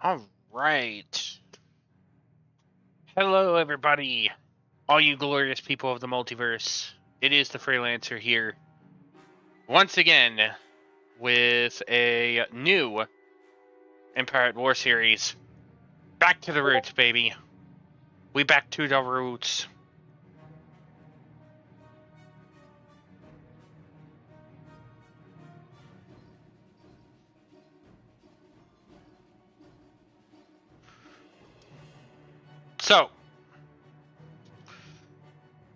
All right. Hello, everybody. All you glorious people of the multiverse. It is the Freelancer here. Once again, with a new Empire at War series. Back to the roots, baby. We back to the roots. So,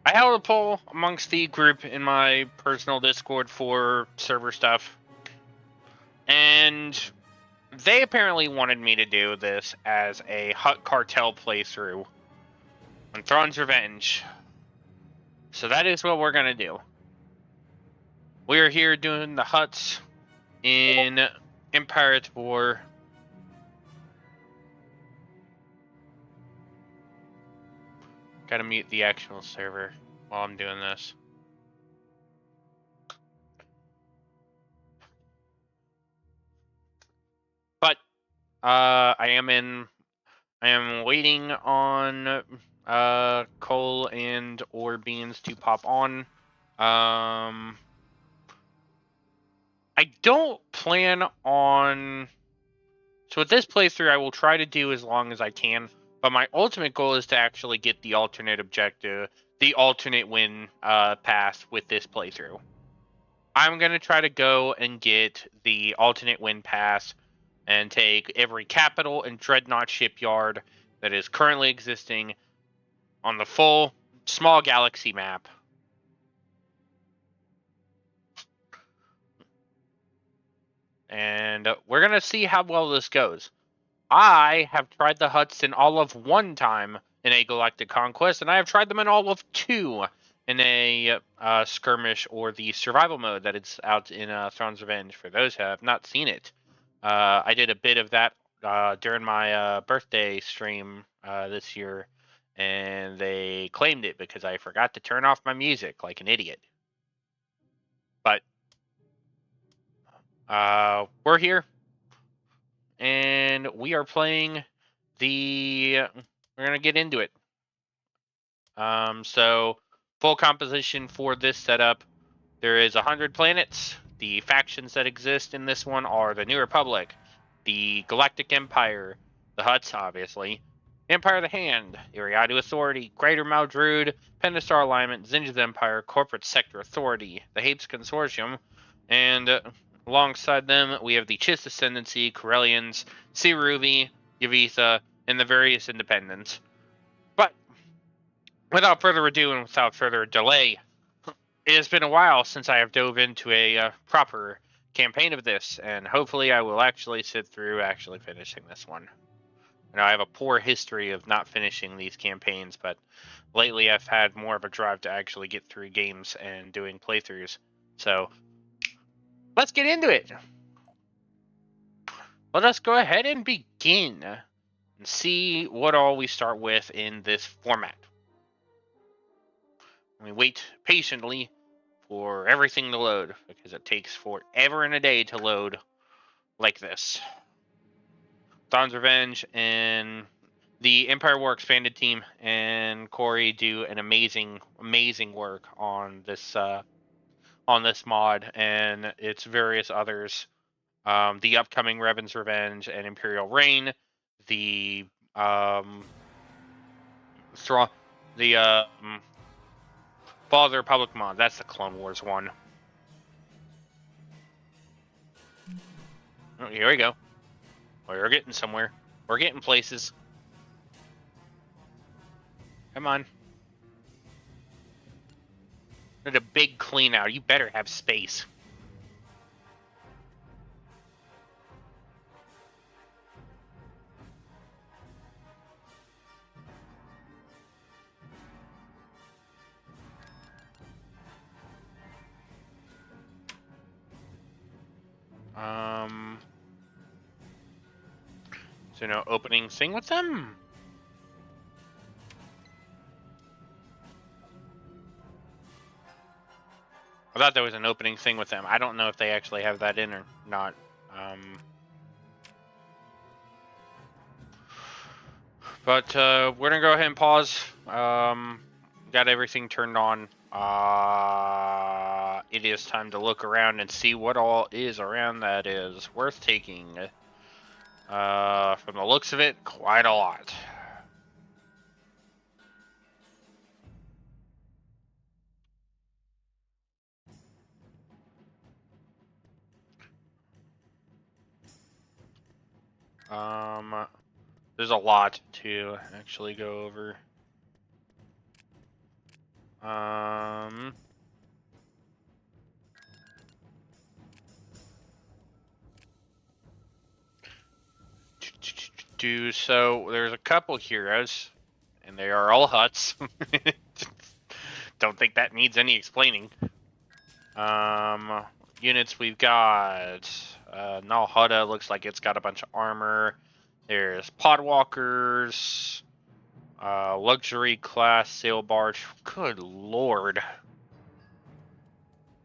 I held a poll amongst the group in my personal Discord for server stuff. And they apparently wanted me to do this as a Hutt Cartel playthrough on Thrawn's Revenge. So that is what we're going to do. We are here doing the Hutts in Empire at War. Gotta mute the actual server while I'm doing this. But I am waiting on coal and or beans to pop on. I don't plan on. So with this playthrough, I will try to do as long as I can. But my ultimate goal is to actually get the alternate objective, the alternate win path with this playthrough. I'm going to try to go and get the alternate win pass and take every capital and dreadnought shipyard that is currently existing on the full small galaxy map. And we're going to see how well this goes. I have tried the Hutts in all of one time in a Galactic Conquest, and I have tried them in all of two in a skirmish or the survival mode that is out in Thrawn's Revenge. For those who have not seen it, I did a bit of that during my birthday stream this year, and they claimed it because I forgot to turn off my music like an idiot. But we're here. And we are playing we're going to get into it. So full composition for this setup. There is 100 planets. The factions that exist in this one are the New Republic, the Galactic Empire, the Hutts, obviously, Empire of the Hand, Iriadu Authority, Greater Maldrude, Pendestar Alignment, Zinja's Empire, Corporate Sector Authority, the Hapes Consortium, and alongside them, we have the Chiss Ascendancy, Corellians, Siruvi, Yavitha, and the various independents. But without further ado and without further delay, it has been a while since I have dove into a proper campaign of this, and hopefully I will actually sit through actually finishing this one. I know I have a poor history of not finishing these campaigns, but lately I've had more of a drive to actually get through games and doing playthroughs. So let's get into it. Let us go ahead and begin and see what all we start with in this format. We wait patiently for everything to load because it takes forever and a day to load like this. Thrawn's Revenge and the Empire War Expanded team and Corey do an amazing work on this mod and its various others. The upcoming Revan's Revenge and Imperial Reign, the Thrawn, the Fall of the Republic mod. That's the Clone Wars one. Oh, here we go. We're getting somewhere. We're getting places. Come on. There's a big clean out. You better have space. So no opening thing with them? I thought there was an opening thing with them. I don't know if they actually have that in or not. But we're gonna go ahead and pause. Got everything turned on. It is time to look around and see what all is around that is worth taking. From the looks of it, quite a lot. There's a lot to actually go over. So there's a couple heroes, and they are all Hutts. Don't think that needs any explaining. Units we've got. Null Hutta looks like it's got a bunch of armor. There's podwalkers, luxury class sail barge. Good lord,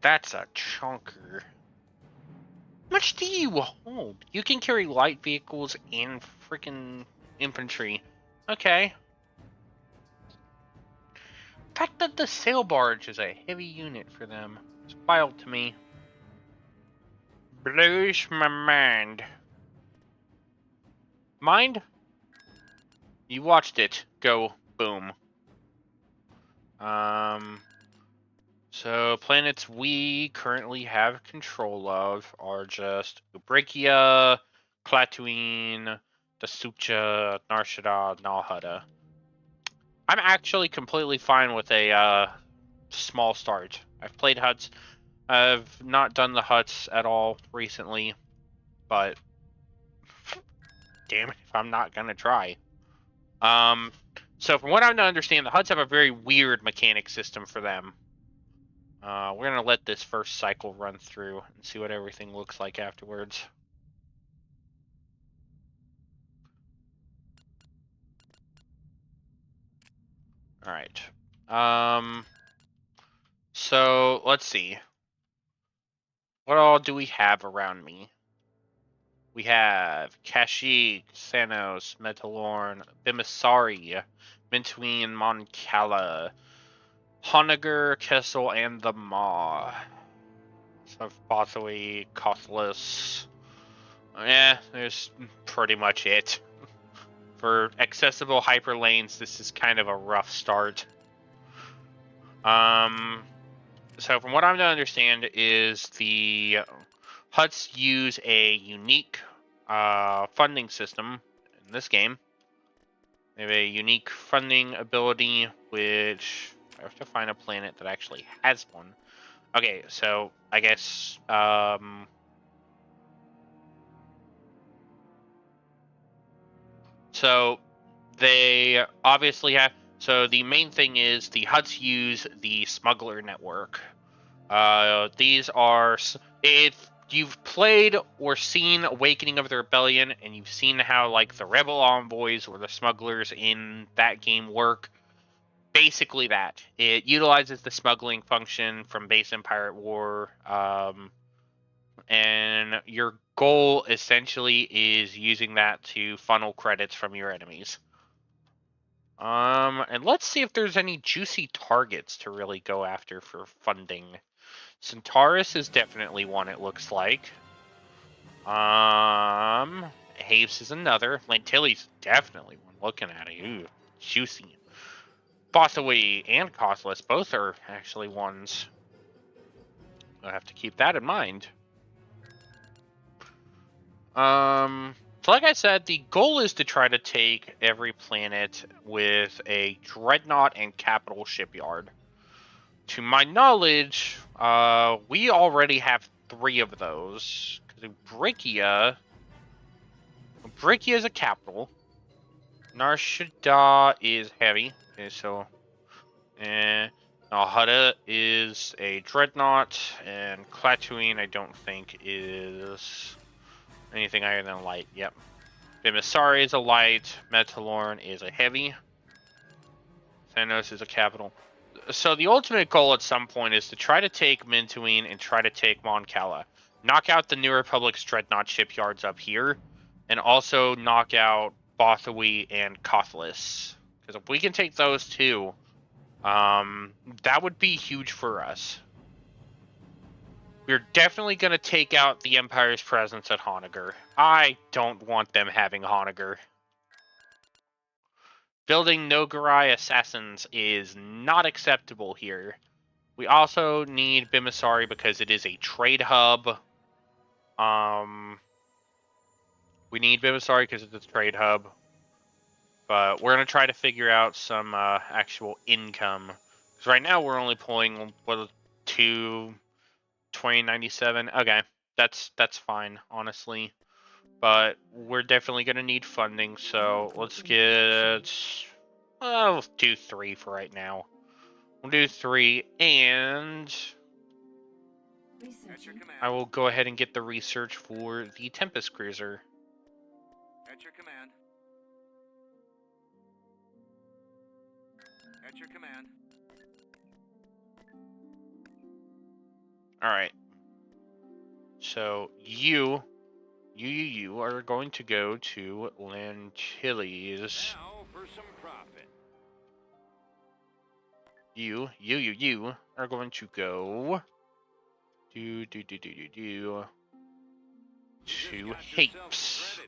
that's a chunker. How much do you hold? You can carry light vehicles and freaking infantry. Okay. The fact that the sail barge is a heavy unit for them is wild to me. Blows my mind. Mind? You watched it go boom. So planets we currently have control of are just Ubrikia, Clatuine, Dasucha, Narshada, Null Hutta. I'm actually completely fine with a small start. I've played Hutts. I've not done the Hutts at all recently, but damn it if I'm not gonna try. So from what I understand, the Hutts have a very weird mechanic system for them. We're gonna let this first cycle run through and see what everything looks like afterwards. All right. So let's see. What all do we have around me? We have Kashyyyk, Xanos, Metalorn, Bimisari, Mentween, Moncala, Honegger, Kessel, and the Maw. So Bothaway, Cothless. Yeah, there's pretty much it. For accessible hyper lanes, this is kind of a rough start. So from what I'm to understand is the Hutts use a unique funding system in this game. They have a unique funding ability, which I have to find a planet that actually has one. Okay, so I guess so they obviously have. So the main thing is the Hutts use the smuggler network. These are, if you've played or seen Awakening of the Rebellion, and you've seen how like the rebel envoys or the smugglers in that game work, basically that. It utilizes the smuggling function from base in Pirate War, and your goal essentially is using that to funnel credits from your enemies. And let's see if there's any juicy targets to really go after for funding. Centaurus is definitely one, it looks like. Haves is another. Lantilli's definitely one. Looking at it, ooh, juicy. Bothaway and Costless both are actually ones. I'll have to keep that in mind. So like I said, the goal is to try to take every planet with a Dreadnought and Capital Shipyard. To my knowledge, we already have 3 of those. Because Ubrikia is a capital. Narshada is heavy. Okay, so Hutta is a dreadnought, and Clatuine I don't think is anything higher than light. Yep. Bimisari is a light. Metalorn is a heavy. Thanos is a capital. So the ultimate goal at some point is to try to take Mentween and try to take Moncala. Knock out the New Republic's dreadnought shipyards up here, and also knock out Bothawi, and Cothless. Because if we can take those two, that would be huge for us. We're definitely going to take out the Empire's presence at Honegger. I don't want them having Honegger. Building Nogarai assassins is not acceptable here. We also need Bimasari because it is a trade hub. We need Bimasari because it's a trade hub. But we're going to try to figure out some actual income. Because right now we're only pulling, what, 2097? Okay, that's fine, honestly. But we're definitely going to need funding, so let's get... we'll do 3 for right now. We'll do 3, and... I will go ahead and get the research for the Tempest Cruiser. At your command. At your command. Alright. So, you are going to go to Lantilles. Now for some profit. You are going to go to Hapes.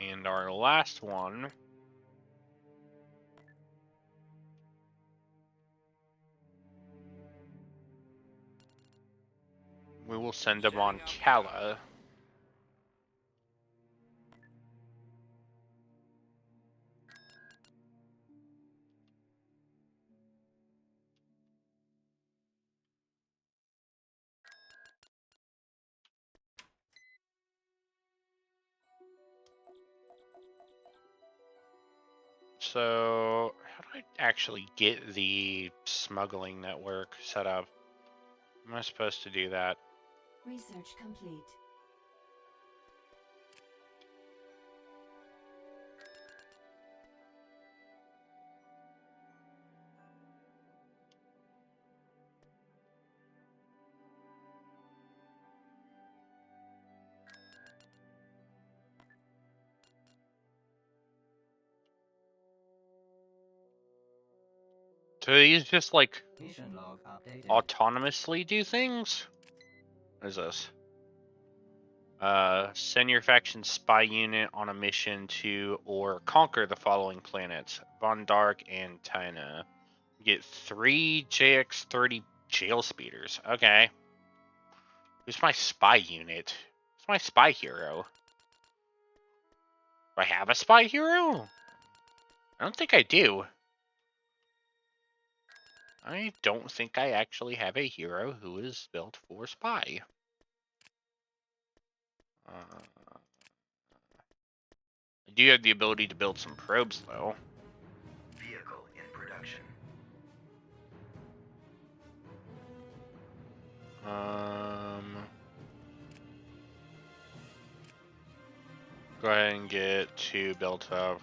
And our last one we will send them on Kala. So, how do I actually get the smuggling network set up? Am I supposed to do that? Research complete. Do these just like Mission log updated. autonomously do things? What is this? Send your faction's spy unit on a mission to or conquer the following planets: Von Dark and Tyna. Get 3 JX-30 jail speeders. Okay. Who's my spy unit? Who's my spy hero? Do I have a spy hero? I don't think I do. I don't think I actually have a hero who is built for spy. I do have the ability to build some probes, though. Vehicle in production. Go ahead and get 2 built up.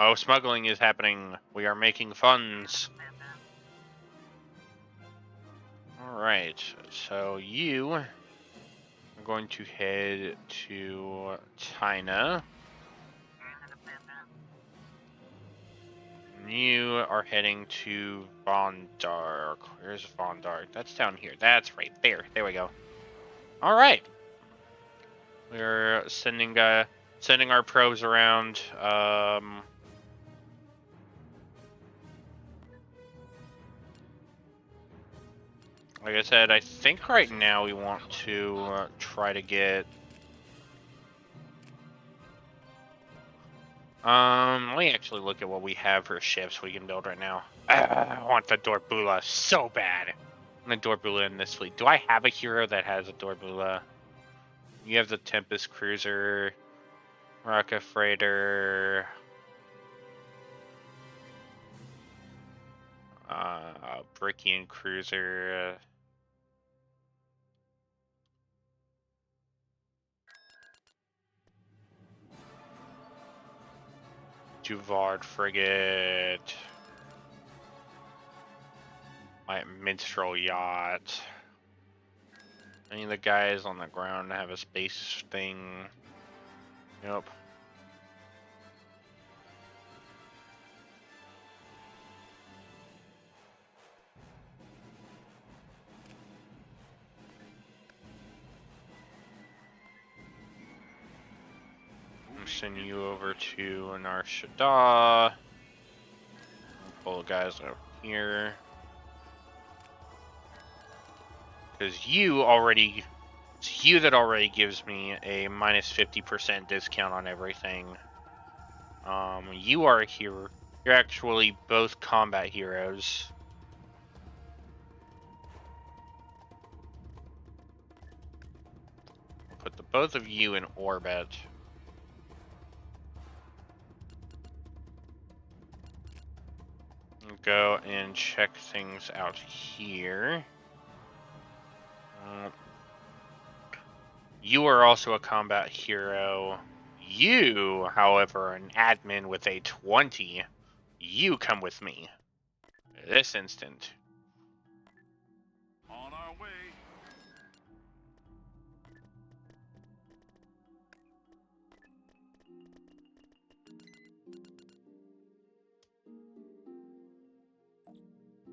Oh, smuggling is happening. We are making funds. Alright, so you are going to head to China. You are heading to Von Dark. Where's Von Dark? That's down here. That's right there. There we go. Alright. We're sending our probes around. Like I said, I think right now we want to try to get... let me actually look at what we have for ships we can build right now. I want the Dorbula so bad. I want the Dorbula in this fleet. Do I have a hero that has a Dorbula? You have the Tempest Cruiser, Rocket Freighter, Brickian Cruiser. Duvard Frigate. My minstrel yacht. Any of the guys on the ground have a space thing? Nope. I'm send you over to Nar Shaddaa. Pull the guys over here. Because you already, it's you that already gives me a minus 50% discount on everything. You are a hero. You're actually both combat heroes. Put the both of you in orbit. Go and check things out here. You are also a combat hero. You, however, are an admin with a 20. You come with me. This instant. On our way.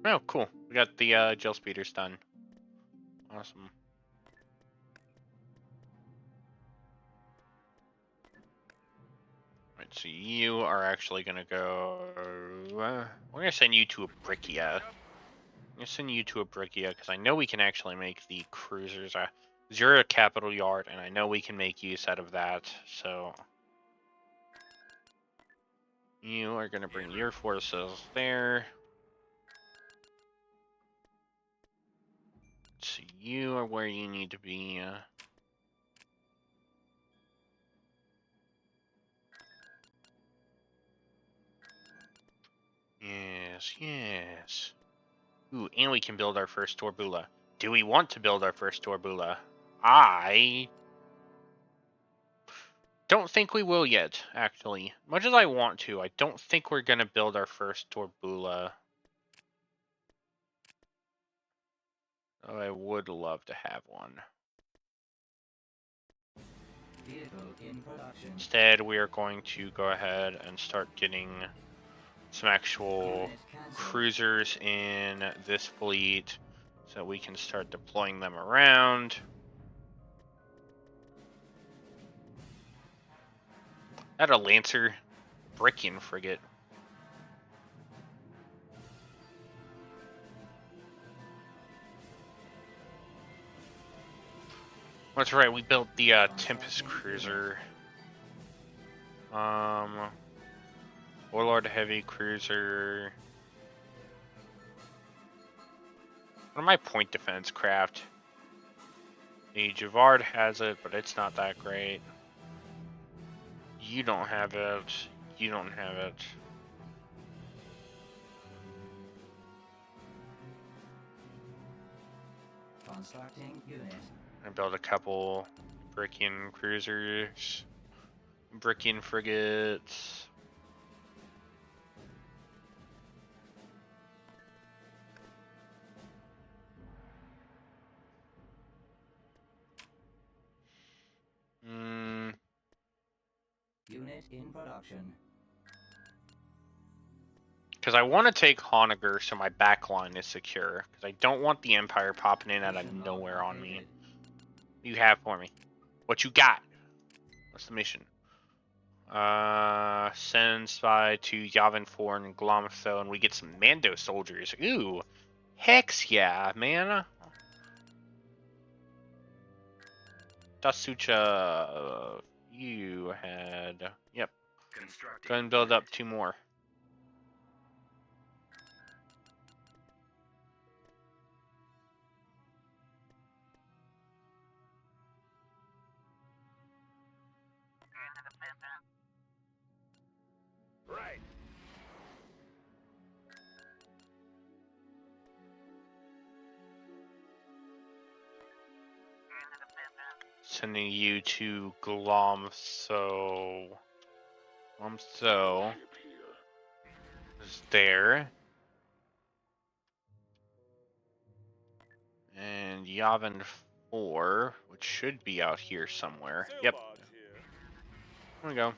Oh, cool. We got the gel speeders done. Awesome. Right, so you are actually gonna go. We're gonna send you to a Brickia. I'm gonna send you to a Brickia because I know we can actually make the cruisers. You're a capital yard, and I know we can make use out of that. So you are gonna bring your forces there. So you are where you need to be. Yes, yes. Ooh, and we can build our first Torbula. Do we want to build our first Torbula? I don't think we will yet, actually. Much as I want to, I don't think we're going to build our first Torbula. Oh, I would love to have one. Vehicle in production. Instead, we are going to go ahead and start getting some actual cruisers in this fleet so we can start deploying them around. That a Lancer Brickian frigate. That's right, we built the Tempest cruiser. Warlord heavy cruiser. What are my point defense craft? The Javard has it, but it's not that great. You don't have it. You don't have it. Constructing unit. I built a couple Brickian cruisers, Brickian frigates. Unit in production. Because I want to take Honegger so my backline is secure. Because I don't want the Empire popping in out of Mission log nowhere on me. updated. What do you have for me? What you got? What's the mission? Send spy to Yavin 4 and Glomtho, and we get some Mando soldiers. Ooh, hex yeah, man. Tasucha, you had, yep. Constructing Go ahead and build unit. up 2 more. Right. Sending you to Glomtho. Glomtho is there. And Yavin 4, which should be out here somewhere. Sail Yep, barge here. there we go.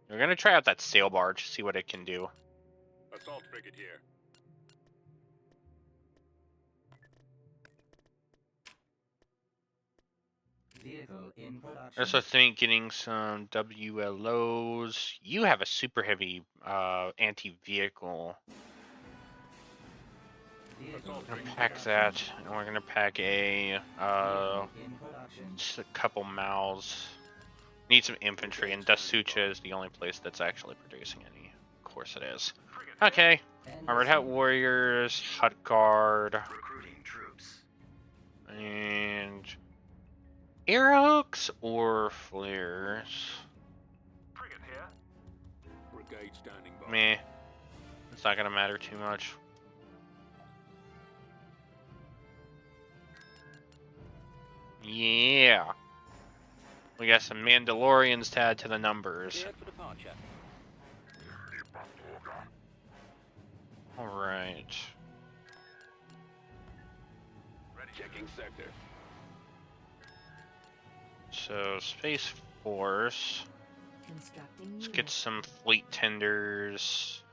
We're gonna try out that sail barge, see what it can do. Assault frigate here. Vehicle in production. I also think getting some WLOs. You have a super heavy anti-vehicle. Vehicle We're gonna in pack production. that, and we're gonna pack a Vehicle in production. just a couple mouths. Need some infantry, and Dasucha is the only place that's actually producing any. Of course it is. Okay, Armored Hutt Warriors, Hutt Guard, Recruiting troops. and airhooks or flares. Frigate here. Brigade standing by. Meh, it's not gonna matter too much. Yeah. We got some Mandalorians to add to the numbers. Cleared for departure. Alright. Ready. Checking sector. So, Space Force. Constructing Let's unit. get some fleet tenders.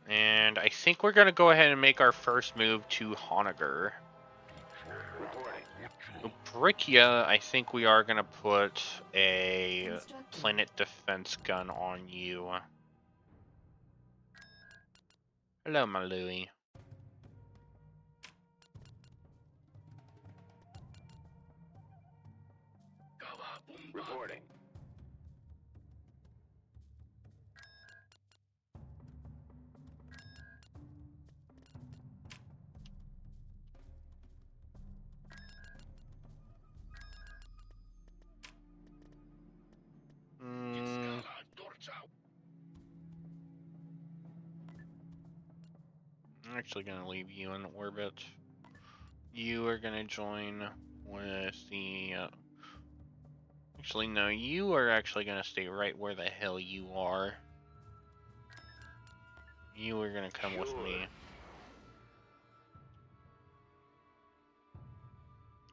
And I think we're going to go ahead and make our first move to Honegger. Reporting. Brickia, I think we are going to put a Constructing. planet defense gun on you. Hello, my Louie. Reporting. I'm actually going to leave you in orbit. You are going to join with the... actually, no, you are actually going to stay right where the hell you are. You are going to come with me.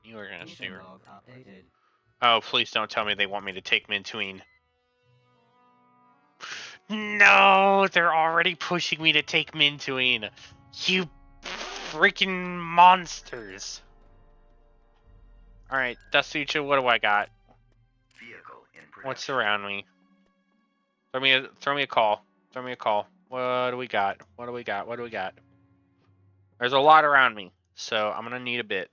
You are going to stay Mission right... log updated. Oh, please don't tell me they want me to take Mintuine. No, they're already pushing me to take Mintuine. You freaking monsters. Alright, Dasucha, what do I got? Vehicle in production. What's around me? Throw me a call. Throw me a call. What do we got? What do we got? What do we got? There's a lot around me, so I'm gonna need a bit.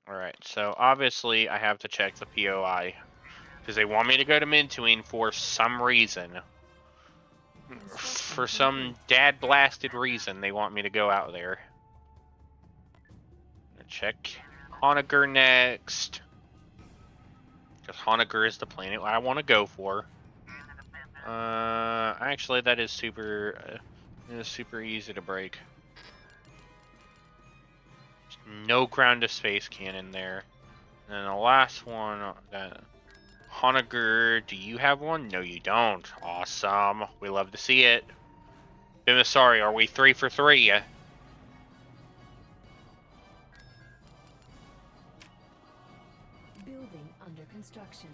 Alright, so obviously I have to check the POI. Because they want me to go to Mintuine for some reason. For some dad-blasted reason, they want me to go out there. Check Honegger next. Because Honegger is the planet I want to go for. Actually, that is super easy to break. No ground to space cannon there. And then the last one, that Honegger, do you have one? No, you don't. Awesome. We love to see it. Bimasari, are we 3 for 3? Building under construction.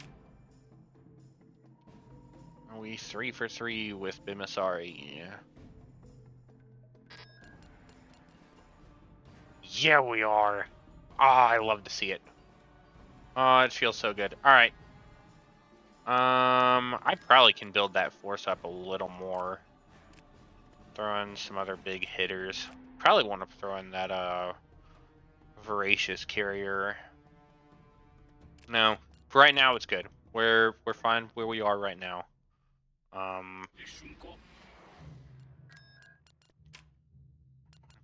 Are we 3 for 3 with Bimasari? Yeah, we are. Ah, I love to see it. Oh, it feels so good. Alright. I probably can build that force up a little more. Throw in some other big hitters. Probably want to throw in that, voracious carrier. No. Right now it's good. We're fine where we are right now.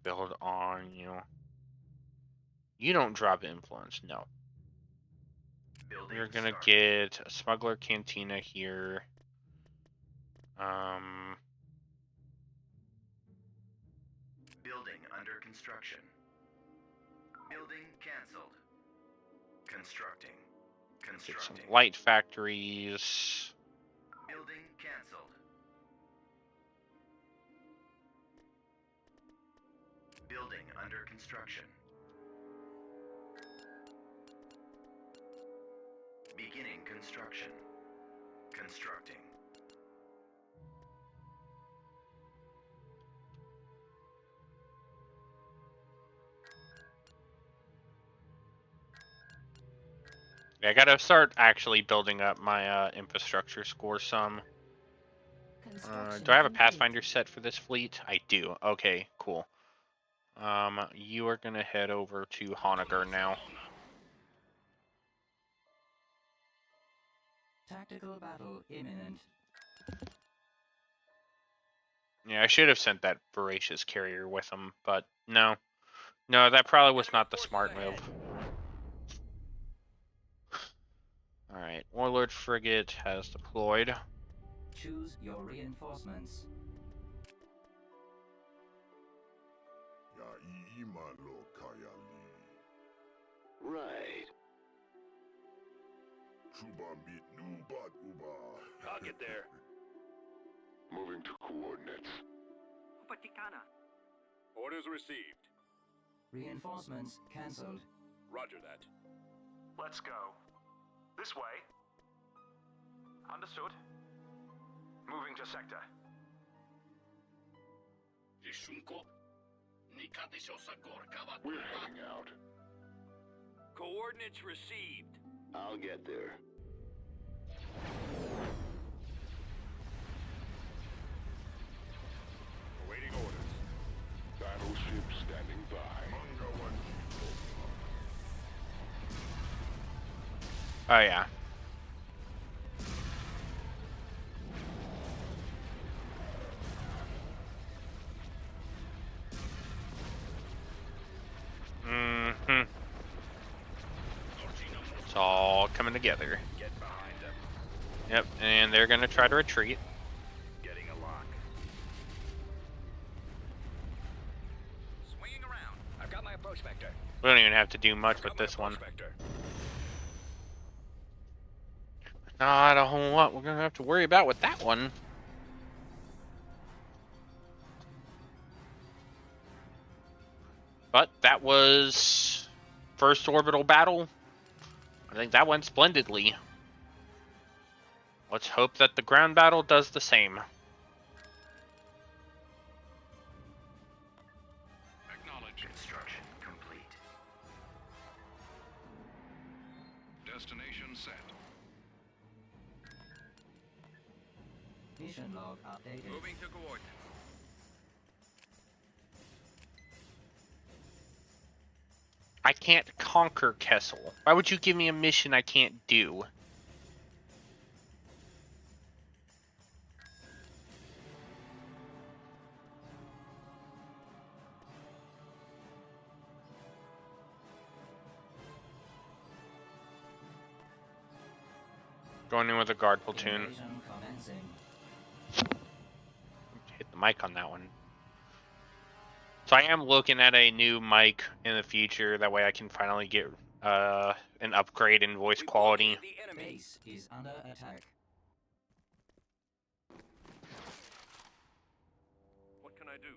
Build on you. You don't drop influence, no. Building We're gonna start. get a smuggler cantina here. Building under construction. Building cancelled. Constructing. Get some Constructing. light factories. Building cancelled. Building under construction. Beginning construction. Constructing. Yeah, I gotta start actually building up my infrastructure score some. Construction Do I have a complete. Pathfinder set for this fleet? I do. Okay, cool. You are gonna head over to Honagar now. Tactical battle imminent. Yeah, I should have sent that voracious carrier with him, but no. No, that probably was not the smart move. Alright, Warlord Frigate has deployed. Choose your reinforcements. Right. I'll get there. Moving to coordinates. Orders received. Reinforcements cancelled. Roger that. Let's go. This way. Understood. Moving to sector. We're heading out. Coordinates received. I'll get there. Awaiting orders. Battleship standing by. Oh yeah. Mm-hmm. It's all coming together. Get behind them. Yep, and they're gonna try to retreat. Getting a lock. Swinging around. I've got my approach vector. We don't even have to do much with Got my this one. approach vector. Not a whole lot we're gonna have to worry about with that one. But that was first orbital battle. I think that went splendidly. Let's hope that the ground battle does the same. Acknowledge. Construction complete. Destination set. Mission log updated. Moving to coordinates. I can't conquer Kessel. Why would you give me a mission I can't do? Going in with a guard platoon. Invasion commencing. Hit the mic on that one. So I am looking at a new mic in the future. That way I can finally get an upgrade in voice quality. The enemy. Base is under attack. What can I do?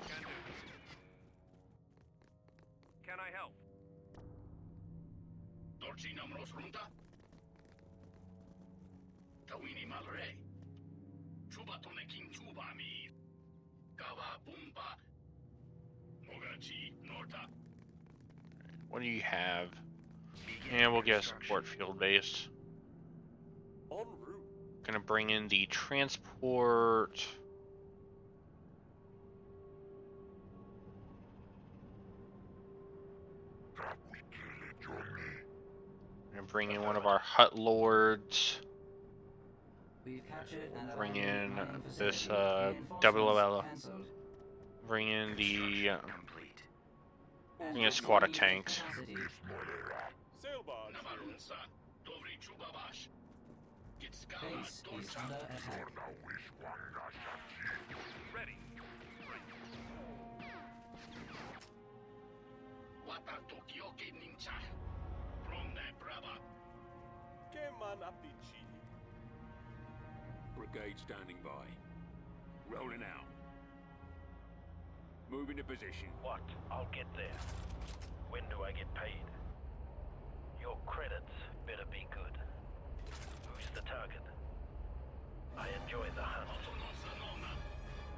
Can do. Can I help? What do you have? Yeah, we'll get a support field base. En route. Gonna bring in the transport. Gonna bring in one of our Hutt lords. We've captured and Bring abandoned in mining this facility. WOL. Reinforcements cancelled. Bring in the Complete. bring in a squad of tanks. Capacity. Sail barge. Base is under attack. Ready. Brigade standing by. Rolling out. Moving Moving to position. What? I'll get there. When do I get paid? Your credits better be good. Who's the target? I enjoy the hunt.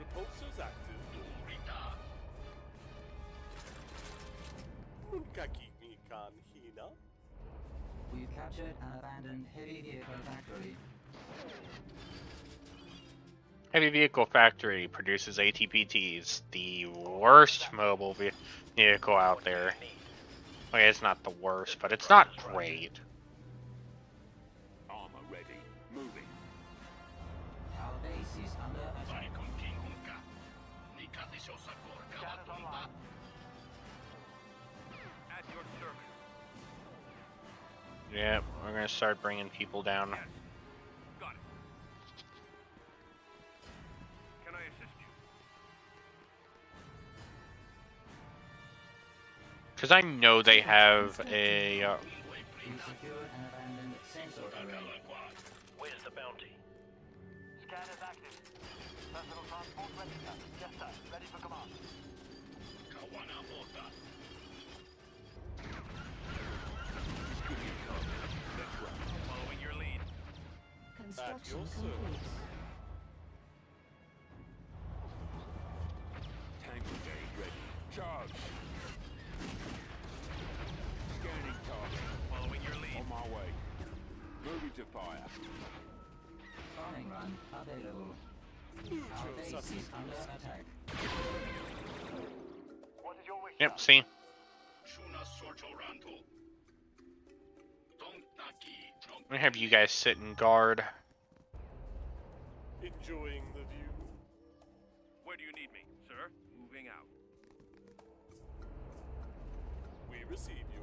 Repulsors active. Munkaki kan hina. We've captured an abandoned heavy vehicle factory. Heavy Vehicle Factory produces ATPTs, the worst mobile vehicle out there. Okay, it's not the worst, but it's not great. Armor ready. Moving. Our base is under attack. At your service. Yeah, we're gonna start bringing people down. Yes. Got it. Can I assist you? Because I know they have a... We've secured an abandoned sensor array. Where's the bounty? Scan is active. Personal transport ready, sir. Yes, sir. Ready for command. Following your lead. Construction your complete. Tank brigade ready. Charge. Scanning target. Following your lead. On my way. Moving to fire. Bombing run available. Our Neutral base is suspect. under attack. What is your wish? Yep, see? I'm gonna have you guys sit in guard. Enjoying the view. Where do you need me, sir? Moving out. We receive you.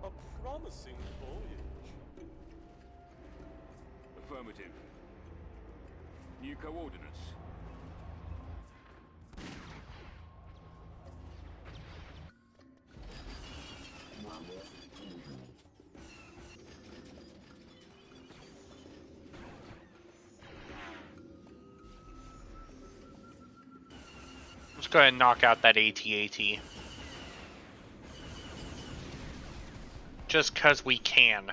A promising voyage. Affirmative. New coordinates. Let's go ahead and knock out that AT-AT. Just cause we can.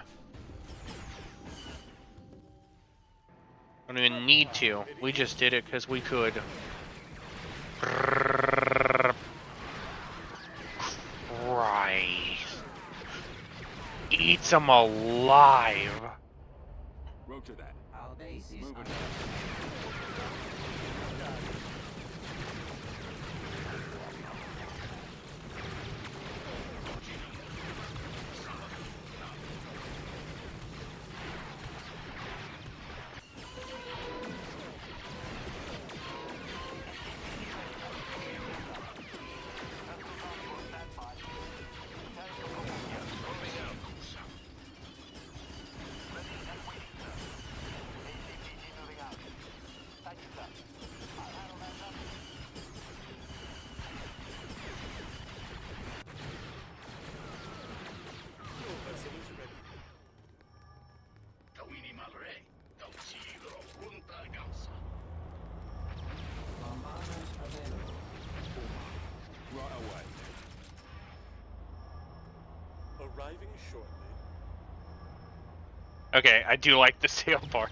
I don't even need to. We just did it cause we could. Christ. Eats them alive. Roger that. Our base is Moving. under attack. Your vessel is ready. Bombardment available. Right away. Arriving shortly. Okay, I do like the sail barge.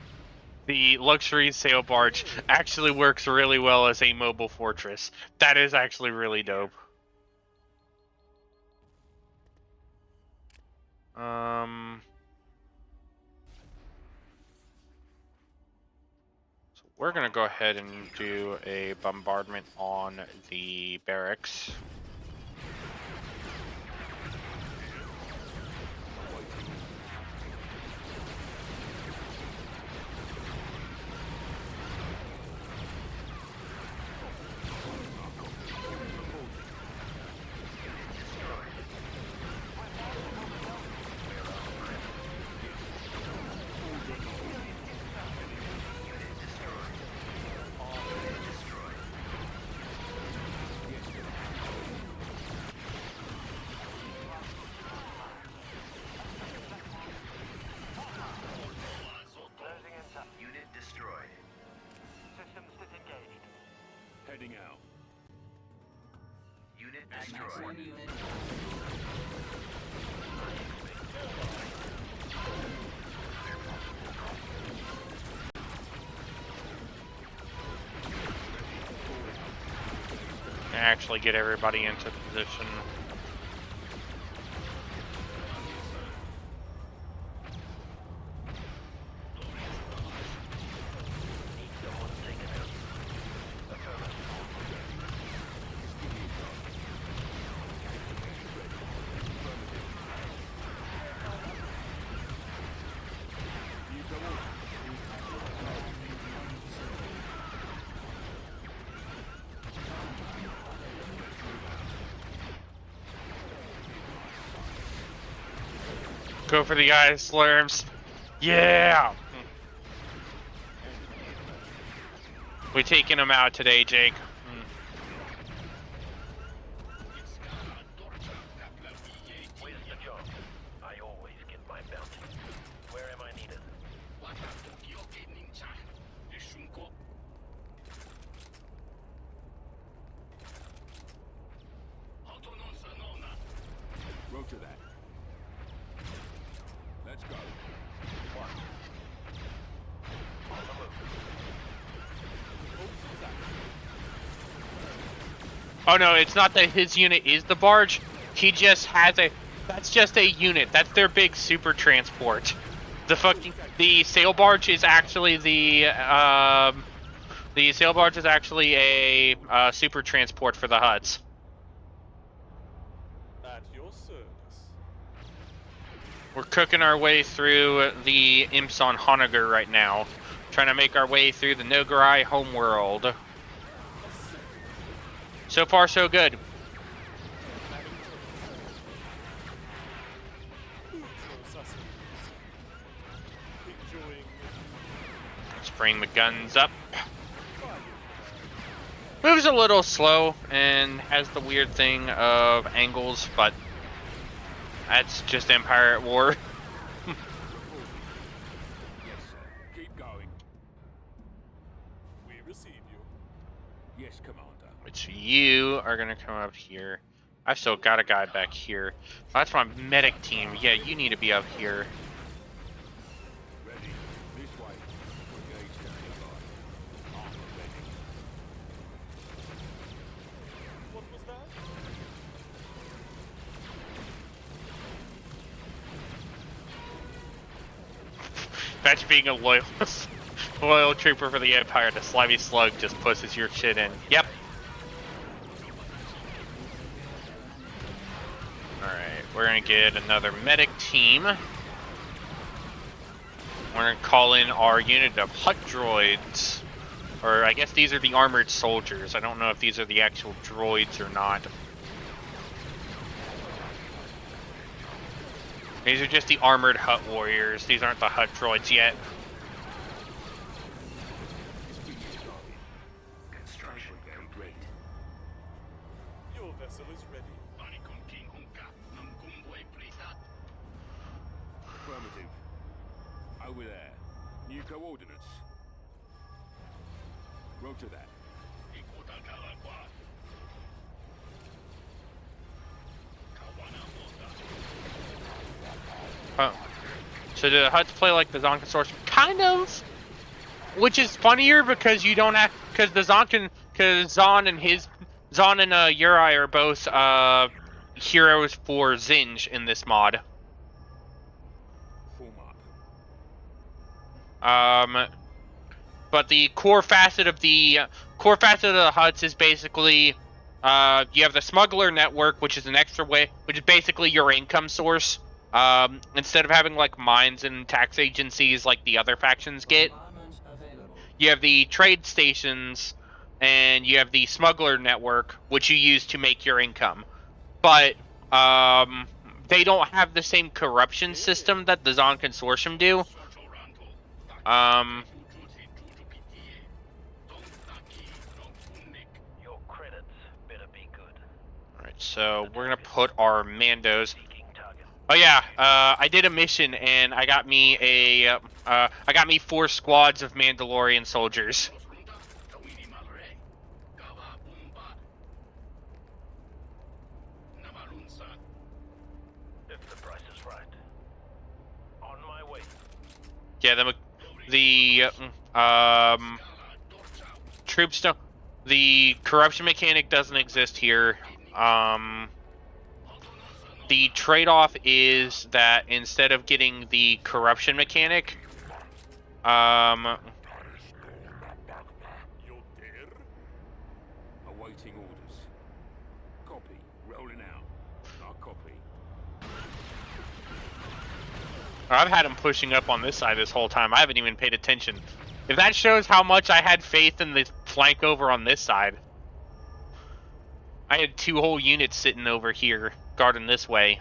The luxury sail barge actually works really well as a mobile fortress. That is actually really dope. So we're gonna go ahead and do a bombardment on the barracks. Closing in, sir. Unit destroyed. Systems disengaged. Heading out. Unit Maximum destroyed. unit. Actually get everybody into position. Go for the guys, slurms. Yeah! We taking them out today, Jake. Where's the job? I always get my bounty. Where am I needed? Roger that. Let's go. Oh no, it's not that his unit is the barge. He just has a... That's just a unit. That's their big super transport. The sail barge is actually the sail barge is actually a super transport for the Hutts. At your service. We're cooking our way through the imps on Honager right now, trying to make our way through the Nogarai homeworld. So far, so good. Enjoying Let's bring the guns up. Moves a little slow and has the weird thing of angles, but that's just Empire at War. Yes, sir. Keep going. we receive you. Yes, Commander. Which you are gonna come up here. I've still got a guy back here. That's my medic team. Yeah, you need to be up here. Ready. This way. Brigade standing by. Armor ready. What was that? That's being a loyal, loyal trooper for the Empire. The slimy slug just pushes your shit in. Yep. Alright, we're gonna get another medic team. We're gonna call in our unit of Hutt droids. Or I guess these are the armored soldiers. I don't know if these are the actual droids or not. These are just the armored Hutt warriors. These aren't the Hutt droids yet. Construction complete. Your vessel is ready. Affirmative. Over there. New coordinates. Roger that. Oh. So the Hutts play like the Zonk Consortium? Kind of! Which is funnier because you don't have... Because the Zonk... Because Zon and Uri are both heroes for Zinj in this mod. Form up. But the core facet of the Hutts is basically you have the smuggler network, which is an extra way, which is basically your income source. Instead of having like mines and tax agencies like the other factions get, Bombardment available. you have the trade stations and you have the smuggler network, which you use to make your income. But they don't have the same corruption system that the Zon Consortium do. Your credits better be good. Alright, so we're gonna put our Mandos. Seeking target. Oh yeah, I did a mission and I got me I got me 4 squads of Mandalorian soldiers. If the price is right. On my way. Yeah, troops don't. The corruption mechanic doesn't exist here. The trade-off is that instead of getting the corruption mechanic, You're there? Awaiting orders. Copy. Rolling out. I'll copy. I've had him pushing up on this side this whole time. I haven't even paid attention. If that shows how much I had faith in the flank over on this side. I had 2 whole units sitting over here, guarding this way.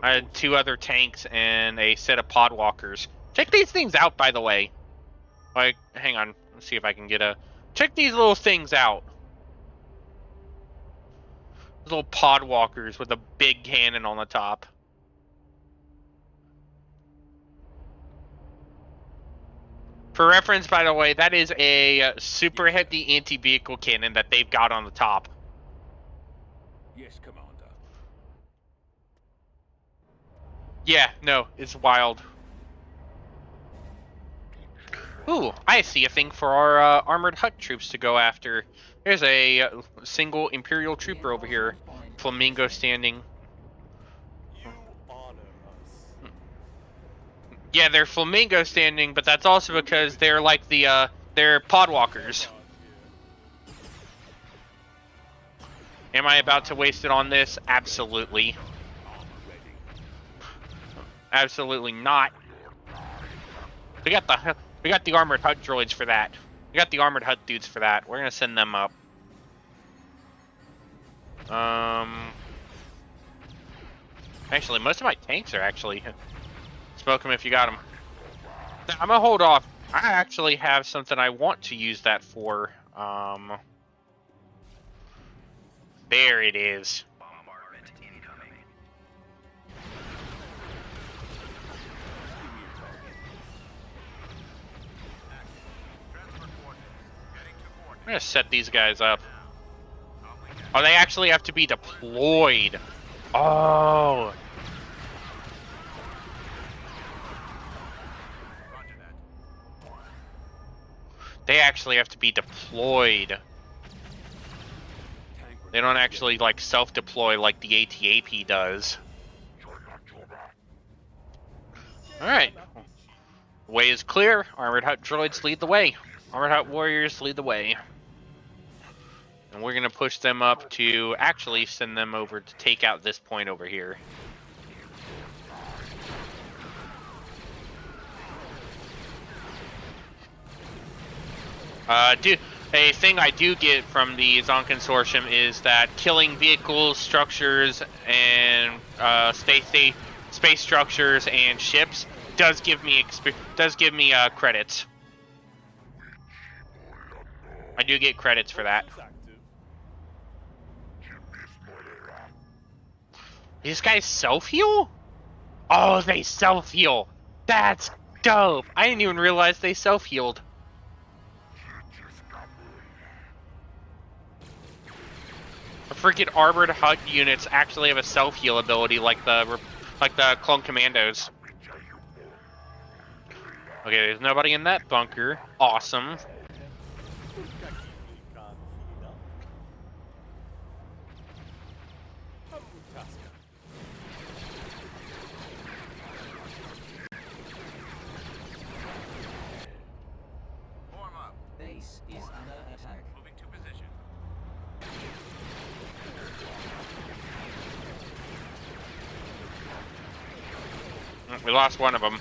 I had 2 other tanks and a set of pod walkers. Check these things out, by the way. Like, hang on. Let's see if I can get a... Check these little things out. Little pod walkers with a big cannon on the top. For reference, by the way, that is a super heavy anti-vehicle cannon that they've got on the top. Yes, Commander. Yeah, no, it's wild. Ooh, I see a thing for our armored Hutt troops to go after. There's a single Imperial trooper over here. Flamingo standing. You honor us. Yeah, they're Flamingo standing, but that's also because they're like the, they're podwalkers. Am I about to waste it on this? Absolutely. Absolutely not. We got the armored Hutt droids for that. We got the armored Hutt dudes for that. We're gonna send them up. Actually, most of my tanks are actually. Smoke them if you got them. I'm gonna hold off. I actually have something I want to use that for. There it is. Bombardment incoming. I'm gonna set these guys up. Oh, they actually have to be deployed. Oh. They actually have to be deployed. They don't actually like self-deploy like the ATAP does. Alright. Way is clear. Armored Hutt droids lead the way. Armored Hutt warriors lead the way. And we're gonna push them up to actually send them over to take out this point over here. A thing I do get from the Zon Consortium is that killing vehicles, structures, and space structures and ships does give me credits. I do get credits for that. These guys self-heal? Oh, they self-heal. That's dope. I didn't even realize they self-healed. The freaking armored Hutt units actually have a self-heal ability like the clone commandos. Okay, there's nobody in that bunker. Awesome. Form up. Base is under attack. Moving to position. We lost one of them.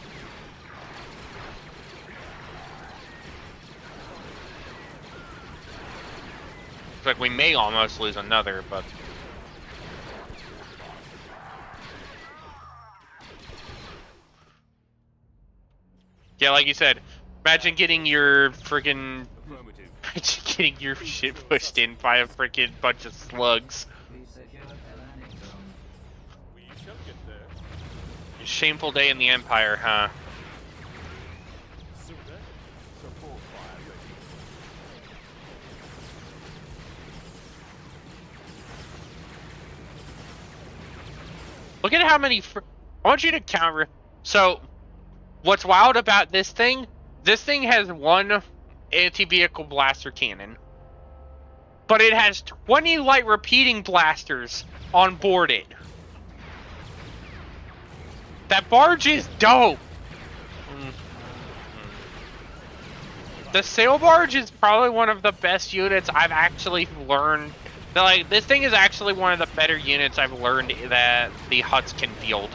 Looks like we may almost lose another, but... Yeah, like you said, imagine getting your freaking... Affirmative. Imagine getting your shit pushed in by a freaking bunch of slugs. We've secured a landing zone. We shall get there. Shameful day in the Empire, huh? Sooner. Support fire ready. Look at how many. I want you to count. So, what's wild about this thing? This thing has one anti-vehicle blaster cannon, but it has 20 light repeating blasters on board it. That barge is dope. The sail barge is probably one of the best units I've actually learned. Like, this thing is actually one of the better units I've learned that the Hutts can field.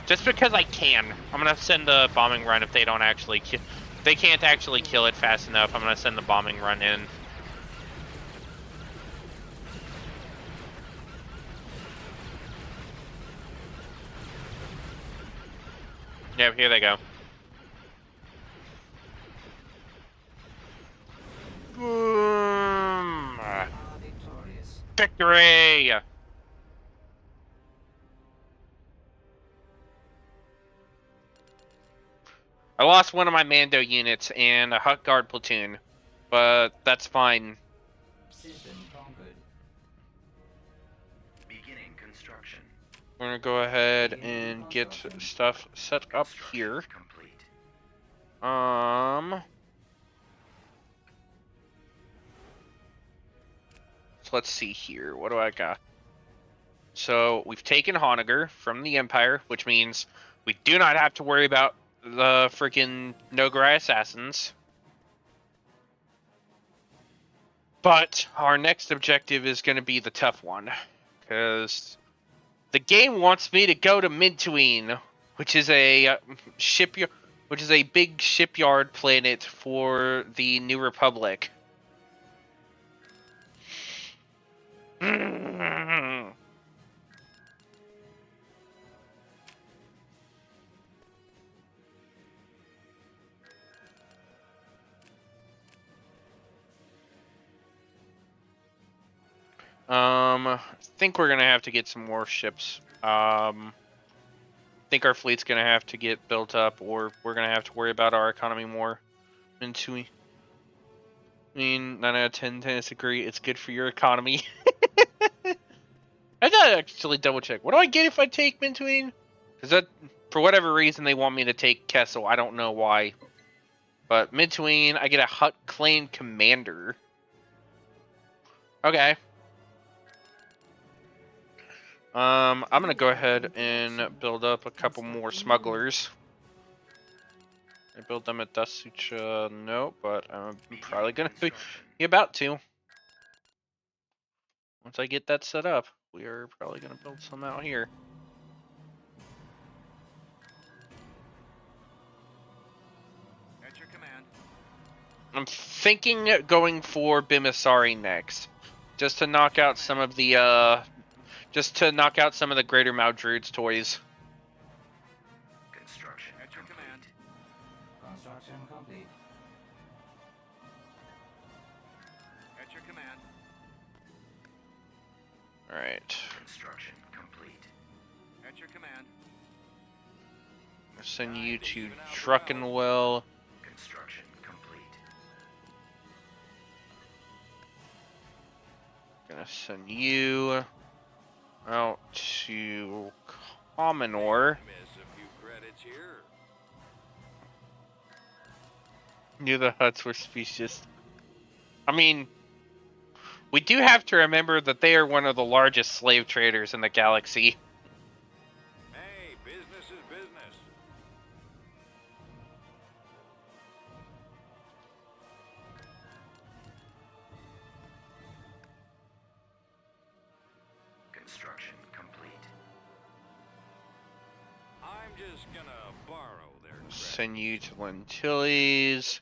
Just because I can. I'm gonna send the bombing run if they don't actually kill. They can't actually kill it fast enough. I'm gonna send the bombing run in. Yeah, here they go. Boom! Victorious. Victory! I lost one of my Mando units and a Hutt guard platoon, but that's fine. System conquered. Beginning construction. We're gonna go ahead and get stuff set up Construction here. Complete. So let's see here. What do I got? So we've taken Honegger from the Empire, which means we do not have to worry about the freaking Nogarai assassins. But our next objective is going to be the tough one, because the game wants me to go to Mintuine, which is a shipyard, which is a big shipyard planet for the New Republic. I think we're gonna have to get some more ships. I think our fleet's gonna have to get built up, or we're gonna have to worry about our economy more. Mintuine. I mean, 9 out of 10 tennis agree. It's good for your economy. I gotta actually double check. What do I get if I take Mintuine? Because that, for whatever reason, they want me to take Kessel. I don't know why. But Mintuine, I get a Hutt Claim Commander. Okay. I'm gonna go ahead and build up a couple more smugglers. I build them at Dasucha, no, but I'm probably gonna be about to. Once I get that set up, we are probably gonna build some out here. At your command. I'm thinking going for Bimisari next, just to knock out some of the greater Maldrude's toys. Construction At your command. Construction complete. At your command. All right, Construction complete. At your command. I'll send you to Druckenwell. Construction complete. Gonna send you out to Commonor. Miss a few credits here. Knew the Hutts were specious. I mean, we do have to remember that they are one of the largest slave traders in the galaxy. Hey, business is business. Construction complete. I'm just gonna borrow their credits. Send you to Lentilles.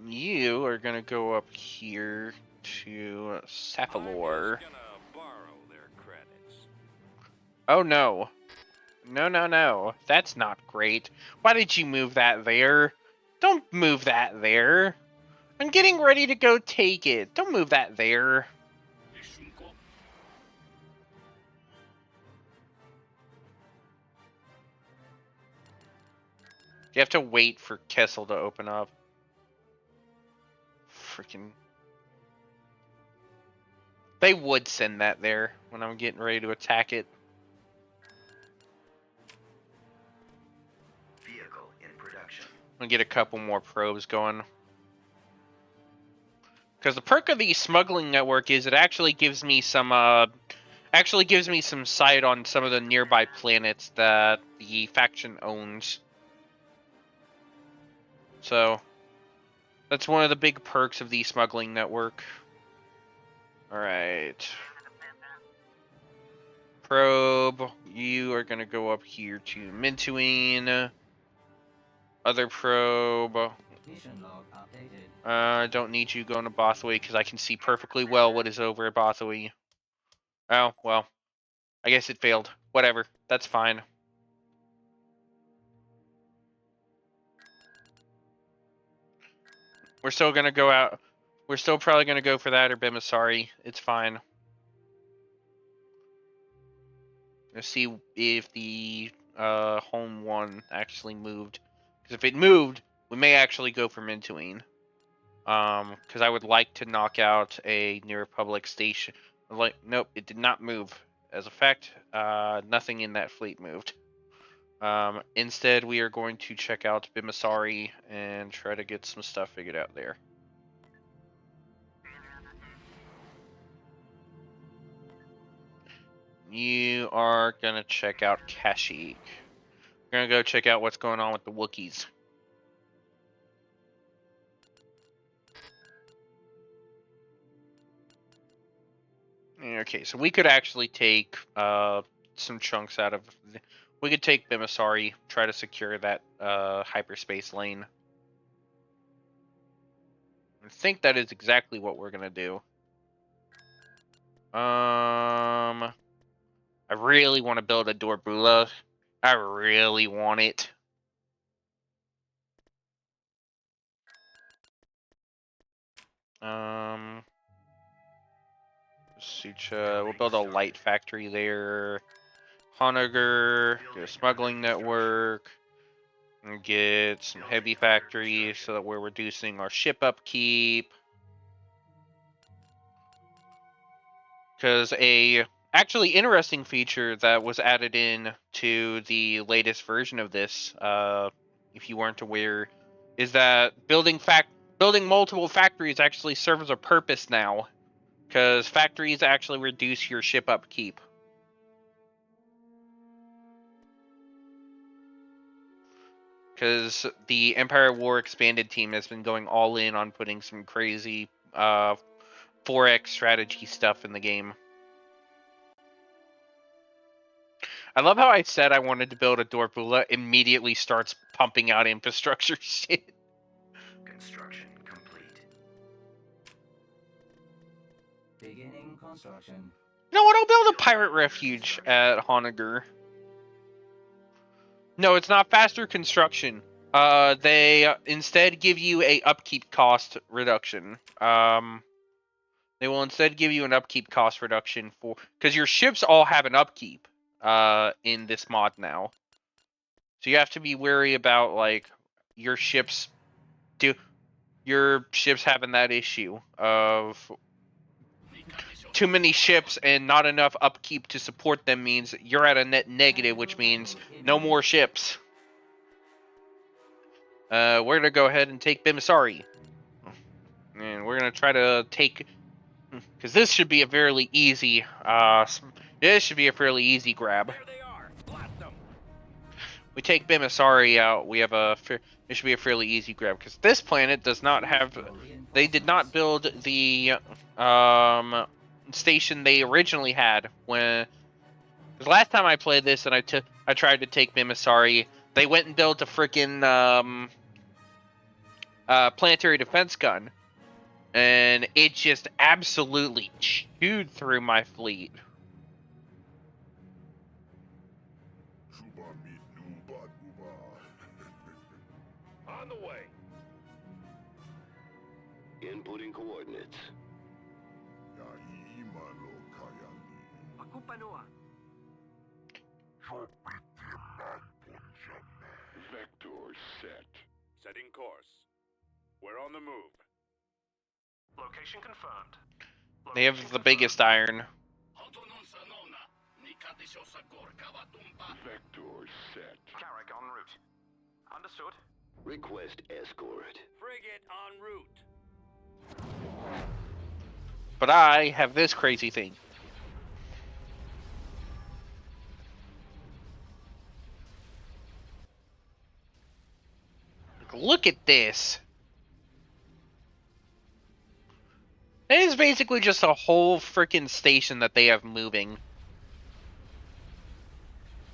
You are gonna go up here to Cephalor. I'm just gonna borrow their credits. Oh no. No. That's not great. Why did you move that there? Don't move that there. I'm getting ready to go take it. Don't move that there. You have to wait for Kessel to open up. Freaking. They would send that there. when I'm getting ready to attack it. Vehicle in production. I'm gonna get a couple more probes going. Because the perk of the smuggling network is it actually gives me some sight on some of the nearby planets that the faction owns. So that's one of the big perks of the smuggling network. Alright. Probe, you are gonna go up here to Mintuine. Other probe. Mission log updated. I don't need you going to Bothaway because I can see perfectly well what is over at Bothaway. Oh, well. I guess it failed. Whatever. That's fine. We're still gonna go out. We're still probably gonna go for that or Bimasari. It's fine. Let's see if the home one actually moved. Because if it moved, we may actually go for Mintuine. Because I would like to knock out a New Republic station. Like, nope, it did not move. As a fact, nothing in that fleet moved. Instead, we are going to check out Bimasari and try to get some stuff figured out there. You are gonna check out Kashyyyk. We're gonna go check out what's going on with the Wookiees. Okay, so we could actually take some chunks out of. We could take Bimasari, try to secure that hyperspace lane. I think that is exactly what we're gonna do. I really want to build a Dorbula. I really want it. Sucha, we'll build a light factory there. Honogger, get a smuggling network, and get some heavy factories so that we're reducing our ship upkeep. Because a actually interesting feature that was added in to the latest version of this, if you weren't aware, is that building multiple factories actually serves a purpose now. Because factories actually reduce your ship upkeep. Because the Empire War Expanded team has been going all in on putting some crazy 4X strategy stuff in the game. I love how I said I wanted to build a Dorbula, immediately starts pumping out infrastructure shit. Construction complete. Beginning construction. You know what? I'll build a pirate refuge at Honogger. No, it's not faster construction. They instead give you a upkeep cost reduction. They will instead give you an upkeep cost reduction for because your ships all have an upkeep in this mod now. So you have to be wary about like your ships having that issue of too many ships and not enough upkeep to support them means you're at a net negative, which means no more ships. We're gonna go ahead and take Bimasari. And we're gonna try to take, because this should be a fairly easy, grab. There they are. Blast them. We take Bimasari out, we have it should be a fairly easy grab, because this planet does not have, they did not build the, station they originally had when, because last time I played this and I tried to take Bimasari, they went and built a freaking, planetary defense gun. And it just absolutely chewed through my fleet. On the way. Inputting coordinates. Vector set. Setting course. We're on the move. Location confirmed. They have the biggest iron. Vector set. Carrick en route. Understood. Request escort. Frigate en route. But I have this crazy thing. Look at this. It is basically just a whole freaking station that they have moving.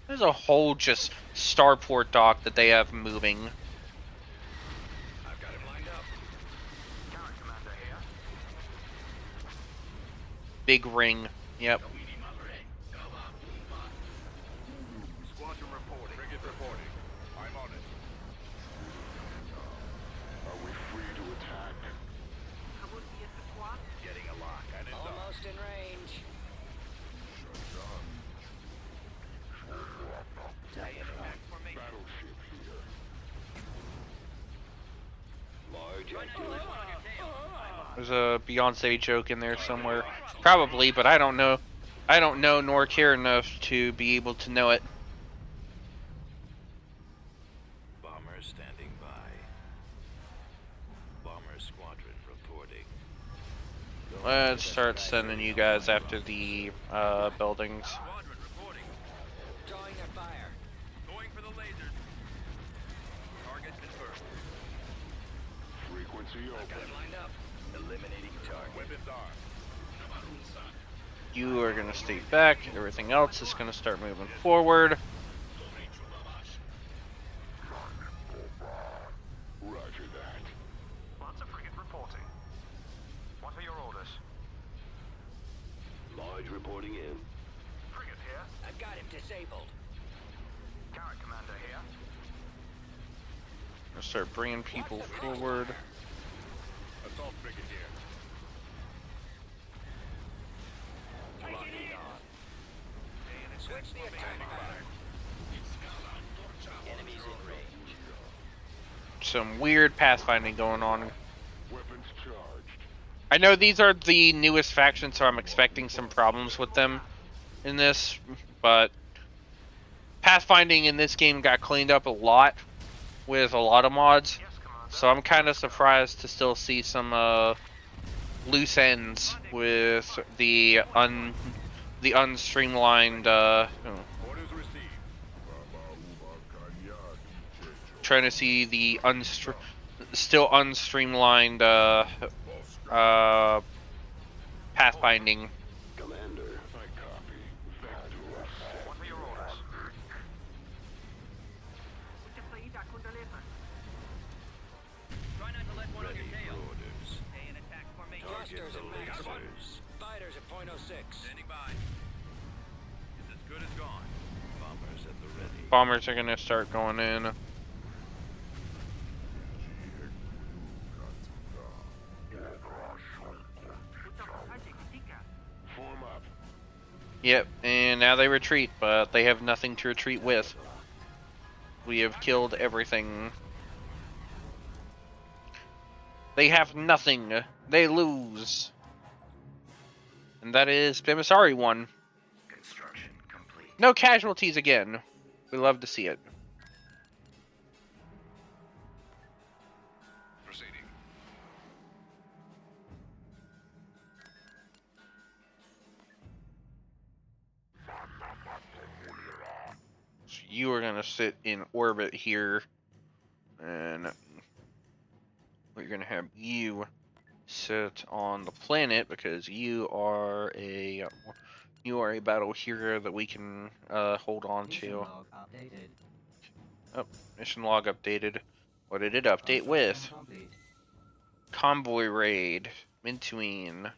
There's a whole just starport dock that they have moving. I've got him lined up. Carrick commander here. Big ring. Yep. Squadron reporting. Frigate reporting. I'm on it. Are we free to attack? Getting a lock. Cannons up. Almost in range. Battleship here. Large activity. There's a Beyonce joke in there somewhere. Probably, but I don't know. I don't know nor care enough to be able to know it. Bomber standing by. Bomber squadron reporting. Let's start sending you guys after the buildings. Squadron reporting. Drawing their fire. Going for the lasers. Target confirmed. Frequency open. Lined up. Eliminating target. Weapons armed. You are gonna stay back. Everything else is gonna start moving forward. Roger that. Lots of frigate reporting. What are your orders? Large reporting in. Frigate here. I've got him disabled. Carrick commander here. Gonna start bringing people forward. Assault frigate here. Switch the attack pattern. Enemies in range. Some weird pathfinding going on. Weapons charged. I know these are the newest factions, so I'm expecting some problems with them in this, but pathfinding in this game got cleaned up a lot with a lot of mods, Yes, commander. so I'm kind of surprised to still see some loose ends with the unstreamlined Orders received. trying to see the still unstreamlined pathfinding. Commander. I copy. Vector set. What are your orders? Try not to let one on your tail. Orders. Stay in attack formation. Thrusters at max. Lasers. Fighters at .06. Standing by. It's as good as gone. Bombers at the ready. Bombers are gonna start going in. Form up. Yep, and now they retreat, but they have nothing to retreat with. We have killed everything. They have nothing. They lose. And that is Bimasari won. Construction complete. No casualties again. We love to see it. Proceeding. So you are gonna sit in orbit here, and we're gonna have you sit on the planet because you are a battle hero that we can hold on Mission to. log updated. Oh, mission log updated. What did it update with? Construction complete. Convoy raid. Mintuine.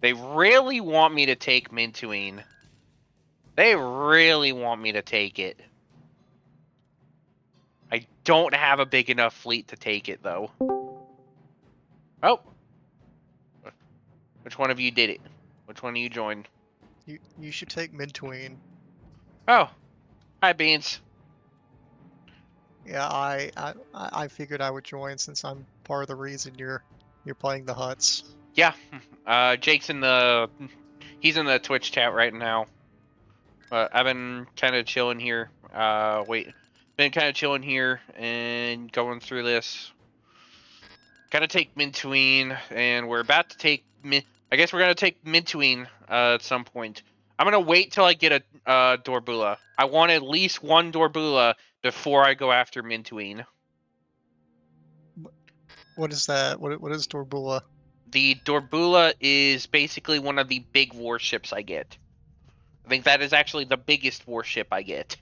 They really want me to take Mintuine. They really want me to take it. I don't have a big enough fleet to take it, though. Oh. Which one of you did it? Which one of you joined? You should take Midtween. Oh. Hi, Beans. Yeah, I figured I would join since I'm part of the reason you're playing the Hutts. Yeah, Jake's he's in the Twitch chat right now. I've been kind of chilling here. Been kind of chilling here and going through this. Gotta take Mintween, and we're about to take I guess we're gonna take Mintween at some point. I'm gonna wait till I get a Dorbula. I want at least one Dorbula before I go after Mintween. What is that? What is Dorbula? The Dorbula is basically one of the big warships I get. I think that is actually the biggest warship I get.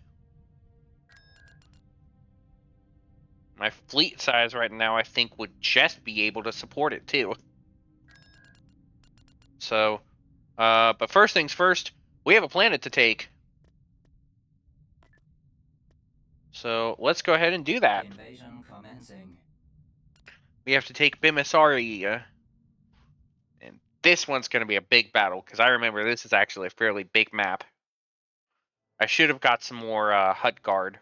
My fleet size right now, I think, would just be able to support it, too. So, but first things first, we have a planet to take. So, let's go ahead and do that. Invasion commencing. We have to take Bimisari. And this one's going to be a big battle, because I remember this is actually a fairly big map. I should have got some more Hutt Guard.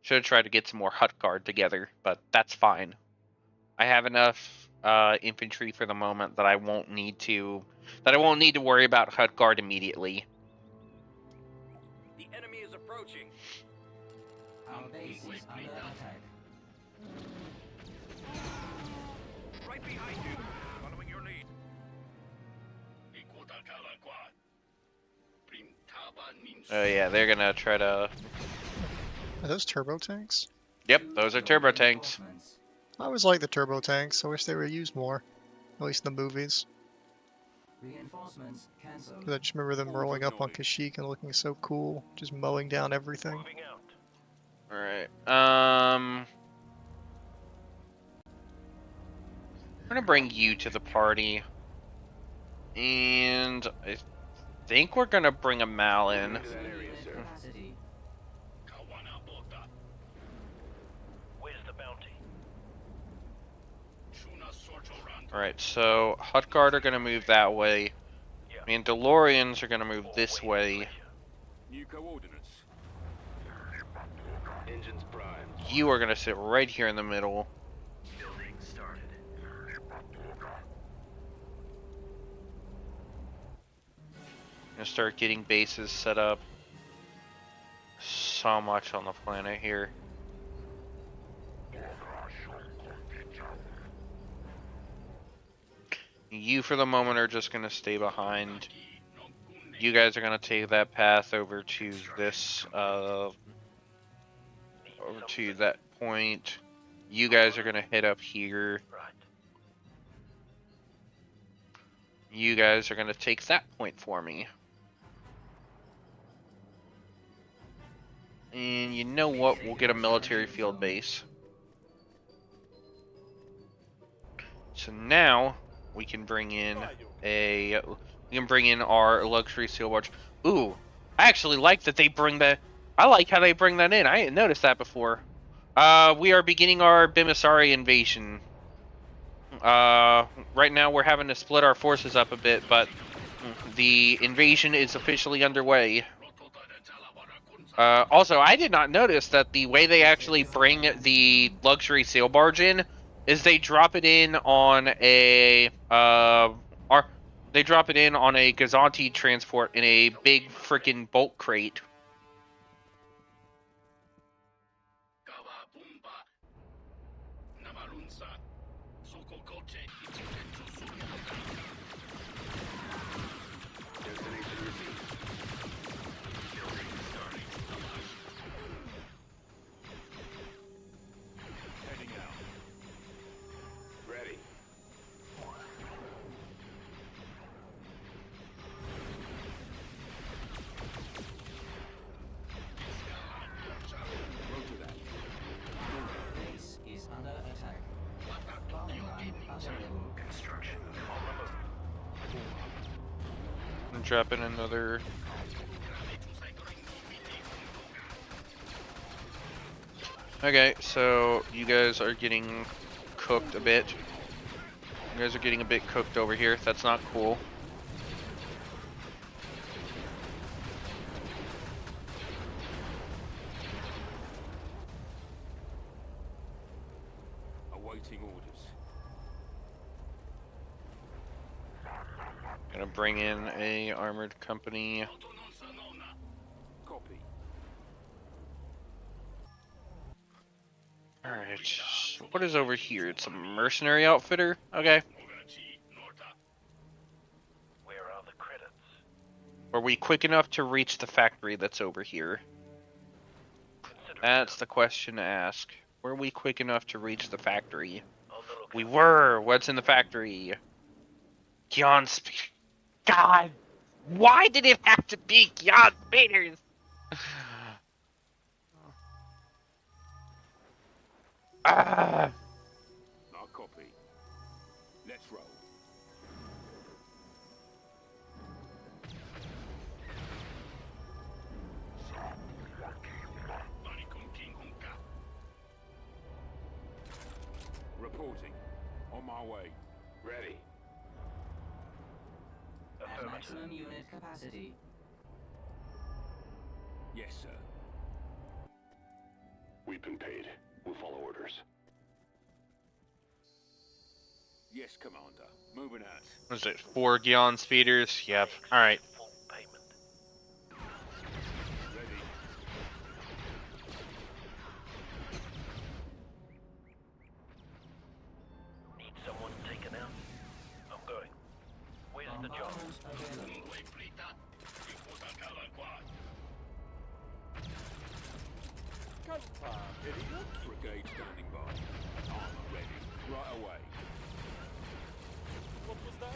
Should have tried to get some more Hutt Guard together, but that's fine. I have enough infantry for the moment that I won't need to worry about Hutt Guard immediately. The enemy is approaching. Our base is under attack. Right behind you. Following your lead. Oh yeah, they're gonna try to. Are those turbo tanks? Yep, those are turbo tanks. Reinforcements. I always like the turbo tanks. I wish they were used more, at least in the movies. Reinforcements cancelled. 'Cause I just remember them rolling up on Kashyyyk and looking so cool, just mowing down everything. Moving out. All right. I'm gonna bring you to the party, and I think we're gonna bring a Mal in. Capacity. Where's the bounty? All right, so Hutt Guard are gonna move that way. Yeah. Me and DeLoreans are gonna move this way. New coordinates. Engines primed. You are gonna sit right here in the middle. Building started. Gonna start getting bases set up. So much on the planet here. You, for the moment, are just gonna stay behind. You guys are gonna take that path over to this, over to that point. You guys are gonna head up here. Right. You guys are gonna take that point for me. And you know what? We'll get a military field base. So now we can bring in our luxury sail barge. Ooh, I actually like that they bring that. I like how they bring that in. I didn't notice that before. We are beginning our Bimisari invasion. Right now we're having to split our forces up a bit, but the invasion is officially underway. Also, I did not notice that the way they actually bring the luxury sail barge in is they drop it in on a Gazanti transport in a big freaking bulk crate. Destination received. Heading out. Ready. Roger that. Base is under attack. Bombing run available. Construction on the move. And drop in another. Okay, so you guys are getting cooked a bit. You guys are getting a bit cooked over here. That's not cool. Awaiting orders. Gonna bring in a armored company. Copy. Alright, so what is over here? It's a mercenary outfitter? Okay. Where are the credits? Are we quick enough to reach the factory that's over here? Consider That's the question to ask. Were we quick enough to reach the factory? on the lookout. We were! What's in the factory? Keon God! Why did it have to be Keon Speeders? Ah! I'll copy. Let's roll. Reporting. On my way. Ready. At Affirmative. maximum unit capacity. Yes, sir. We've been paid. We'll follow orders. Yes, Commander. Moving out. What is it? 4 Geon speeders? Yep. Alright. Full payment. Ready. Need someone taken out? I'm going. Where's the job? Bombardment available. Brigade standing by. Armor ready. Right away. What was that?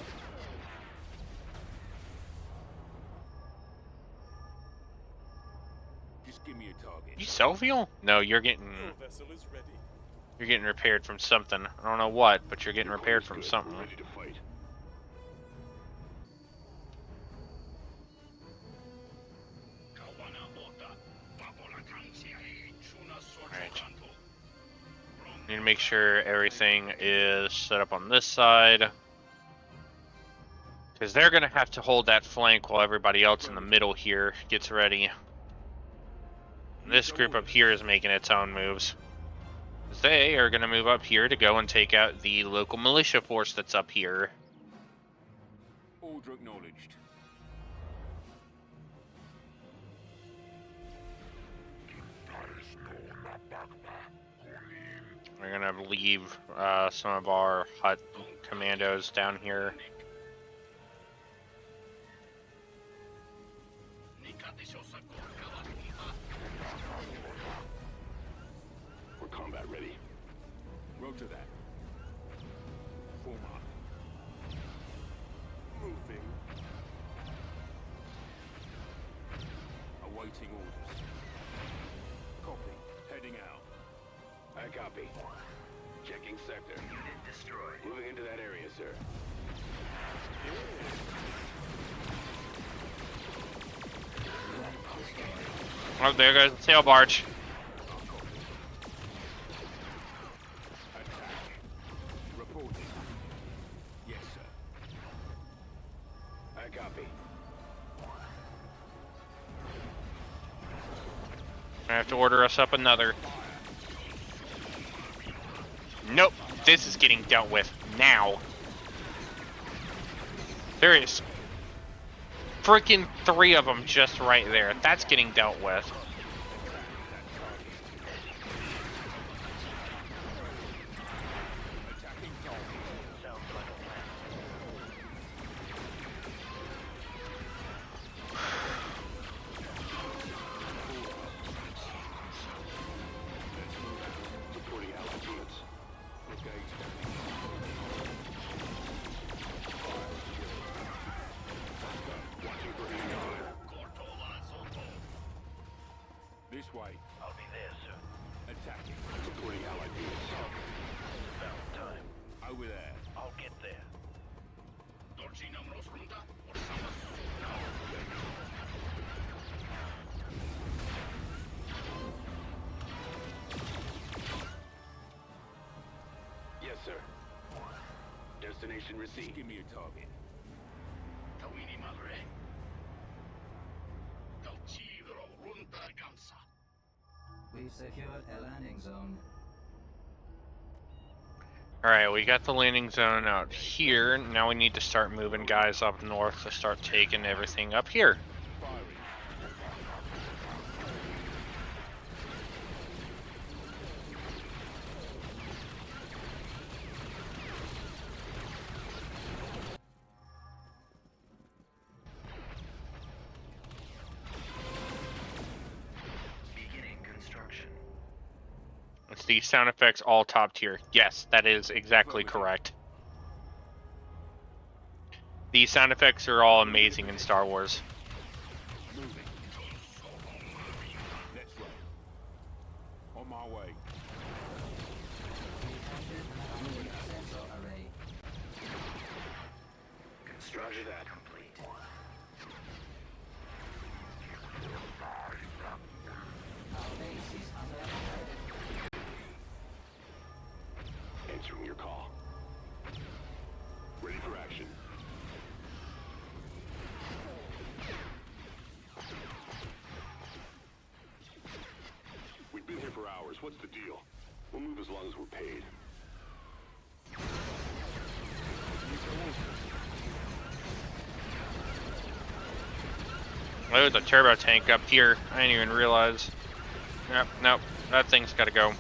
Just give me a target. You sell fuel? No, you're getting Vessel is ready. repaired from something. I don't know what, but you're getting repaired from something. We're ready to fight. Alright. Need to make sure everything is set up on this side. Because they're going to have to hold that flank while everybody else in the middle here gets ready. This group up here is making its own moves. They are going to move up here to go and take out the local militia force that's up here. Order acknowledged. We're going to leave some of our Hutt commandos down here. We're combat ready. Roger that. Form up. Moving. Awaiting orders. Copy. Heading out. I copy. Checking sector. Unit destroyed. Moving into that area, sir. Oh, there goes the sail barge. Attack. Reporting. Yes, sir. I copy. I have to order us up another. Nope, this is getting dealt with now. There is freaking 3 of them just right there. That's getting dealt with. Attacking target. Sounds like a plan. Reporting allied units. Brigade standing. Watching for enemy fire. This way. I'll be there soon. Attacking. Reporting allied units. About time. Over there. I'll get there. Yes, sir. Destination Just received. give me a target. We've secured a landing zone. Alright, we got the landing zone out here. Now we need to start moving guys up north to start taking everything up here. Firing. Beginning construction. It's the sound effects all top tier. Yes, that is exactly correct. These sound effects are all amazing in Star Wars. Moving. Let's roll. On my way. We've captured and abandoned sensor array. Roger that. Complete. Our base is under attack. Answering your call. Ready for action. We've been here for hours. What's the deal? We'll move as long as we're paid. Oh, there's a turbo tank up here. I didn't even realize. Yep, nope. That thing's gotta go.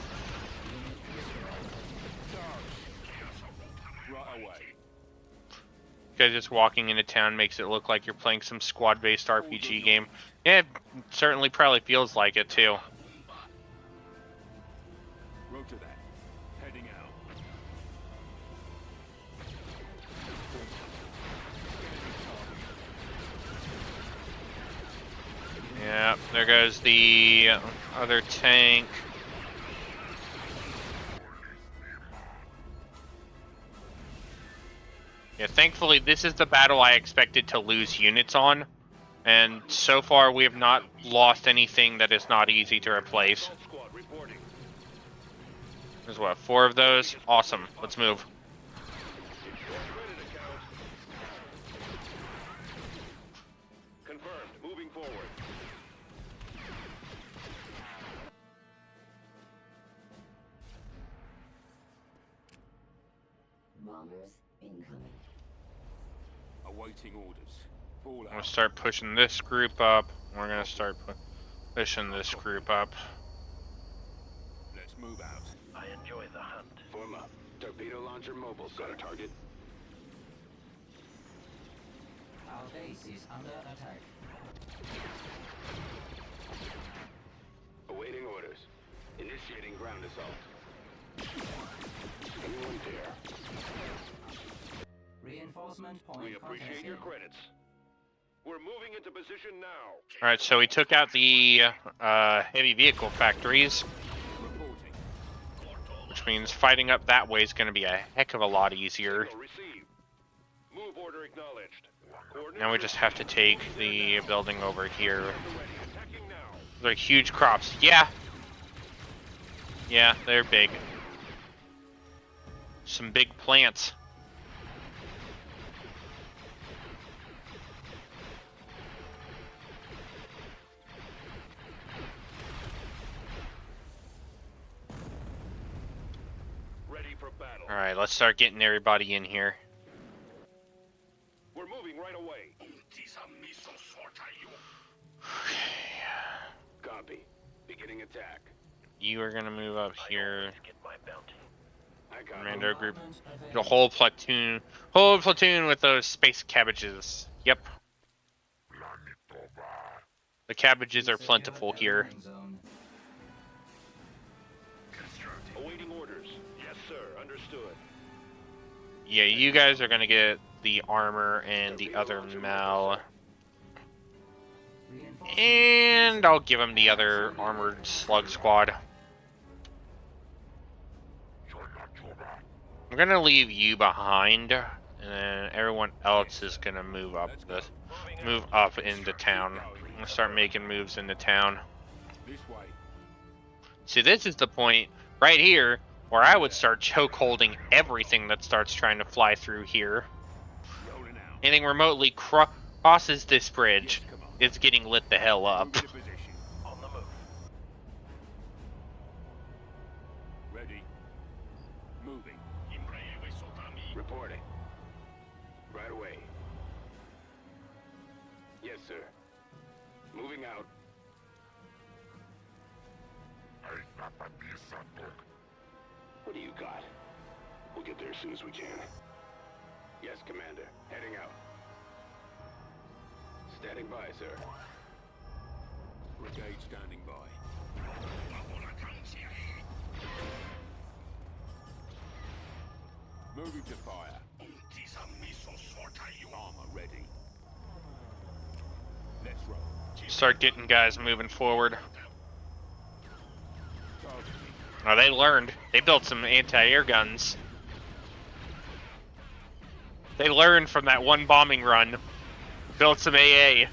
Right away. Guys, just walking into town makes it look like you're playing some squad-based RPG game. Yeah, it certainly probably feels like it too. Roger that. Heading out. Yeah, there goes the other tank. Yeah, thankfully this is the battle I expected to lose units on. And so far we have not lost anything that is not easy to replace. Assault squad reporting. There's what, 4 of those? Awesome, let's move. Credit account. Confirmed. Moving forward. Bombers incoming. Awaiting orders. Fall I'm gonna out. start pushing this group up. We're gonna start pushing this group up. Let's move out. I enjoy the hunt. Form up. Torpedo launcher mobile. Got a target. Our base is under attack. Awaiting orders. Initiating ground assault. Anyone there? Reinforcement point We appreciate your contested. credits. We're moving into position now. Alright, so we took out the heavy vehicle factories, Reporting. which means fighting up that way is going to be a heck of a lot easier. Signal received. Move order acknowledged. Now we just have to take the building over here. Ready. Attacking now. They're huge crops. Yeah. Yeah, they're big. Some big plants. Ready for battle. Alright, let's start getting everybody in here. We're moving right away. Copy. Beginning attack. You are gonna move up I here. always get my bounty. I got Commando group. Bombardment The available. whole platoon with those space cabbages. Yep. The cabbages are Secured plentiful the here. landing zone. Awaiting orders. Yes, sir. Understood. Yeah, you guys are gonna get the armor and the other Mal. Reinforcements And I'll give him the other armored slug squad. I'm gonna leave you behind, and then everyone else is gonna move up into town. I'm gonna start making moves into town. This way. See, this is the point right here where I would start chokeholding everything that starts trying to fly through here. Rolling out. Anything remotely crosses this bridge Yes, come on. is getting lit the hell up. Move to position. On the move. Ready. Moving. Reporting. Right away. Yes, sir. Moving out. What do you got? We'll get there as soon as we can. Yes, Commander. Heading out. Standing by, sir. Brigade standing by. Moving to fire. Armor ready. Let's roll. Start getting guys moving forward. Targeting. Oh, they learned. They built some anti-air guns. They learned from that one bombing run. Built some AA.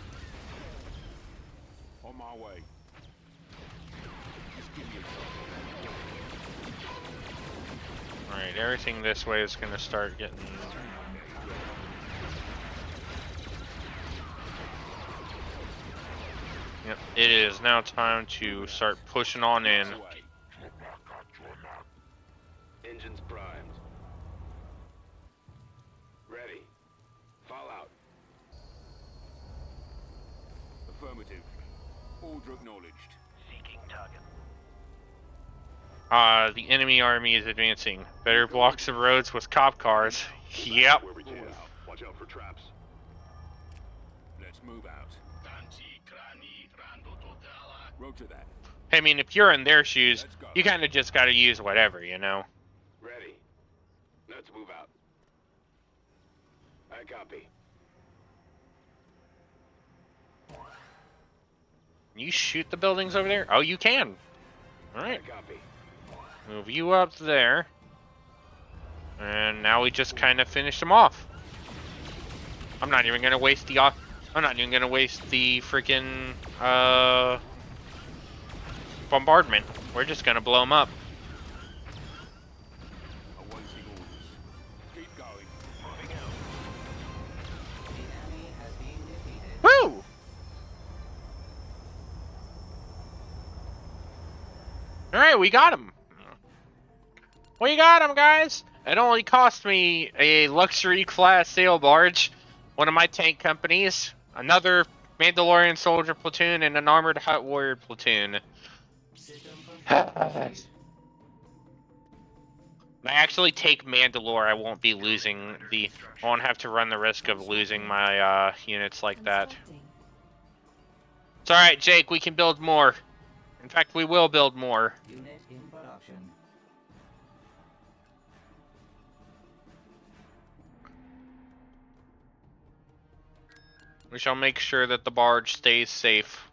On my way. Just give me a Alright, everything this way is gonna start getting... Yep, it is now time to start pushing on in. Engines primed. Ready. Fall out. Affirmative. Order acknowledged. Seeking target. The enemy army is advancing. Better block some roads with cop cars. Yep. Where we can. Watch out for traps. Let's move out. Roger that. I mean, if you're in their shoes, you kind of just gotta use whatever, you know? Ready. Let's move out. I copy. Can you shoot the buildings over there? Oh, you can. Alright. I copy. Move you up there. And now we just kind of finish them off. I'm not even gonna waste the freaking bombardment. We're just gonna blow them up. Awaiting orders. Keep going. Moving out. The enemy has been defeated. Woo! Alright, we got him. We got him, guys. It only cost me a luxury class sail barge, one of my tank companies, another Mandalorian soldier platoon, and an armored Hutt warrior platoon. System I actually take Mandalore, I won't be losing the... I won't have to run the risk of losing my units like that. Constructing. It's alright, Jake, we can build more. In fact, we will build more. Unit in production. We shall make sure that the barge stays safe.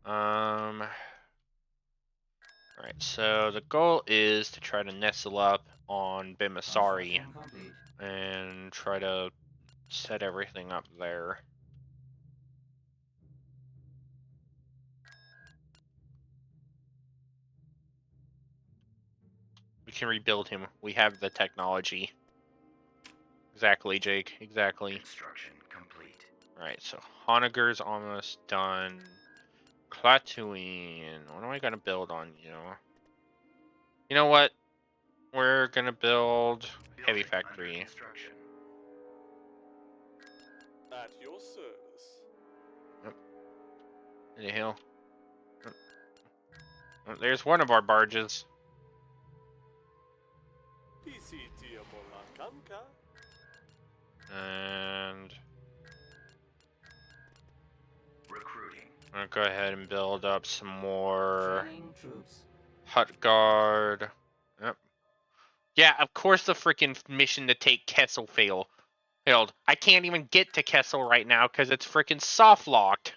Alright, so the goal is to try to nestle up on Bimasari Construction complete. and try to set everything up there. We can rebuild him. We have the technology. Exactly, Jake. Exactly. Construction complete. Alright, so Honegger's almost done. Klaatuin. What am I gonna build on you? You know what? We're gonna build heavy factory. Construction. At your service. The hill. Oh, there's one of our barges. PCT Molankanka. And Recruiting. I'm gonna go ahead and build up some more Training troops. Hutt guard. Yep. Yeah, of course the freaking mission to take Kessel failed. I can't even get to Kessel right now because it's freaking soft locked.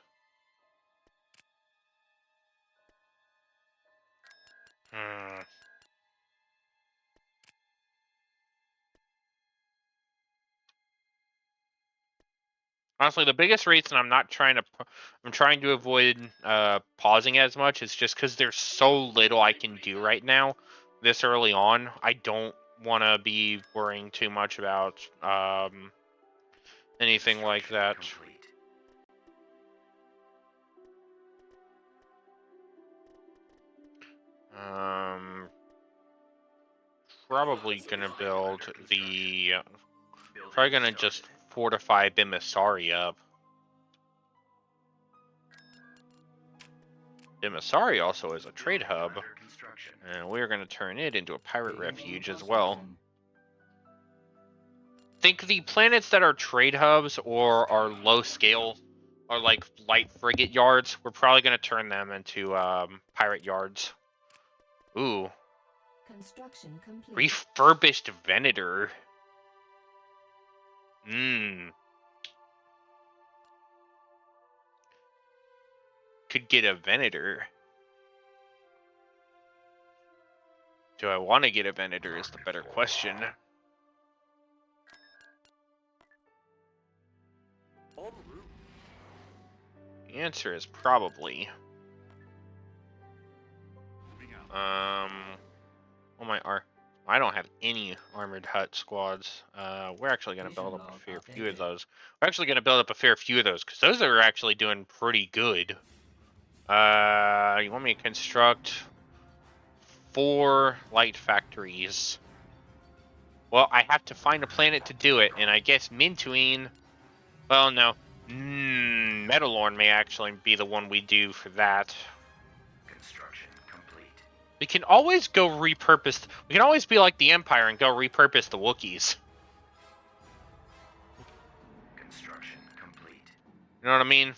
Honestly, the biggest reason I'm trying to avoid pausing as much is just because there's so little I can do right now, this early on. I don't want to be worrying too much about anything like that. Complete. probably gonna build the... Probably gonna just fortify Bimasari up. Bimasari also is a trade hub, and we're gonna turn it into a pirate refuge as well. Think the planets that are trade hubs or are low scale, or like light frigate yards, we're probably gonna turn them into pirate yards. Ooh. Construction complete. Refurbished Venator. Could get a Venator. Do I want to get a Venator is the better question. The answer is probably. Oh my I don't have any armored Hutt squads. We're actually going to build up a fair few of those. We're actually going to build up a fair few of those because those are actually doing pretty good. You want me to construct 4 light factories? Well, I have to find a planet to do it, and I guess Mintuine. Well, no. Metalorn may actually be the one we do for that. Construction complete. We can always go repurpose. We can always be like the Empire and go repurpose the Wookiees. Construction complete. You know what I mean?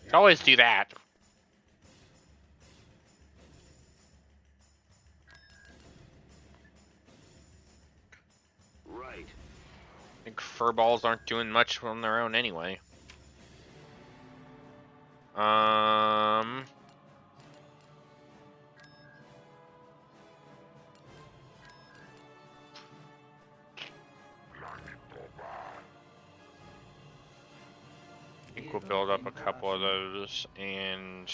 Can always do that. Right. I think furballs aren't doing much on their own anyway. I think we'll build up a couple of those and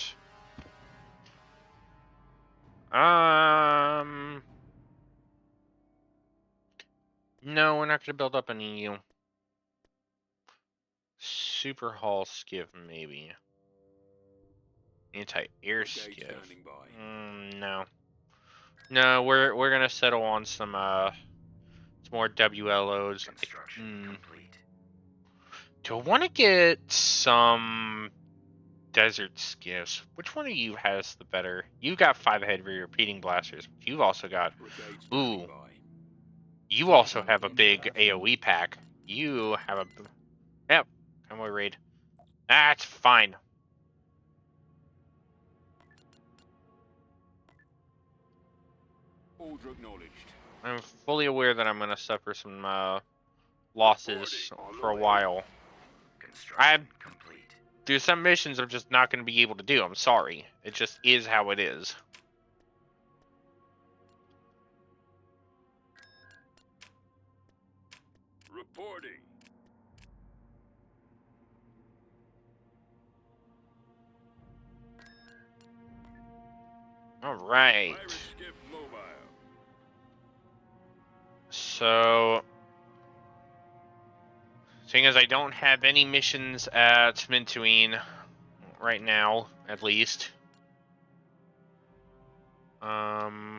no, we're not gonna build up an EU. Super hull skiff maybe. Anti-air skiff. No. No, we're gonna settle on some more WLOs. Do I want to get some desert skiffs? Which one of you has the better? You got 5 heavy repeating blasters. You've also got. Ooh. You also have a big AoE pack. You have a. Yep. Convoy raid. That's fine. Order acknowledged. I'm fully aware that I'm going to suffer some losses for a while. There's some missions I'm just not going to be able to do. I'm sorry. It just is how it is. Reporting. All right. So, seeing as I don't have any missions at Mintuine right now, at least, Vehicle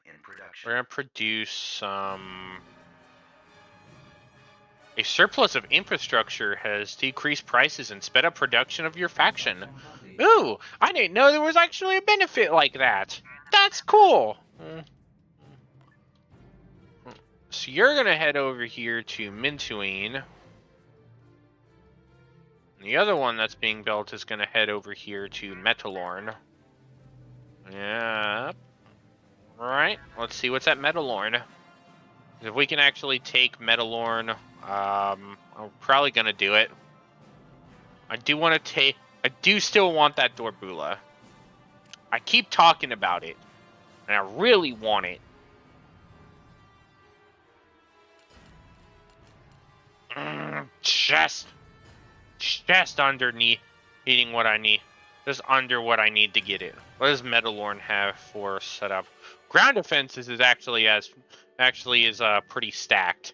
in production. we're gonna produce some. A surplus of infrastructure has decreased prices and sped up production of your faction. Ooh, I didn't know there was actually a benefit like that. That's cool. So you're gonna head over here to Mintuine. The other one that's being built is gonna head over here to Metalorn. Yeah. Alright, let's see what's at Metalorn. If we can actually take Metalorn, I'm probably gonna do it. I do still want that Dorbula. I keep talking about it, and I really want it. Just underneath hitting what I need. Just under what I need to get it. What does Metalorn have for setup? Ground defenses is actually pretty stacked.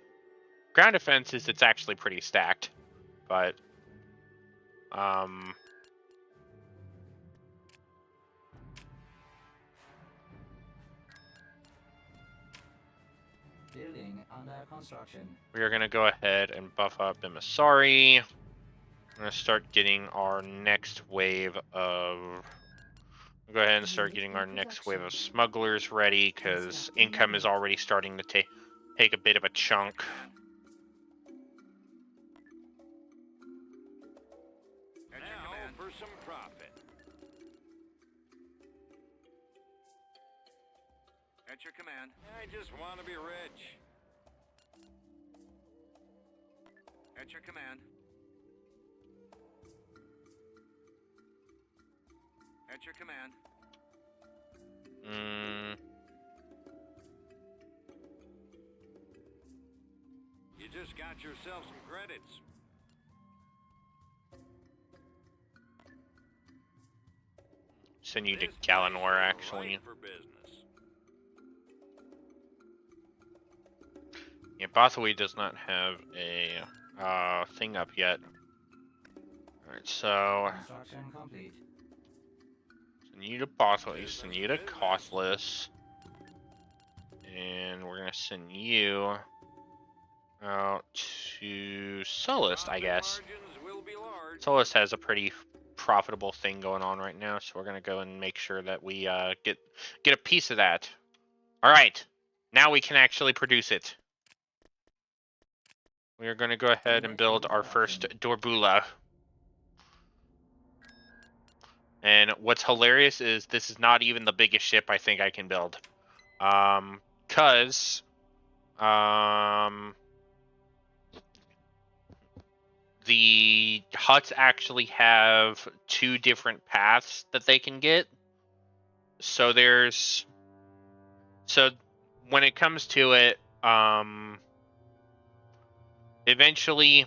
Ground defenses, it's actually pretty stacked. but Building under construction. we are gonna go ahead and buff up Emissary. I'm gonna start getting our next wave of. Go ahead and start getting our next wave of smugglers ready, because income is already starting to take a bit of a chunk. Now for some profit. At your command. I just want to be rich. At your command. At your command. You just got yourself some credits. Send you to This Galanor, place is actually. ripe for business. Yeah, Bothaway does not have a thing up yet. Alright, so Construction complete. send you to Bothaway, send you to Costless, and we're gonna send you out to Solist, I Profit guess. margins will be large. Solist has a pretty profitable thing going on right now, so we're gonna go and make sure that we get a piece of that. All right, now we can actually produce it. We are gonna go ahead and build our first Dorbula. And what's hilarious is this is not even the biggest ship I think I can build, cause the Hutts actually have 2 different paths that they can get. So when it comes to it, eventually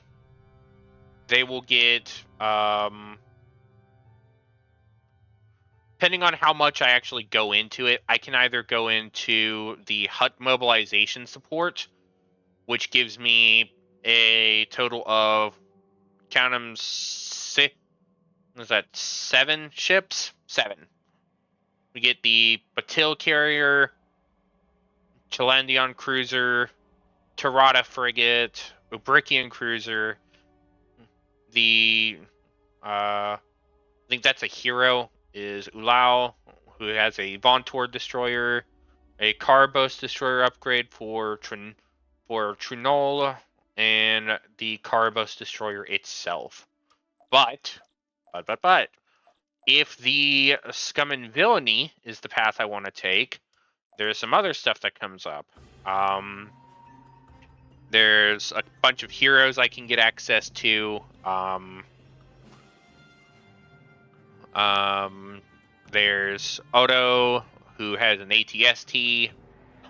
they will get, depending on how much I actually go into it, I can either go into the Hutt mobilization support, which gives me a total of, count them, 6, what is that, 7 ships? 7. We get the Batil carrier, Chalandion cruiser, Tirada frigate, Ubrikian cruiser, the, I think that's a hero, is Ulao, who has a Vontor destroyer, a Carbos destroyer upgrade for Trunol, and the Carbos destroyer itself. But, if the Scum and Villainy is the path I want to take, there's some other stuff that comes up. There's a bunch of heroes I can get access to. There's Odo, who has an ATST.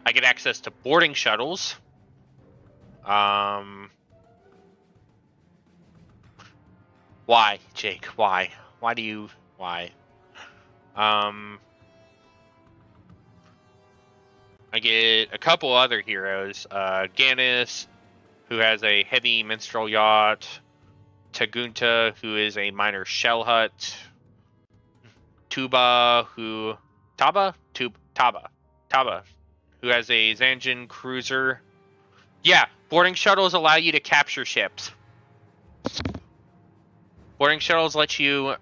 I get access to boarding shuttles. Why, Jake? Why? Why? I get a couple other heroes. Gannis, who has a heavy minstrel yacht. Tagunta, who is a minor shell hut. Taba, who has a Zanjin cruiser. Yeah, boarding shuttles allow you to capture ships. Boarding shuttles let you,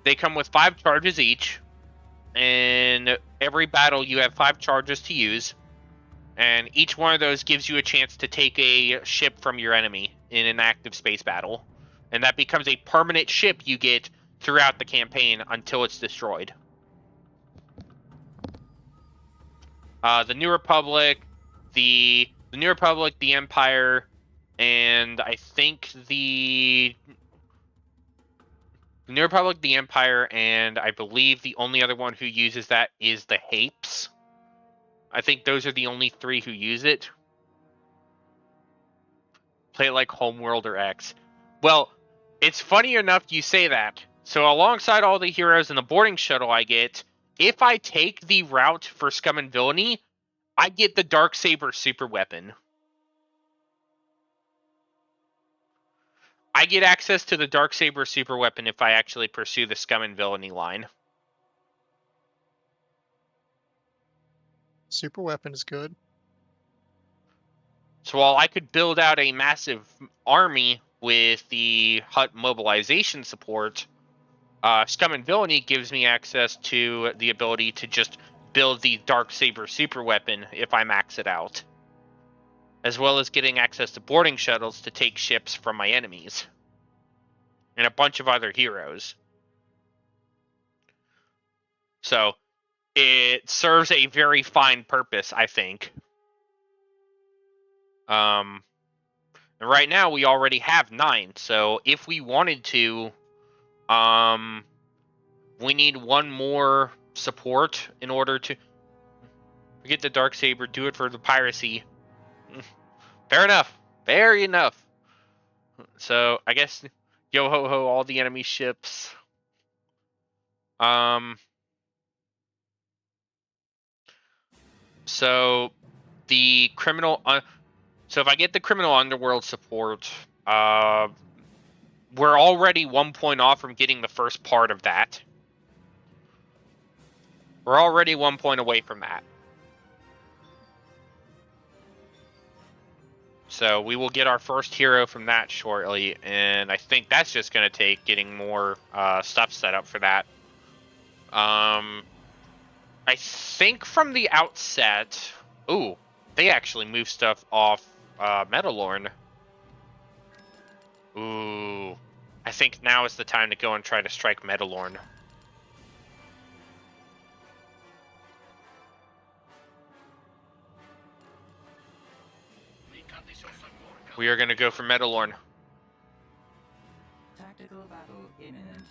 they come with 5 charges each, and every battle you have 5 charges to use, and each one of those gives you a chance to take a ship from your enemy in an active space battle, and that becomes a permanent ship you get throughout the campaign until it's destroyed. The New Republic, the Empire, and I think the New Republic, the Empire, and I believe the only other one who uses that is the Hapes. I think those are the only 3 who use it. Play it like Homeworld or X. Well, it's funny enough you say that. So alongside all the heroes in the boarding shuttle I get, if I take the route for Scum and Villainy, I get the Darksaber super weapon. I get access to the Darksaber super weapon if I actually pursue the Scum and Villainy line. Super weapon is good. So while I could build out a massive army with the Hutt mobilization support, Scum and Villainy gives me access to the ability to just build the Darksaber super weapon if I max it out, as well as getting access to boarding shuttles to take ships from my enemies, and a bunch of other heroes. So it serves a very fine purpose, I think. And right now we already have 9, so if we wanted to, we need one more support in order to get the Darksaber, do it for the piracy. Fair enough. Fair enough. So I guess yo ho ho all the enemy ships. So the criminal. So if I get the criminal underworld support, we're already 1 point off from getting the first part of that. We're already 1 point away from that. So we will get our first hero from that shortly, and I think that's just going to take getting more stuff set up for that. I think from the outset... Ooh, they actually move stuff off Metalorn. Ooh, I think now is the time to go and try to strike Metalorn. We are going to go for Metalorn. Tactical battle imminent.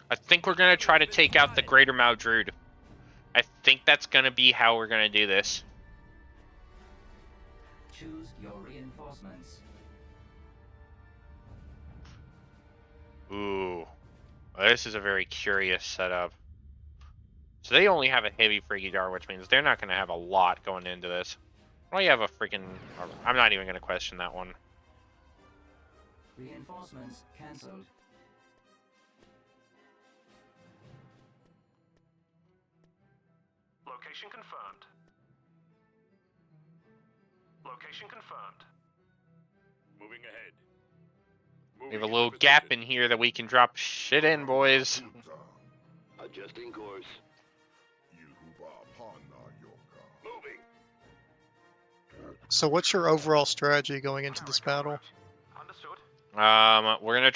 I think we're going to try to take out the Greater Maldrude. I think that's going to be how we're going to do this. Choose your reinforcements. Ooh, this is a very curious setup. So they only have a heavy Frigidar, which means they're not going to have a lot going into this. Well, you have a freaking... I'm not even going to question that one. Reinforcements cancelled. Location confirmed. Location confirmed. Moving ahead. We have a little gap in here that we can drop shit in, boys. Adjusting course. Moving. So what's your overall strategy going into this battle? Understood. We're gonna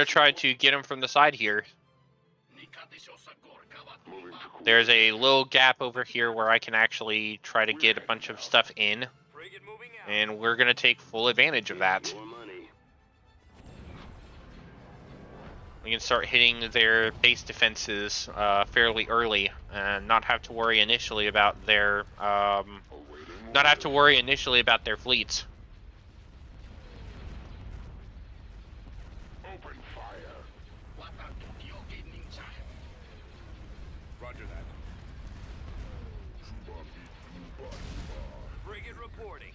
try to get him from the side here. There's a little gap over here where I can actually try to get a bunch of stuff in, and we're gonna take full advantage of that. More money. We can start hitting their base defenses fairly early, and not have to worry initially about their fleets. Open fire. Roger that. Frigate reporting.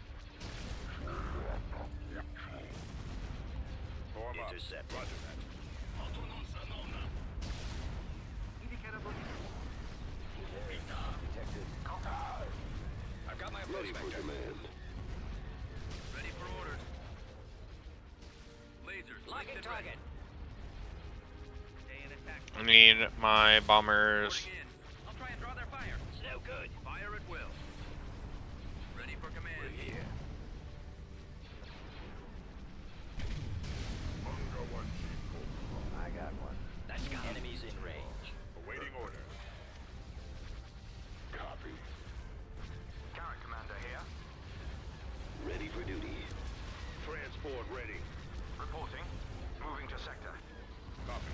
Form up. Intercept. Roger that. I've got my Ready for prospector. command. Ready for orders. Lasers. Locking target. Stay in attack. I need my bombers. Reporting in. I'll try and draw their fire. So good. Fire at will. Ready for command. We're here. I got one. That's got enemies in range. Awaiting order. Copy. Carrot Commander here. Ready for duty. Transport ready. Reporting. Moving to sector. Copy.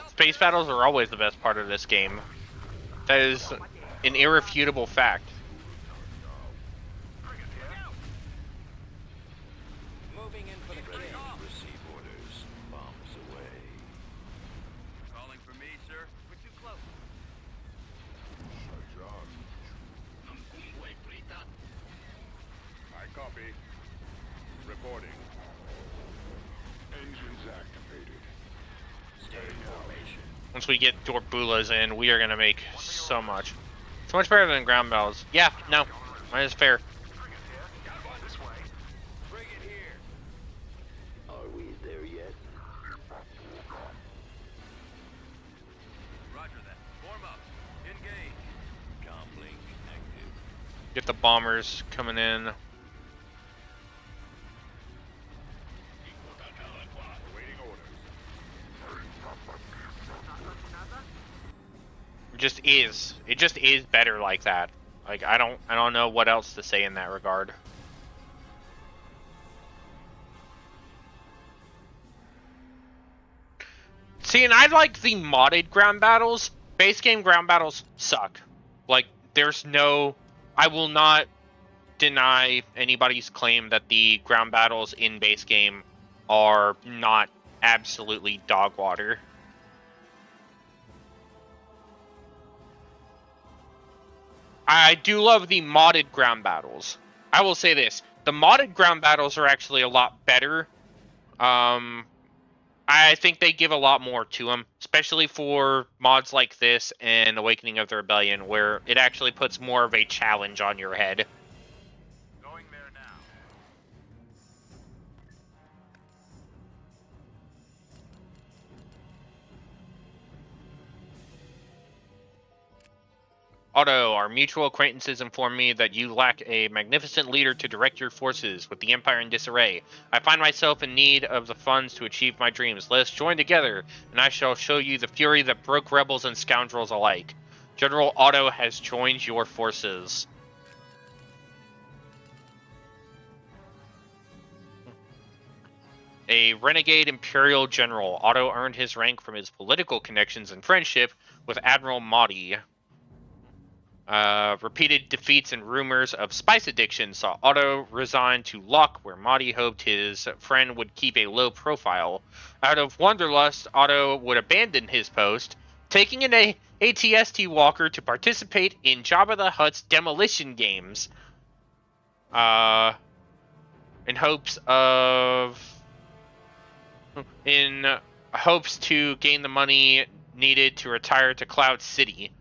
Space battles are always the best part of this game. That is an irrefutable fact. Moving in for the kill. Receive orders. Bombs away. Calling for me, sir. We're too Once we get Dorbulas in, we are gonna make so much. So much better than ground battles. Yeah, no. Mine is fair. Bring it here. Are we there yet? Roger that. Form up. Engage. Comlink active. Get the bombers coming in. Awaiting orders. It just is better like that. Like I don't know what else to say in that regard. See, and I like the modded ground battles. Base game ground battles suck. Like there's no, I will not deny anybody's claim that the ground battles in base game are not absolutely dog water. I do love the modded ground battles. I will say this. The modded ground battles are actually a lot better. I think they give a lot more to them, especially for mods like this and Awakening of the Rebellion, where it actually puts more of a challenge on your head. Going there now. Otto, our mutual acquaintances inform me that you lack a magnificent leader to direct your forces, with the Empire in disarray. I find myself in need of the funds to achieve my dreams. Let us join together, and I shall show you the fury that broke rebels and scoundrels alike. General Otto has joined your forces. A renegade Imperial general, Otto earned his rank from his political connections and friendship with Admiral Mahdi. Repeated defeats and rumors of spice addiction saw Otto resign to Locke, where Mahdi hoped his friend would keep a low profile. Out of wanderlust, Otto would abandon his post, taking an ATST walker to participate in Jabba the Hutt's demolition games. In hopes to gain the money needed to retire to Cloud City.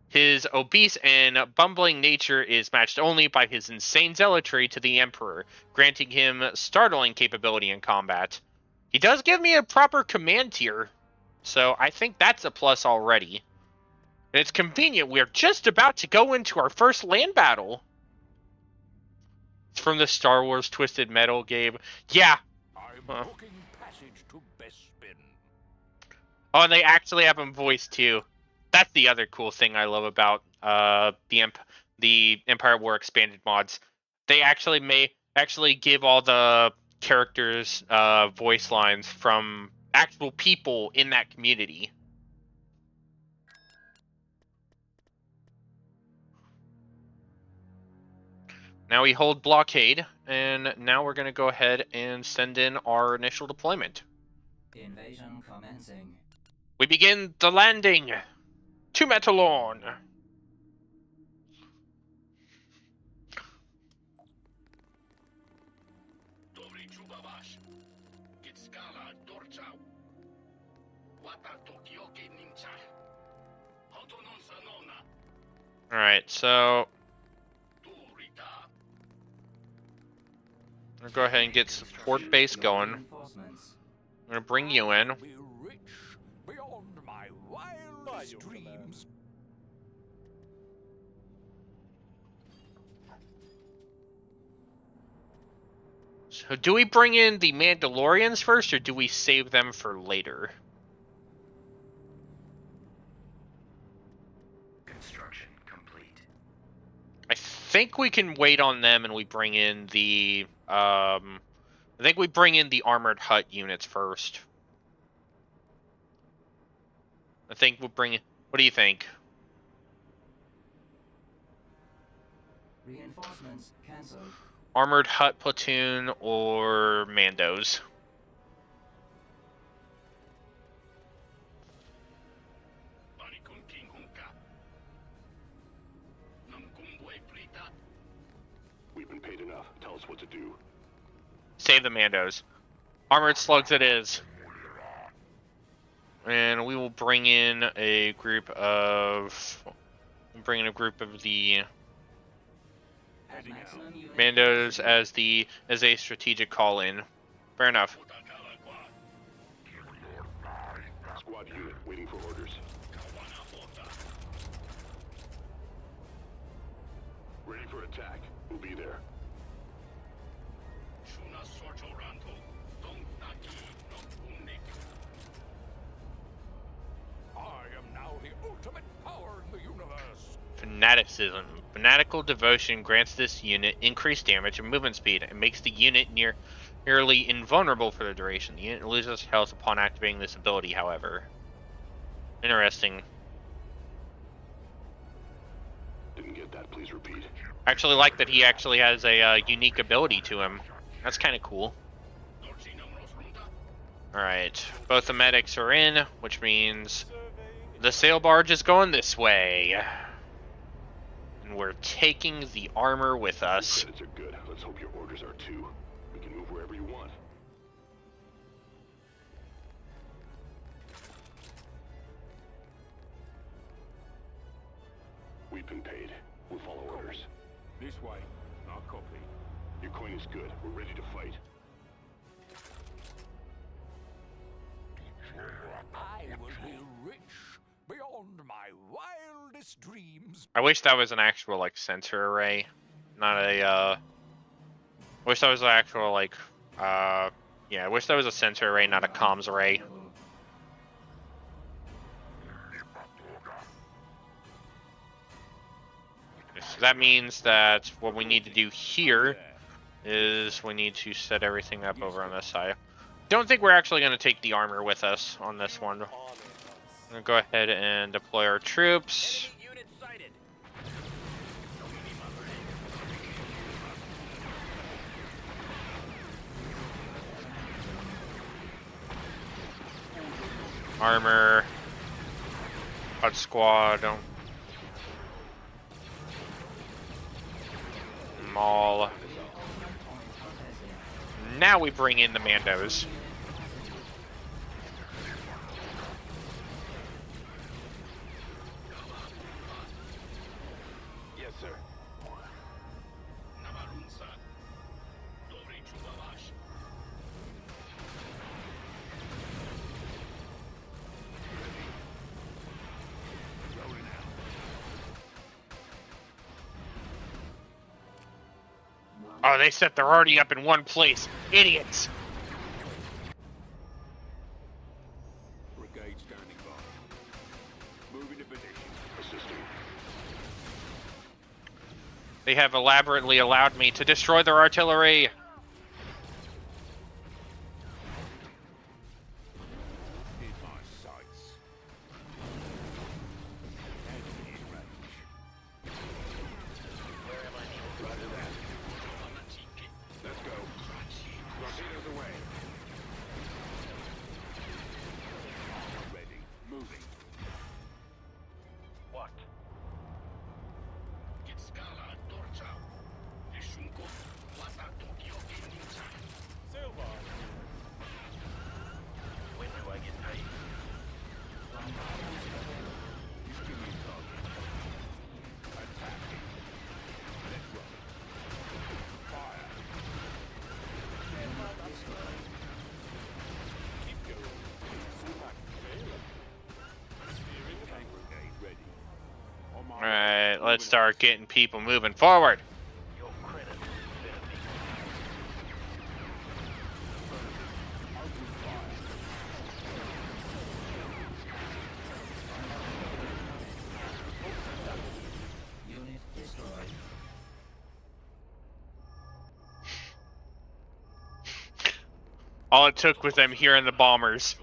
His obese and bumbling nature is matched only by his insane zealotry to the Emperor, granting him startling capability in combat. He does give me a proper command tier, so I think that's a plus already. And it's convenient, we're just about to go into our first land battle. It's from the Star Wars Twisted Metal game. Yeah. I'm booking passage to Bespin. Oh, and they actually have him voiced too. That's the other cool thing I love about the Empire War Expanded mods. They actually give all the characters voice lines from actual people in that community. Now we hold blockade, and now we're going to go ahead and send in our initial deployment. Invasion commencing. We begin the landing! To Metalorn! Alright, so I'm gonna go ahead and get support base going. I'm gonna bring you in. Beyond my wildest dreams. So do we bring in the Mandalorians first, or do we save them for later? Construction complete. I think we can wait on them and we bring in the I think we bring in the armored Hutt units first. I think we'll bring. What do you think? Reinforcements cancelled. Armored Hutt platoon or Mandos? We've been paid enough. Tell us what to do. Save the Mandos. Armored slugs it is. And we will bring in a group of the Mandos as a strategic call in. Fair enough. Squad unit waiting for orders. Ready for attack. We'll be there. I am now the ultimate power in the universe. Fanaticism. Fanatical devotion grants this unit increased damage and movement speed and makes the unit nearly invulnerable for the duration. The unit loses health upon activating this ability, however. Interesting. Didn't get that. Please repeat. I actually like that he actually has a unique ability to him. That's kind of cool. Alright, both the medics are in, which means the sail barge is going this way. And we're taking the armor with us. Credits are good. Let's hope your orders are too. We can move wherever you want. We've been paid. We'll follow orders. This way. I'll copy. Your coin is good. We're ready to fight. I will be rich beyond my wildest dreams. I wish that was an actual, like, sensor array. Not a, I wish that was an actual, like, yeah, I wish that was a sensor array, not a comms array. So that means that what we need to do here is we need to set everything up over on this side. Don't think we're actually going to take the armor with us on this one. I'm going to go ahead and deploy our troops. Enemy unit sighted. Armor. Hutt squad. Maul. Now we bring in the Mandos. Yes, sir. Oh, they said they're already up in one place. Idiots. Brigade standing by. Moving to position. Assisting. They have elaborately allowed me to destroy their artillery. In my sights. Enemy in range. Roger that. Let's go. Torpedoes away. Ready. Moving. What? Sail barge. When do I get paid? Just give me a target. Attack. Let's roll. Fire. Keep going. Sumac fail. Steering Tank brigade ready. On my Alright, let's start getting people moving forward. Your credits better be open fire. Unit destroyed. All it took was them hearing the bombers.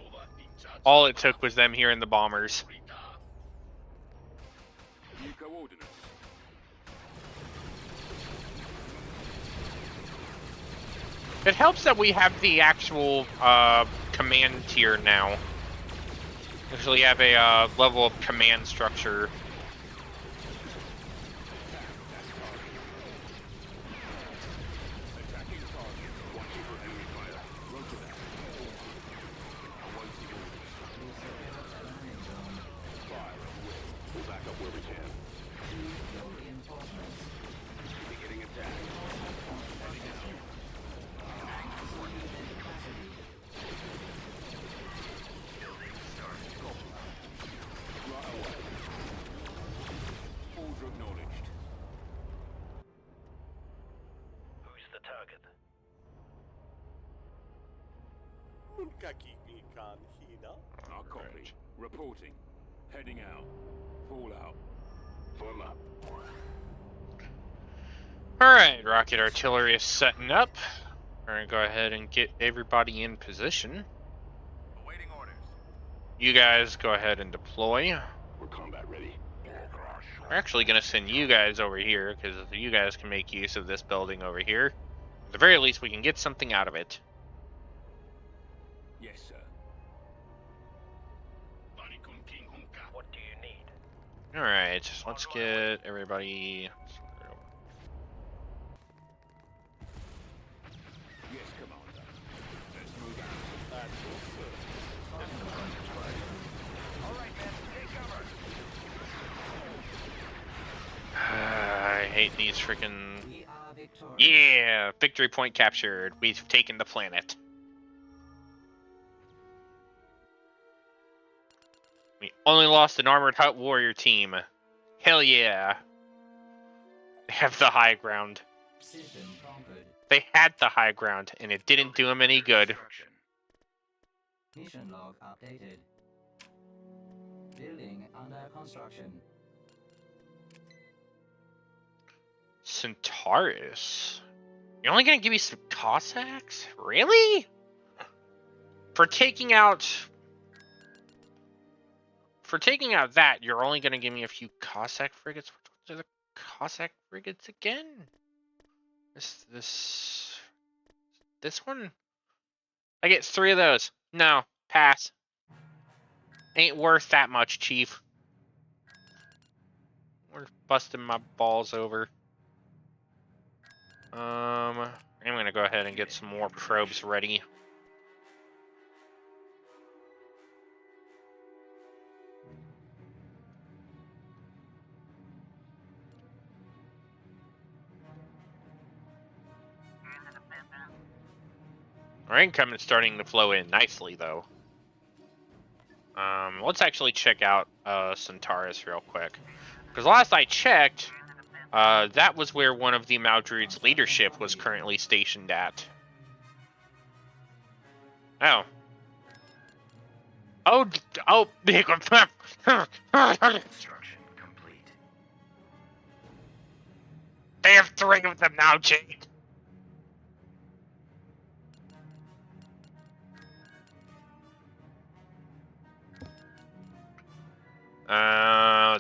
All it took was them hearing the bombers. New coordinates. It helps that we have the actual command tier now. Actually have a level of command structure. Attacking target. Watching for enemy fire. Roger that. Awaiting orders. Our copy. Reporting. Heading out. Fall out. Form up. Alright, rocket artillery is setting up. We're gonna go ahead and get everybody in position. Awaiting orders. You guys go ahead and deploy. We're combat ready. We're actually gonna send you guys over here, because you guys can make use of this building over here. At the very least, we can get something out of it. Yes, sir. What do you need? Alright, let's get everybody... Yes, Commander. Let's move out. All right, men. Take cover. I hate these freaking... We are victorious. Yeah! Victory point captured. We've taken the planet. We only lost an armored Hutt warrior team. Hell yeah. They have the high ground. System conquered. They had the high ground, and it didn't do them any good. Mission log updated. Building under construction. Centaurus? You're only gonna give me some Cossacks? Really? For taking out that, you're only gonna give me a few Cossack frigates? What are the Cossack frigates again? This one? I get 3 of those. No, pass. Ain't worth that much, Chief. We're busting my balls over. I'm gonna go ahead and get some more probes ready. Our income is starting to flow in nicely, though. Let's actually check out Centaurus real quick. Because last I checked, that was where one of the Maldruid's leadership was currently stationed at. Oh. Oh, Construction complete. they have 3 of them now, Jade.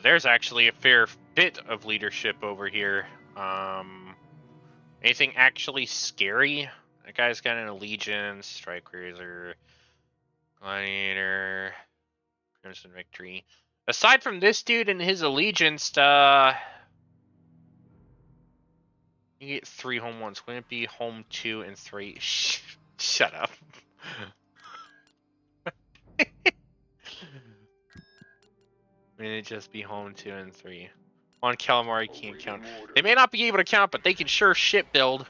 There's actually a fair bit of leadership over here. Anything actually scary? That guy's got an allegiance, strike cruiser, gladiator, crimson victory. Aside from this dude and his allegiance, you get 3 home ones. Wouldn't it be home 2 and 3? Shut up. It'd just be home 2 and 3. On Calamari can't count. They may not be able to count, but they can sure ship build.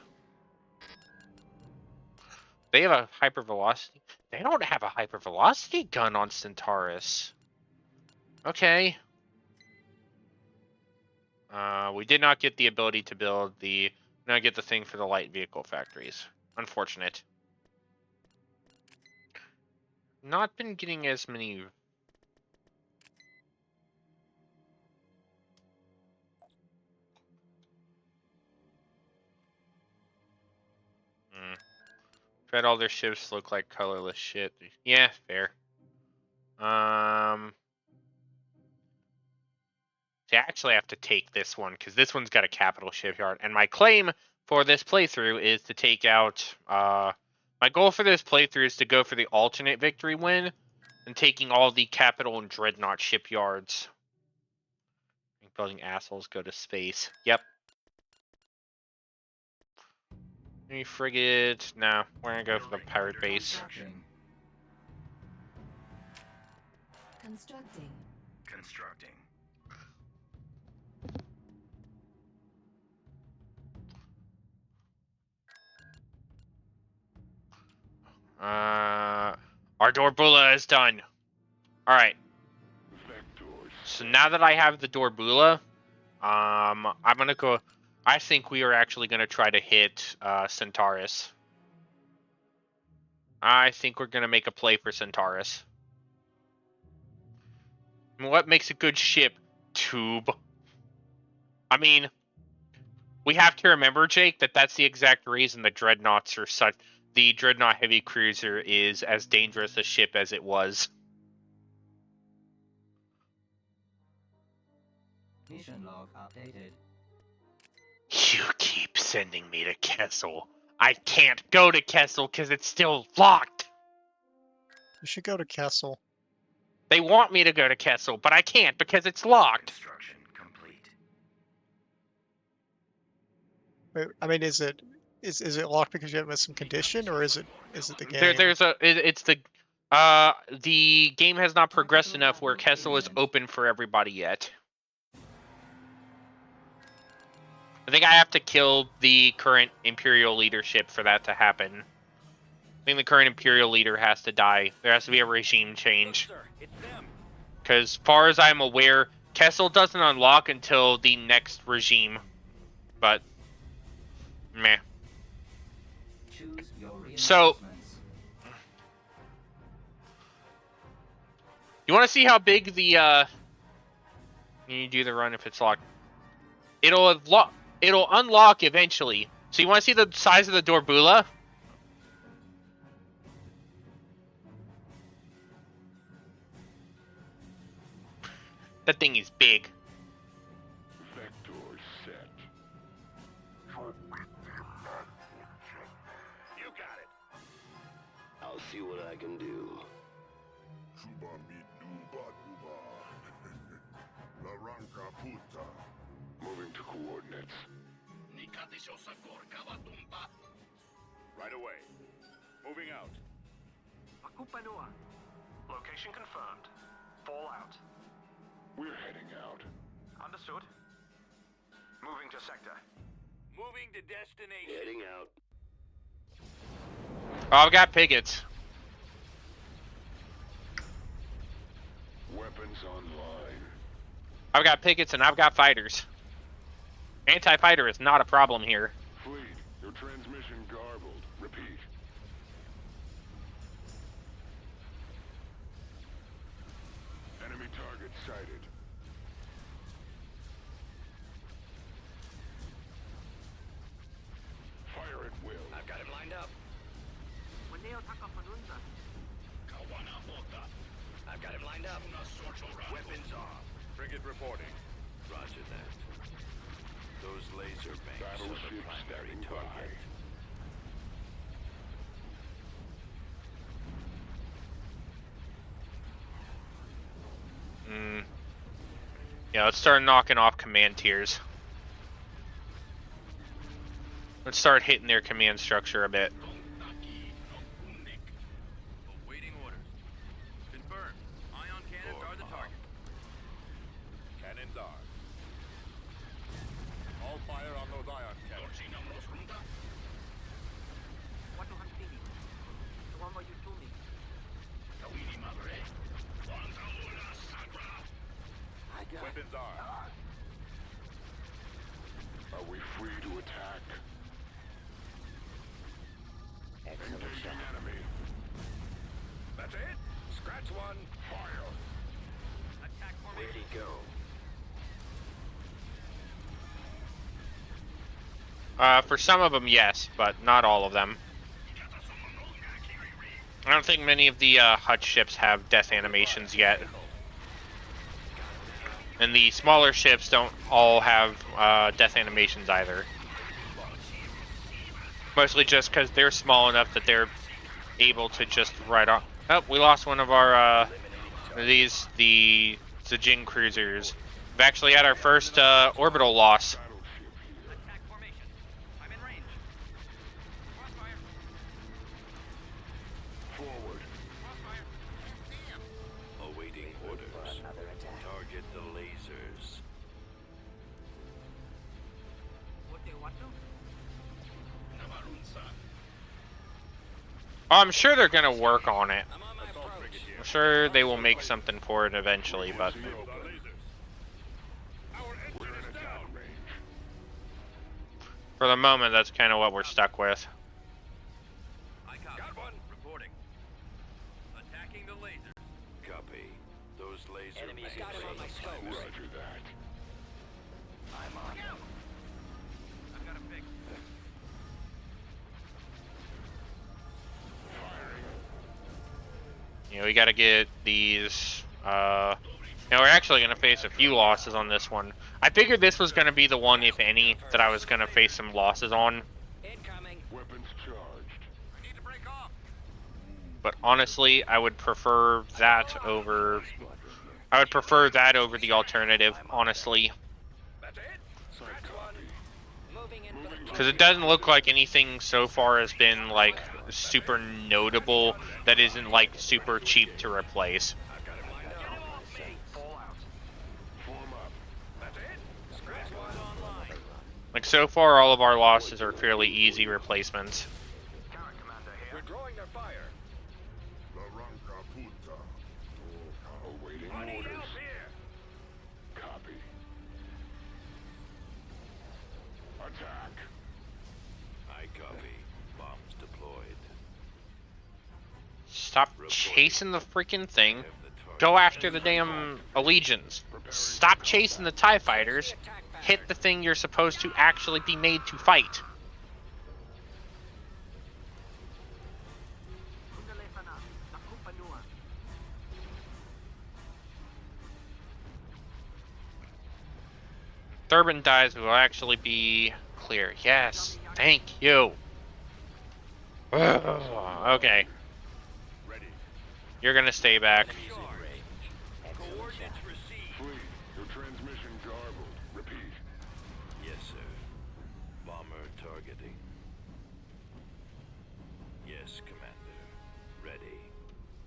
They have a hypervelocity. They don't have a hypervelocity gun on Centaurus. Okay. We did not get the ability to build the. Not get the thing for the light vehicle factories. Unfortunate. Not been getting as many. Bet all their ships look like colorless shit. Yeah, fair. See, I actually have to take this one because this one's got a capital shipyard, and my claim for this playthrough is to take out. My goal for this playthrough is to go for the alternate victory win, and taking all the capital and dreadnought shipyards. Building assholes go to space. Yep. Any frigate? No, we're gonna go for the pirate base. Constructing. Constructing. Our Dorbula is done. All right. So now that I have the Dorbula, I'm gonna go. I think we are actually gonna try to hit Centaurus. I think we're gonna make a play for Centaurus. And what makes a good ship? Tube. I mean, we have to remember, Jake, that that's the exact reason the dreadnoughts are such. The dreadnought heavy cruiser is as dangerous a ship as it was. Mission log updated. You keep sending me to Kessel. I can't go to Kessel because it's still locked. You should go to Kessel. They want me to go to Kessel, but I can't because it's locked. Construction complete. Wait, I mean, is it locked because you have missed some condition, or is it the game? It's the game has not progressed enough where Kessel is open for everybody yet. I think I have to kill the current Imperial leadership for that to happen. I think the current Imperial leader has to die. There has to be a regime change. Sir, it's them. Because as far as I'm aware, Kessel doesn't unlock until the next regime. But, meh. Choose your So, reinforcements. you want to see how big the, you do the run if it's locked. It'll unlock eventually. So you want to see the size of the Dorbula? That thing is big. Vector set. You got it. I'll see what I can do. Moving to coordinates. Right away. Moving out. Location confirmed. Fall out. We're heading out. Understood. Moving to sector. Moving to destination. Heading out. Oh, I've got pickets. Weapons online. I've got pickets and I've got fighters. Anti-fighter is not a problem here. Fleet, your transmission garbled. Repeat. Enemy target sighted. Fire at will. I've got him lined up. I've got him lined up. Weapons off. Frigate reporting. Roger that. Those laser banks are the Battleship primary standing target. Yeah, let's start knocking off command tiers. Let's start hitting their command structure a bit. Awaiting orders. Confirmed. Ion cannons are the target. Cannons are. All fire on those ion cannons. Weapons are. Are we free to attack? Engaging enemy. That's it. Scratch one. Fire. Attack formation. Ready, go. For some of them, yes, but not all of them. I don't think many of the Hutt ships have death animations yet. And the smaller ships don't all have death animations either. Mostly just because they're small enough that they're able to just ride on. Oh, we lost one of our, the Zijin cruisers. We've actually had our first orbital loss. Attack formation. I'm in range. Crossfire. Forward. Crossfire. Awaiting orders. Target the lasers. I'm sure they're gonna work on it. I'm on my approach. I'm sure they will make something for it eventually, but Our We're engine in is a down. downrange. for the moment, that's kind of what we're stuck with. I got one. Reporting. Those laser Enemies banks got him on my are scope. Roger that. I'm on them. I've got a fix. You know, we got to get these. You know, we're actually going to face a few losses on this one. I figured this was going to be the one, if any, that I was going to face some losses on. Incoming. Weapons charged. I need to break off. But honestly, I would prefer that over. I would prefer that over the alternative, honestly, That's it? Side copy. Moving in for the because it doesn't look like anything so far has been like super notable that isn't like super cheap to replace. I've got it lined up. Get him off me. Fall out. Form up. That's it? Scratch one online. Like so far, all of our losses are fairly easy replacements. Counter commander here. We're drawing their fire. Awaiting I need orders. help here. Copy. Attack. I copy. Bombs deployed. Stop chasing the freaking thing. Have the target. Go after the damn Allegiance. Stop chasing the TIE fighters. Hit the thing you're supposed to actually be made to fight. Thurbin dies, we will actually be clear. Yes, thank you. Okay, Ready. you're gonna stay back. Coordinates received. Fleet, your transmission garbled. Repeat. Yes, sir. Bomber targeting. Yes, Commander. Ready.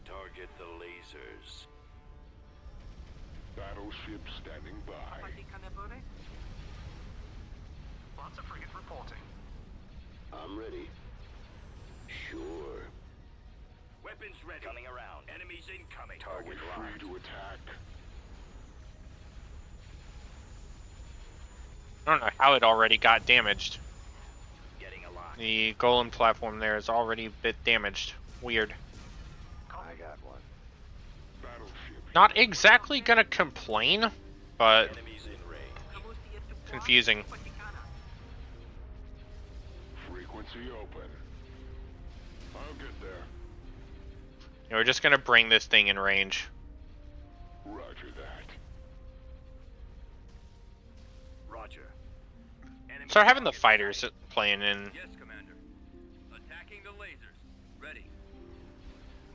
Target the lasers. Battleship standing by. Lots of frigate reporting. I'm ready. Sure. Weapons ready. Coming around. Enemies incoming. Are we free to attack? I don't know how it already got damaged. Getting a lock. The golem platform there is already a bit damaged. Weird. I got one. Battleship. Not exactly gonna complain, but Enemies in range. confusing. Frequency open. I'll get there. You know, we're just gonna bring this thing in range. Roger that. Roger. Enemy Start having the target fighters sighted. playing in. Yes, Commander. Attacking the lasers. Ready.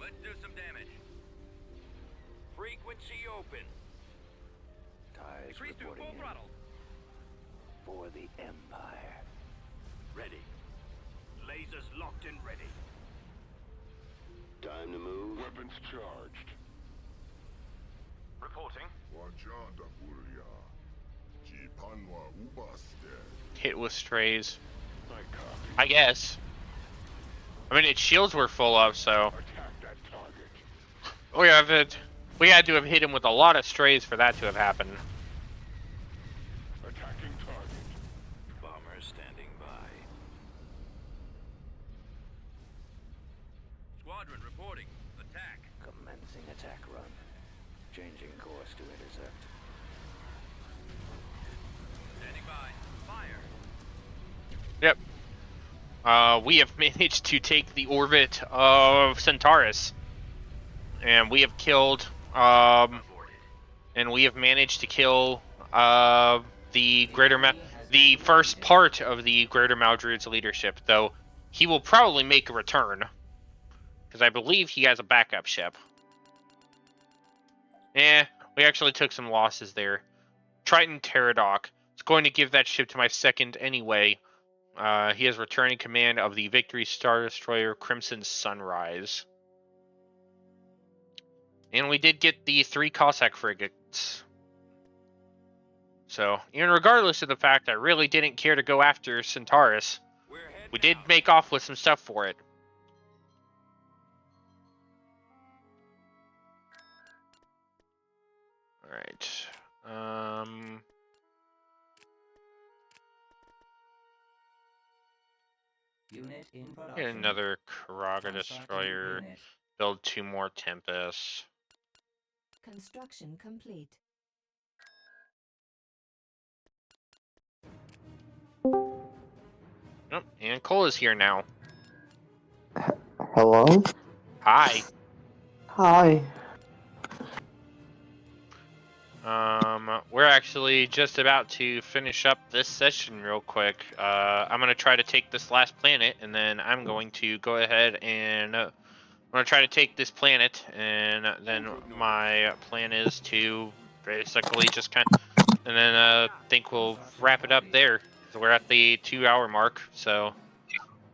Let's do some damage. Frequency open. Ties Increase to full throttle. for the Empire. Ready. Lasers locked and ready. Time to move. Weapons charged. Reporting. Hit with strays. I copy. I guess. I mean, its shields were full up, so Attack that target. we had to have hit him with a lot of strays for that to have happened. Attacking target. Bomber standing by. Squadron reporting. Attack. Commencing attack run. Changing course to intercept. Standing by. Fire. Yep. We have managed to take the orbit of Centaurus, and we have killed, and we have managed to kill the the first part of the Greater Maldruid's leadership. Though he will probably make a return, because I believe he has a backup ship. We actually took some losses there. Triton Pterodoc. It's going to give that ship to my second anyway. He is returning command of the Victory Star Destroyer Crimson Sunrise. And we did get the 3 Cossack frigates. So, even regardless of the fact I really didn't care to go after Centaurus, we did make off with some stuff for it. Alright. Unit in Get production. another Karaga Constructing Destroyer. unit. Build 2 more Tempests. Construction complete. Oh, and Cole is here now. Hello? Hi. Hi. We're actually just about to finish up this session real quick. I'm gonna try to take this last planet, and then I'm going to go ahead and I'm gonna try to take this planet, and then my plan is to basically just and then I think we'll wrap it up there. So we're at the 2-hour mark, so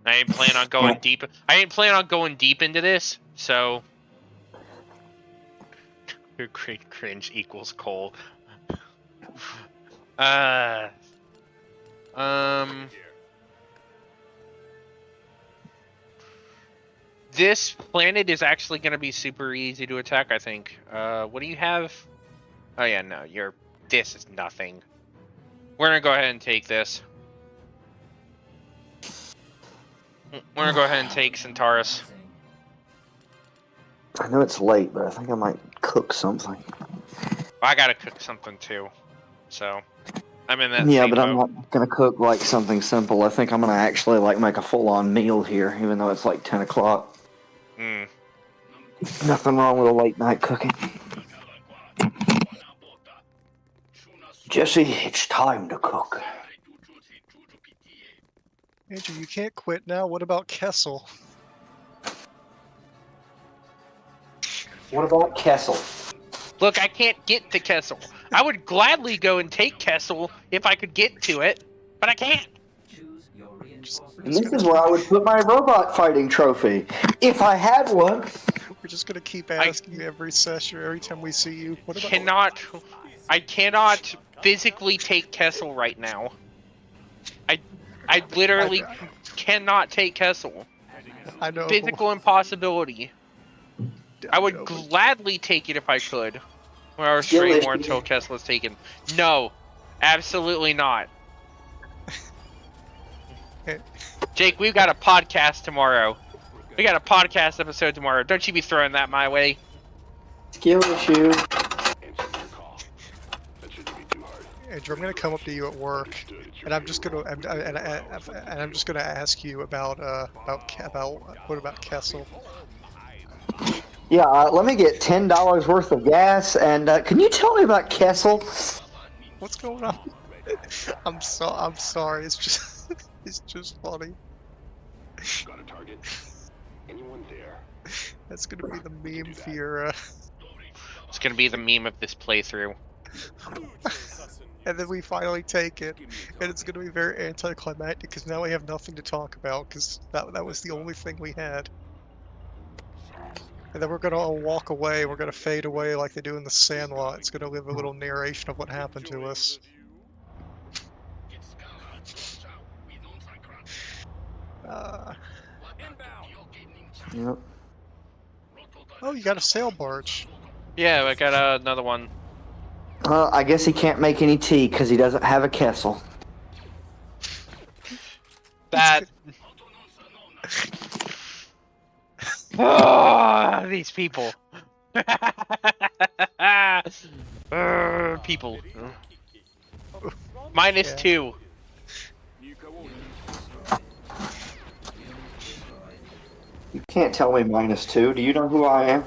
I ain't plan on going deep. I ain't plan on going deep into this, so. Great cringe equals Cole. This planet is actually going to be super easy to attack, I think. What do you have? Oh yeah, no, this is nothing. We're going to go ahead and take this. We're going to go ahead and take Centaurus. I know it's late, but I think I might cook something. I got to cook something too. So, I'm in that Yeah, same but I'm boat. not gonna cook like something simple. I think I'm gonna actually like make a full-on meal here, even though it's like 10 o'clock. Nothing wrong with a late night cooking. Jesse, it's time to cook. Andrew, you can't quit now. What about Kessel? What about Kessel? Look, I can't get to Kessel. I would gladly go and take Kessel if I could get to it, but I can't. Choose your reinforcements. And this is where I would put my robot fighting trophy, if I had one. We're just gonna keep asking you every session, every time we see you. What about? I cannot physically take Kessel right now. I literally cannot take Kessel. I know. Physical impossibility. I would gladly take it if I could. 1 hour straight more until Kessel is taken. No, absolutely not. Jake, we've got a podcast tomorrow. We got a podcast episode tomorrow. Don't you be throwing that my way. Skill issue. Andrew, I'm gonna come up to you at work, and I'm just gonna ask you about what about Kessel? Yeah, let me get $10 worth of gas, and can you tell me about Kessel? What's going on? I'm sorry. It's just it's just funny. Got a target? Anyone there? That's gonna be the meme for your. It's gonna be the meme of this playthrough. And then we finally take it, and it's gonna be very anticlimactic because now we have nothing to talk about because that was the only thing we had. And then we're gonna all walk away. We're gonna fade away like they do in the Sandlot. It's gonna leave a little narration of what happened to us. Yep. Oh, you got a sail barge. Yeah, I got another one. I guess he can't make any tea because he doesn't have a Kessel. That. Oh, these people. People. -2. You can't tell me -2. Do you know who I am?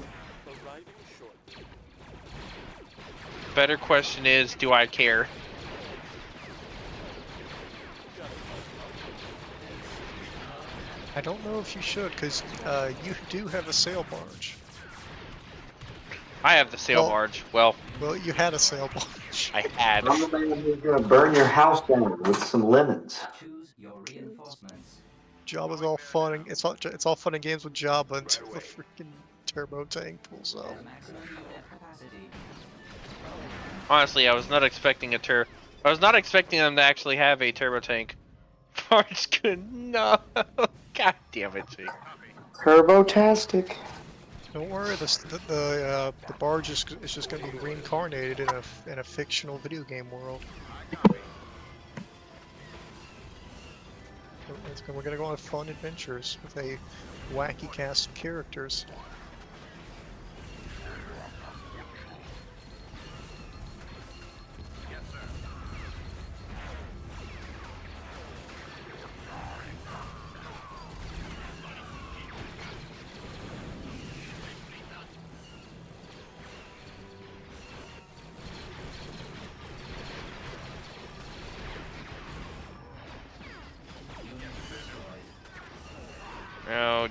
Better question is, do I care? I don't know if you should, because you do have a sail barge. I have the sail barge. Well, you had a sail barge. I had. I'm the man who's gonna burn your house down with some lemons. Choose your reinforcements. Jabba's all fun. It's all fun and games with Jabba until the freaking turbo tank pulls up. Maximum unit capacity. Honestly, I was not expecting I was not expecting them to actually have a turbo tank. Barge could no. God damn it, Jake. Turbo-tastic. Don't worry, the barge is just going to be reincarnated in a fictional video game world. We're going to go on fun adventures with a wacky cast of characters.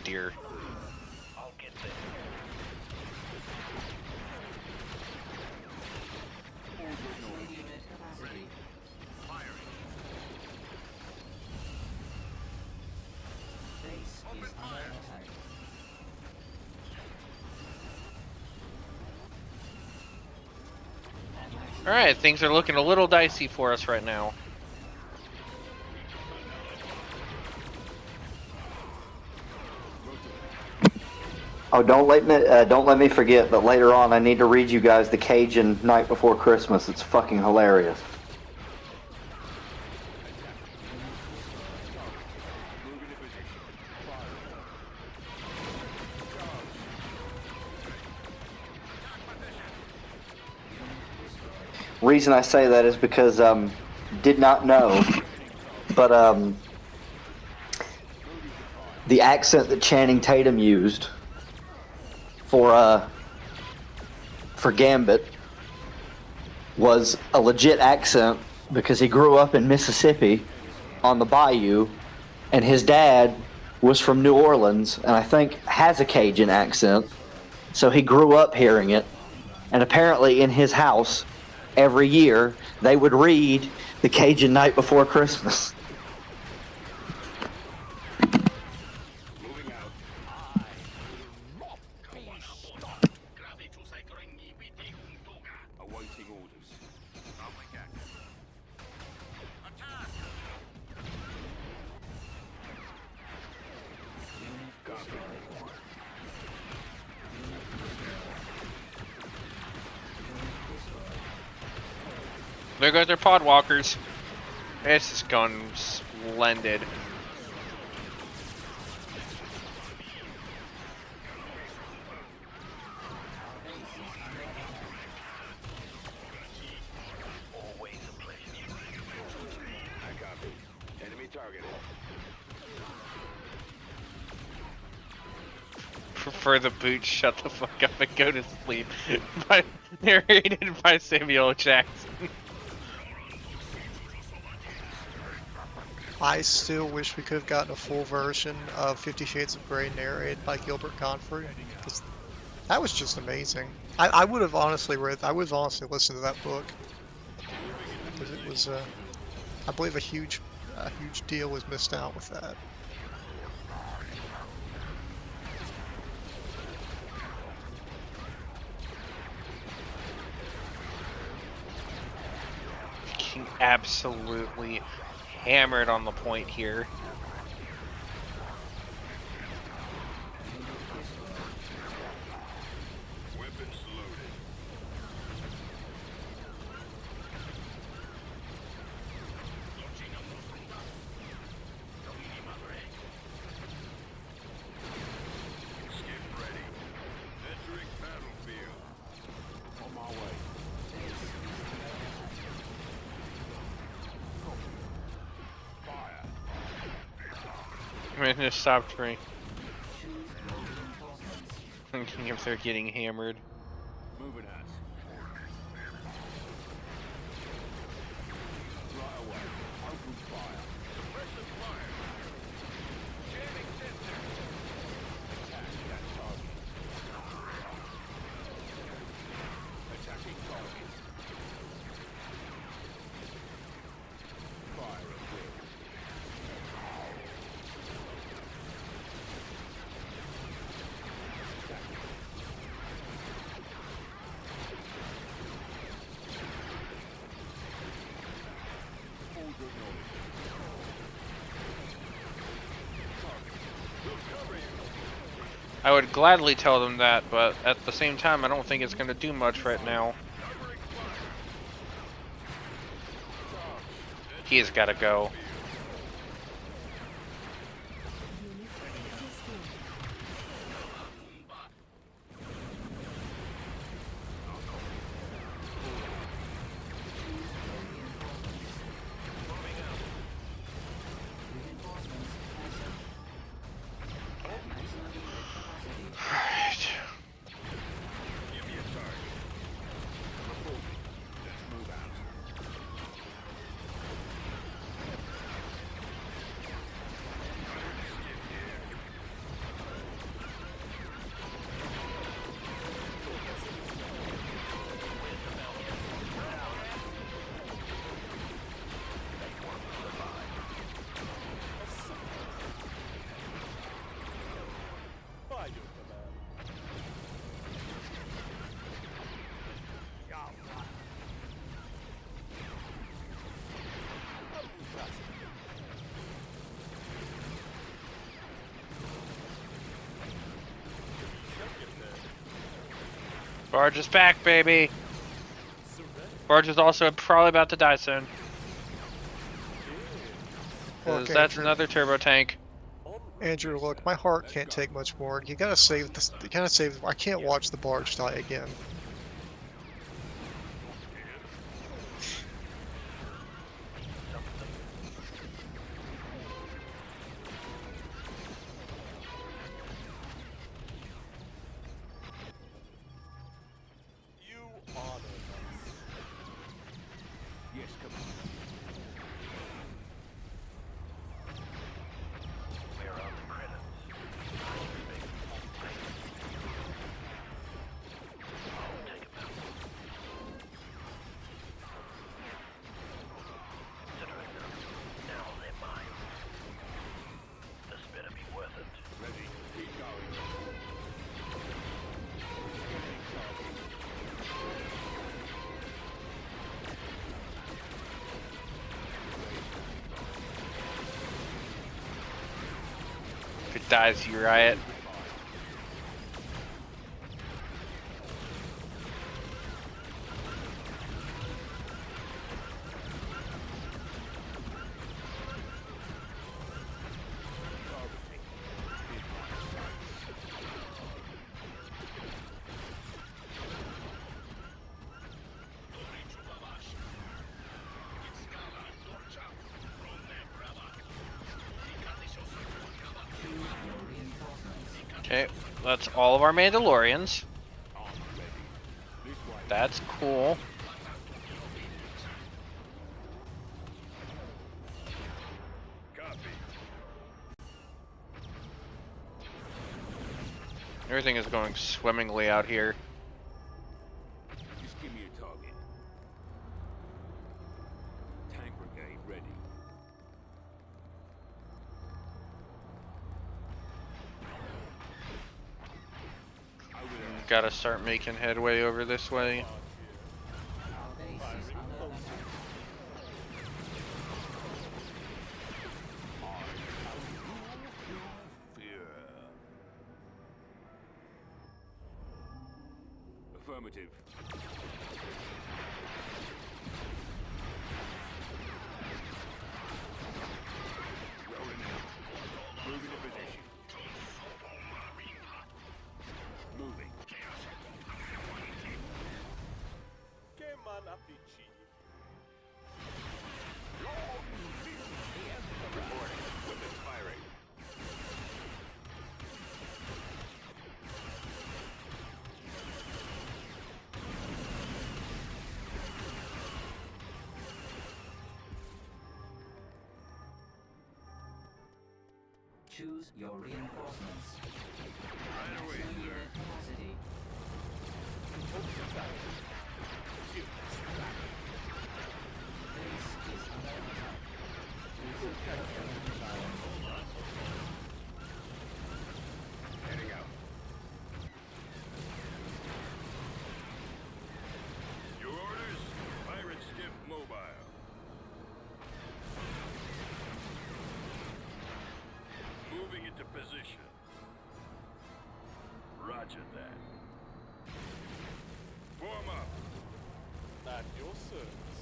dear. I'll get there. Unit capacity. Base is under attack. Alright, things are looking a little dicey for us right now. Oh, don't let me forget. But later on, I need to read you guys the Cajun Night Before Christmas. It's fucking hilarious. Reason I say that is because did not know, but the accent that Channing Tatum used for Gambit was a legit accent because he grew up in Mississippi on the bayou, and his dad was from New Orleans and I think has a Cajun accent, so he grew up hearing it. And apparently in his house every year they would read the Cajun Night Before Christmas. Awaiting orders. There goes their pod walkers. This is going splendid. Always a pleasure. I copy. Enemy targeted. Prefer the boot, shut the fuck up and go to sleep. Narrated by Samuel Jackson. I still wish we could have gotten a full version of 50 Shades of Grey narrated by Gilbert Gottfried, because that was just amazing. I would have honestly listened to that book, because it was, I believe a huge deal was missed out with that. Absolutely hammered on the point here. Weapons loaded. Skip ready. Entering battlefield. On my way. Fire. I'm gonna stop me. If they're getting hammered. Moving us. Right away. Open fire. Suppressive fire. Jamming sensor. Attack that target. Attacking target. Fire at will. I would gladly tell them that, but at the same time, I don't think it's gonna do much right now. He has gotta go. Give me a target. Reporting. Let's move out. Barge is back, baby. Barge is also probably about to die soon. Look, Because that's Andrew, another turbo tank. Andrew, look, my heart can't take much more. You gotta save this. You gotta save. I can't watch the barge die again. You honor us. Yes, Commander. We're on the credits. I'll take a bow. Considering them, now they're mine. This better be worth it. Ready. Keep going. If it dies, you riot. Okay, that's all of our Mandalorians. That's cool. Copy. Everything is going swimmingly out here. Just give me a target. Tank brigade ready. I will. Gotta start making headway over this way. Our base is under attack. Fear. Affirmative. Rolling out. Moving to position. Moving. Che man appicci. Weapons firing. Choose your reinforcements. Right away, Maximum sir. unit capacity. Base is under attack. Heading out. Your orders? Pirate ship mobile. Moving into position. Roger that. Form up. At your service.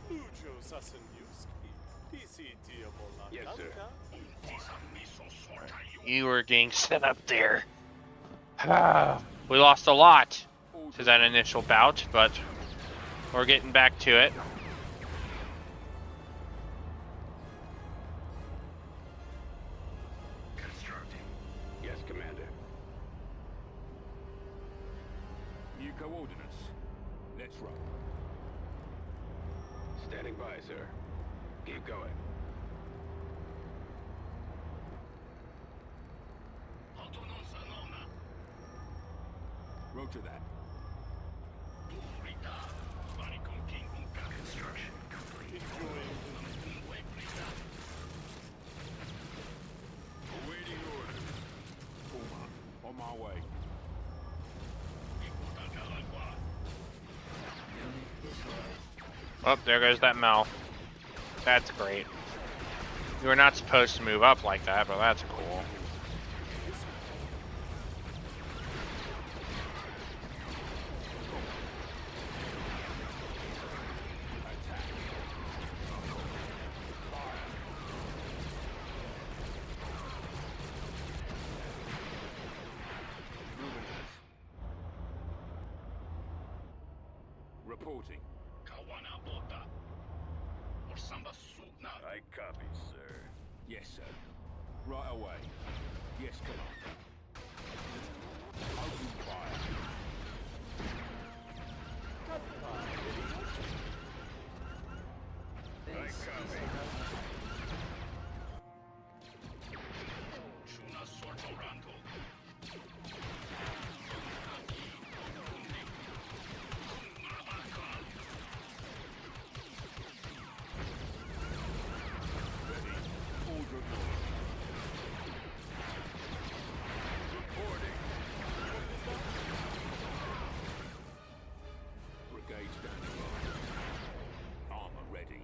Lucio Sasaniuski. PCT Yes, sir. You were getting set up there. We lost a lot to that initial bout, but we're getting back to it. Constructing. Yes, Commander. New coordinates. Let's roll. Standing by, sir. Keep going. Roger that. Construction complete. Awaiting orders. Form up. On my way. Oh, there goes that mouth. That's great. You were not supposed to move up like that, but that's cool. Reporting. I copy, sir. Yes, sir. Right away. Yes, Commander. Open fire. I copy. Brigade standing by. Armor ready.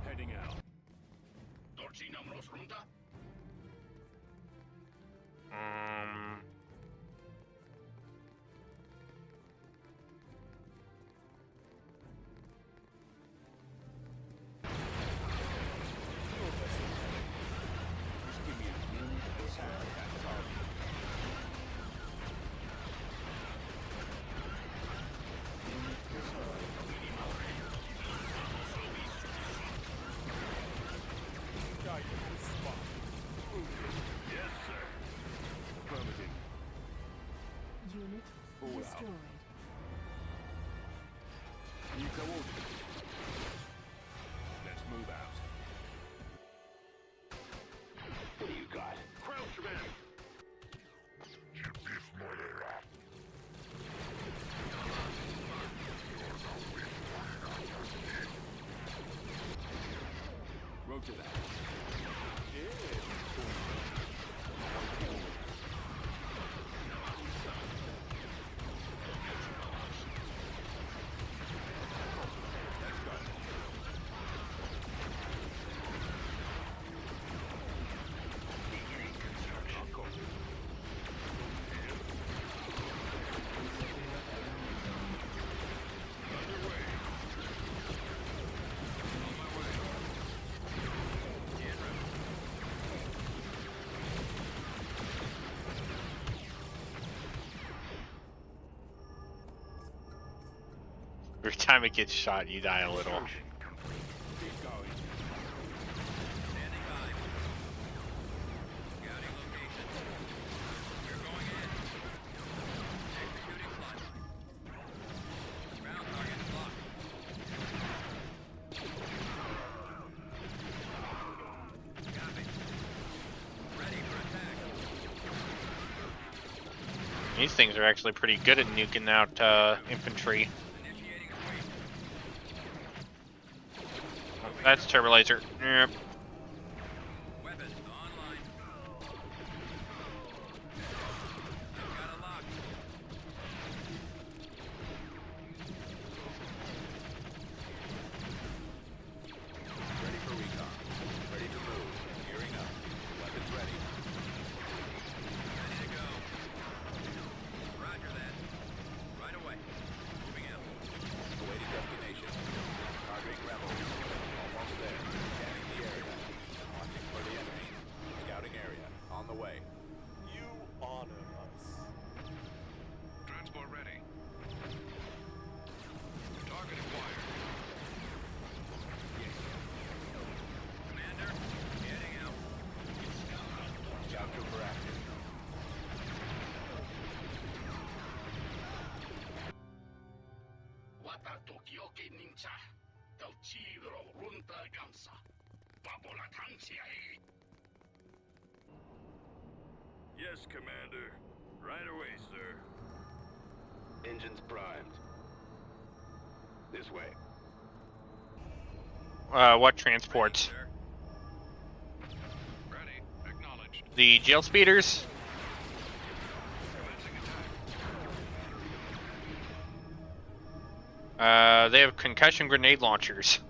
Heading out. Just give me a minute to set that target. Yes, sir. Affirmative. Unit All out. destroyed. New coordinates. Let's move out. What do you got? Crouch, man. Roger that. Let's go. Every time it gets shot, you die a little. Keep going. Standing by. Scouting location. We're going in. Executing flight. Ground target locked. Copy. Ready for attack. These things are actually pretty good at nuking out infantry. Initiating sweep. That's turbo laser. Yep. Weapons online. Got a lock. Ready for recon. Ready to move. Gearing up. Weapons ready. Ready to go. Roger that. Right away. Moving out. Awaiting destination. Targeting rebels. Almost there. Scanning the area. Watching for the enemy. Scouting area. On the way. You honor us. Transport ready. Target acquired. Yes. Commander, heading out. Scout trooper active. Yes, Commander. Right away, sir. Engines primed. This way. What transports? Sir. Ready. Acknowledged. The jail speeders? Commencing attack. They have concussion grenade launchers.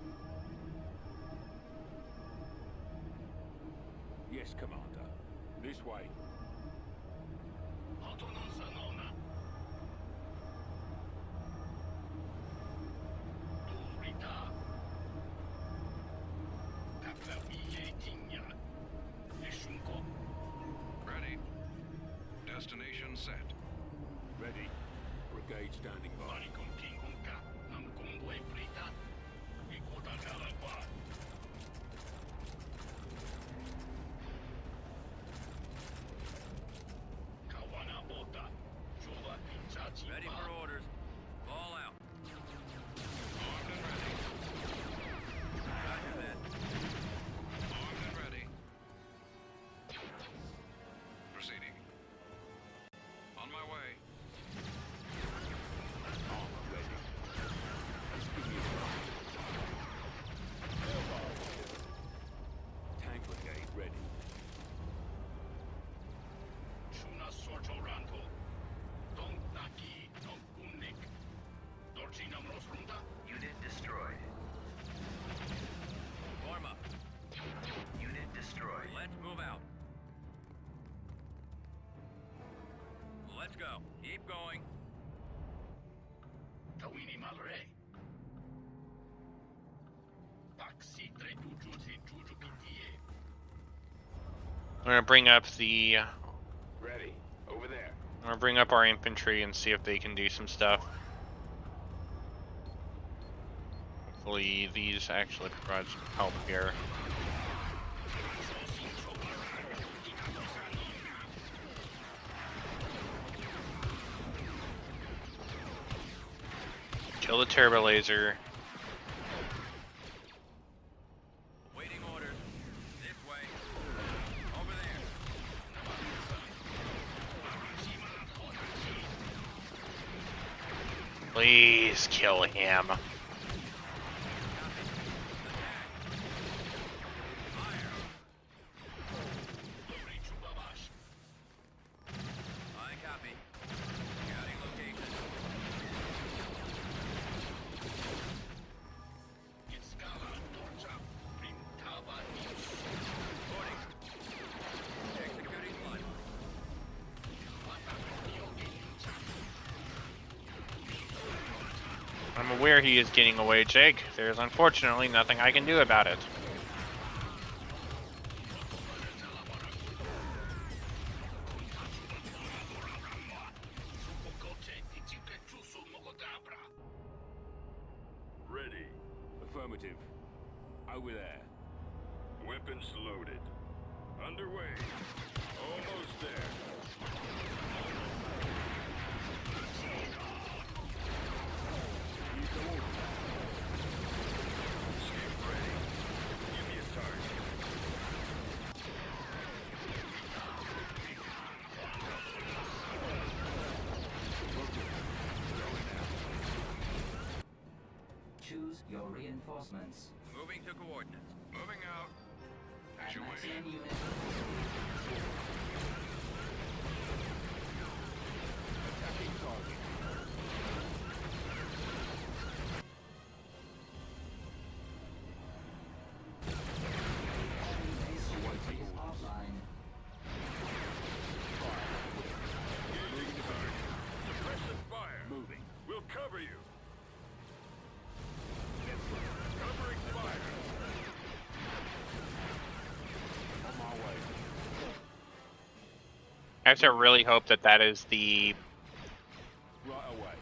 Yes, Commander. This way. Ready. Destination set. Ready. Brigade standing by. Ready for orders. Ball out. Armed and ready. Roger that. Armed and ready. Proceeding. On my way. Armor ready. Tank brigade ready. Unit destroyed. Form up. Unit destroyed. Let's move out. Let's go. Keep going. I'm gonna bring up the. Ready. Over there. I'm gonna bring up our infantry and see if they can do some stuff. Hopefully these actually provide some help here. Kill the turbo laser. Waiting orders. This way. Over there. Please kill him. I copy. Scouting location. Reporting. Executing one. I'm aware he is getting away, Jake. There's unfortunately nothing I can do about it. Ready. Affirmative. Over there. Weapons loaded. Underway. Almost there. Use the order. Escape ready. Give me a target. Choose your reinforcements. Moving to coordinates. Moving out. Situation. Advancing unit. Attacking target. Base unit is offline. Engaging target. Suppressive fire. Moving. We'll cover you. Covering fire. On my way. I have to really hope that that is the. Right away.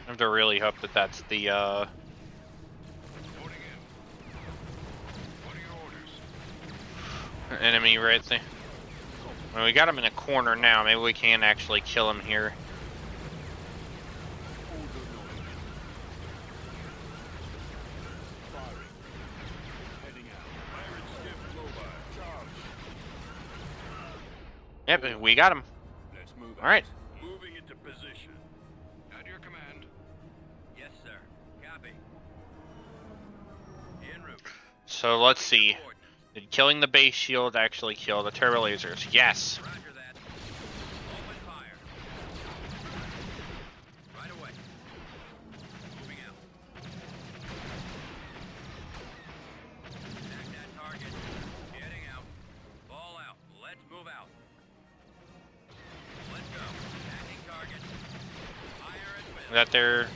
I have to really hope that that's the. Reporting in. What are your orders? Enemy right there. Well, we got him in a corner now. Maybe we can actually kill him here. Order noise. Firing. Heading out. Pirate ship mobile. Charge. Yep, we got him. Let's move out. All right. Moving into position. At your command. Yes, sir. Copy. En route. So let's see. Coordinates. Did killing the base shield actually kill the turbo lasers? Yes. Roger that. Open fire. Right away. Moving out. Attack that target. Getting out. Ball out. that their...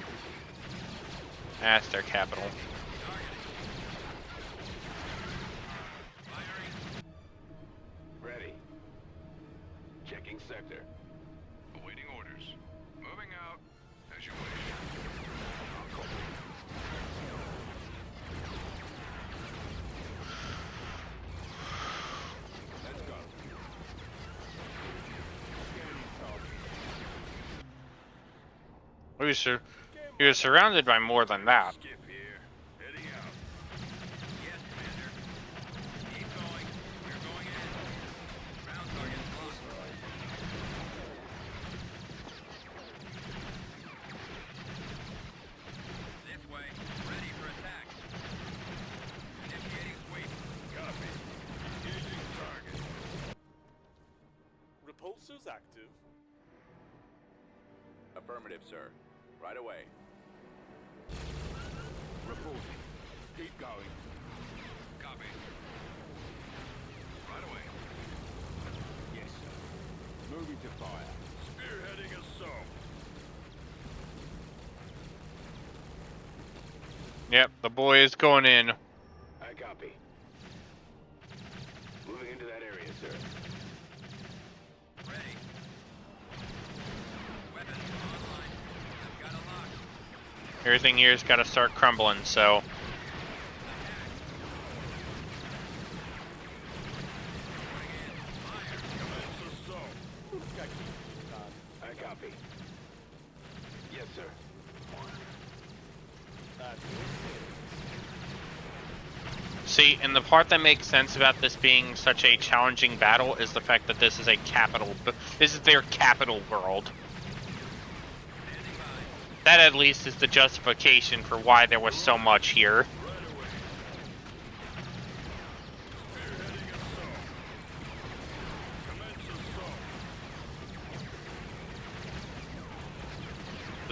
That's their capital. Ready. Checking sector. Awaiting orders. Moving out. As you wish. Let's go. He was surrounded by more than that. Skip here. Heading out. Yes, Commander. Keep going. We're going in. Ground target lost. This way. Ready for attack. Initiating sweep. Copy. Engaging target. Repulsors active. Affirmative, sir. Right away. Reporting. Keep going. Copy. Right away. Yes, sir. Moving to fire. Spearheading assault. Yep, the boy is going in. I copy. Moving into that area, sir. Ready. Weapons online. I've got a lock. Everything here's got to start crumbling, so... Commence assault. I copy. Yes, sir. See, and the part that makes sense about this being such a challenging battle is the fact that this is a capital... This is their capital world. That at least is the justification for why there was so much here. Spearheading assault. Commence assault.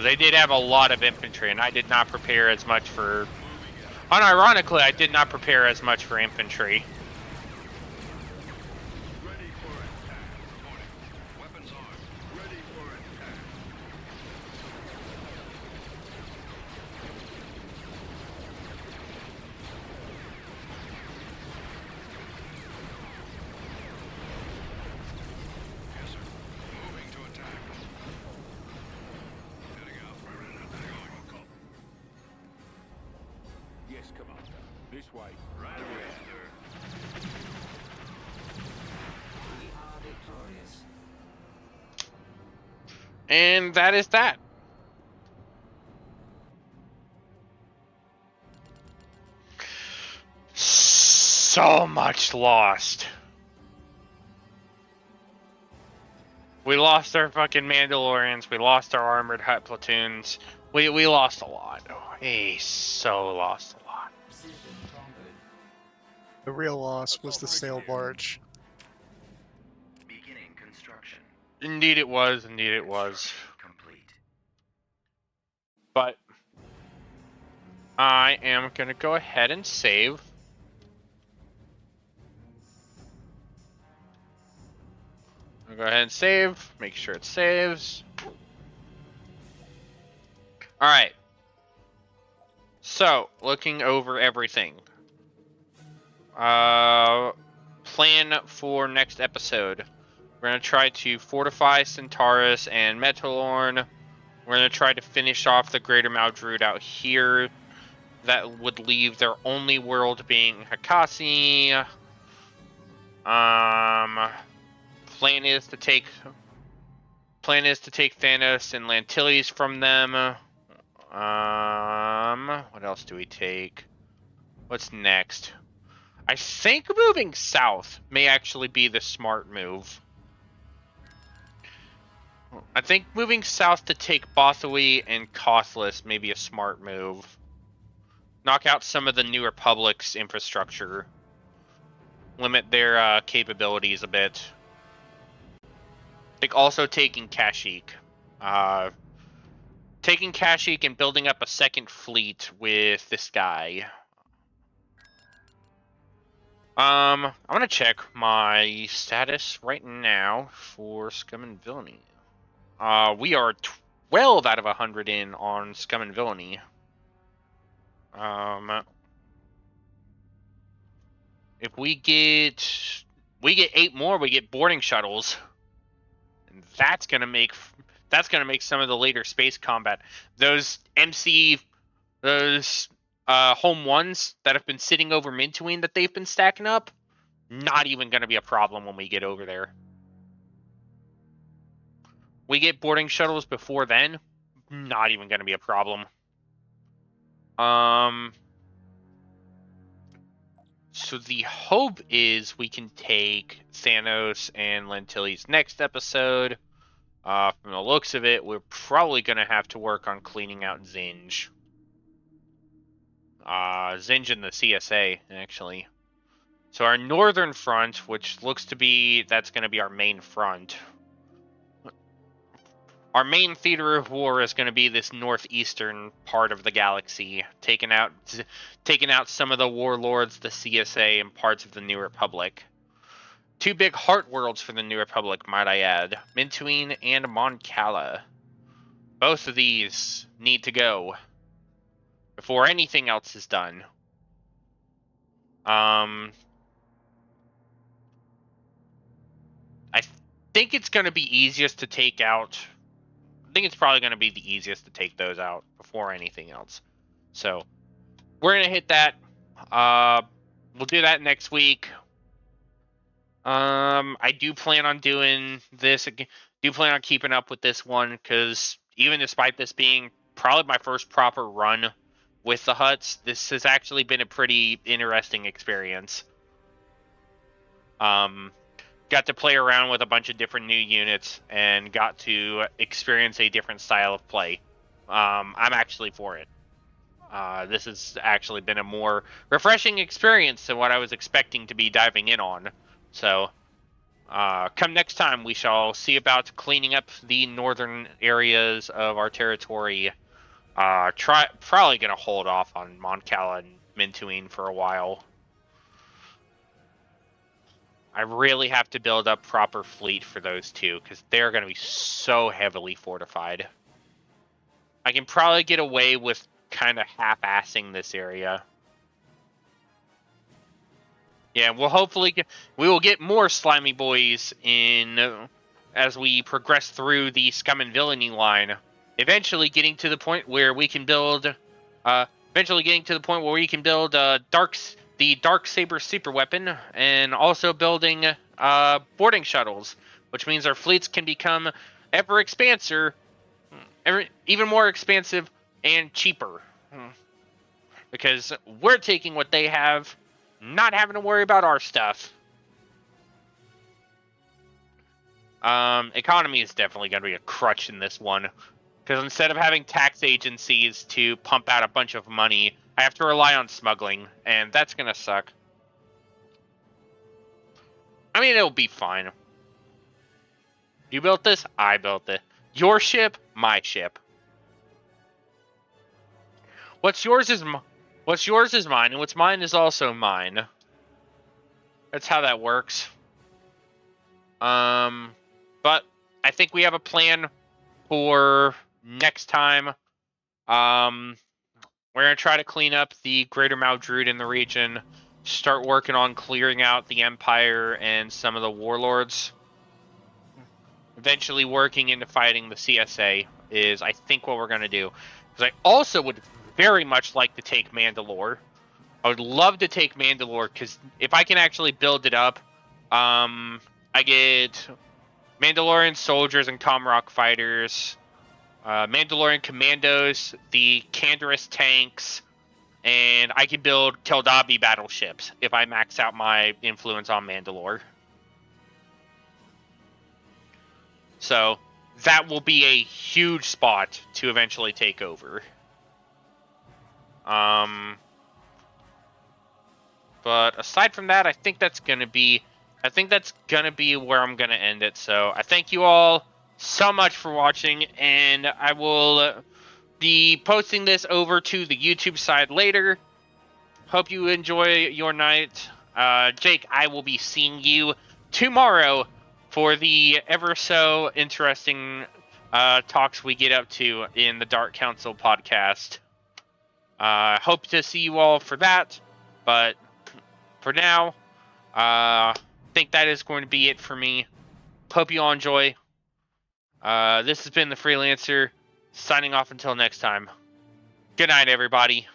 They did have a lot of infantry, and I did not prepare as much for... Unironically, I did not prepare as much for infantry. Ready for attack. Reporting. Weapons armed. Ready for attack. Yes, sir. Moving to attack. Heading out. Going. Yes, Commander. This way. Right away, sir. We are victorious. And that is that. So much lost. We lost our fucking Mandalorians. We lost our armored Hutt platoons. We lost a lot. We so lost a lot. System conquered. The real loss was the sail barge. Beginning construction. Indeed it was. Indeed it was. Complete. But I am gonna go ahead and save. I'll go ahead and save. Make sure it saves. Alright. So, looking over everything. Plan for next episode. We're going to try to fortify Centaurus and Metalorn. We're going to try to finish off the Greater Maldrude out here. That would leave their only world being Hakasi. Plan is to take Thanos and Lantilles from them. What else do we take? What's next? I think moving south may actually be the smart move. I think moving south to take Bothawi and Costless may be a smart move. Knock out some of the New Republic's infrastructure. Limit their capabilities a bit. I think also taking Kashyyyk. Taking Kashyyyk and building up a second fleet with this guy. I'm gonna check my status right now for Scum and Villainy. We are 12 out of 100 in on Scum and Villainy. If we get 8 more, we get boarding shuttles, and that's gonna make some of the later space combat, those home ones that have been sitting over Mintuine that they've been stacking up, not even gonna be a problem when we get over there. We get boarding shuttles before then, not even gonna be a problem. So the hope is we can take Thanos and Lentili's next episode. From the looks of it, we're probably going to have to work on cleaning out Zinj. Zinj and the CSA, actually. So our northern front, which looks to be, that's going to be our main front. Our main theater of war is going to be this northeastern part of the galaxy, taking out some of the warlords, the CSA, and parts of the New Republic. 2 big heart worlds for the New Republic, might I add, Mintuine and Mon Cala. Both of these need to go before anything else is done. I think it's going to be easiest to take out. I think it's probably going to be the easiest to take those out before anything else. So we're going to hit that. We'll do that next week. I do plan on doing this. Do plan on keeping up with this one, because even despite this being probably my first proper run with the Hutts, this has actually been a pretty interesting experience. Got to play around with a bunch of different new units and got to experience a different style of play. I'm actually for it. This has actually been a more refreshing experience than what I was expecting to be diving in on. So, come next time, we shall see about cleaning up the northern areas of our territory. Probably going to hold off on Mon Cala and Mintuine for a while. I really have to build up proper fleet for those two, because they're going to be so heavily fortified. I can probably get away with kind of half-assing this area. Yeah, we will get more slimy boys in as we progress through the Scum and Villainy line. Eventually getting to the point where we can build the Dark Saber super weapon, and also building boarding shuttles, which means our fleets can become even more expansive and cheaper, because we're taking what they have, not having to worry about our stuff. Economy is definitely going to be a crutch in this one, because instead of having tax agencies to pump out a bunch of money, I have to rely on smuggling, and that's gonna suck. I mean, it'll be fine. You built this? I built it. Your ship? My ship. What's yours is mine, and what's mine is also mine. That's how that works. But I think we have a plan for next time. We're going to try to clean up the Greater Maldrude in the region, start working on clearing out the Empire and some of the warlords. Eventually working into fighting the CSA is, I think, what we're going to do. Because I also would very much like to take Mandalore. I would love to take Mandalore, because if I can actually build it up, I get Mandalorian soldiers and Comrock fighters, Mandalorian commandos, the Canderous tanks, and I can build Keldabi battleships if I max out my influence on Mandalore. So that will be a huge spot to eventually take over. But aside from that, I think that's gonna be where I'm gonna end it. So I thank you all so much for watching, and I will be posting this over to the YouTube side later. Hope you enjoy your night. Jake, I will be seeing you tomorrow for the ever so interesting talks we get up to in the Dark Council podcast. Hope to see you all for that, but for now, I think that is going to be it for me. Hope you all enjoy. This has been the Freelancer, signing off until next time. Good night, everybody.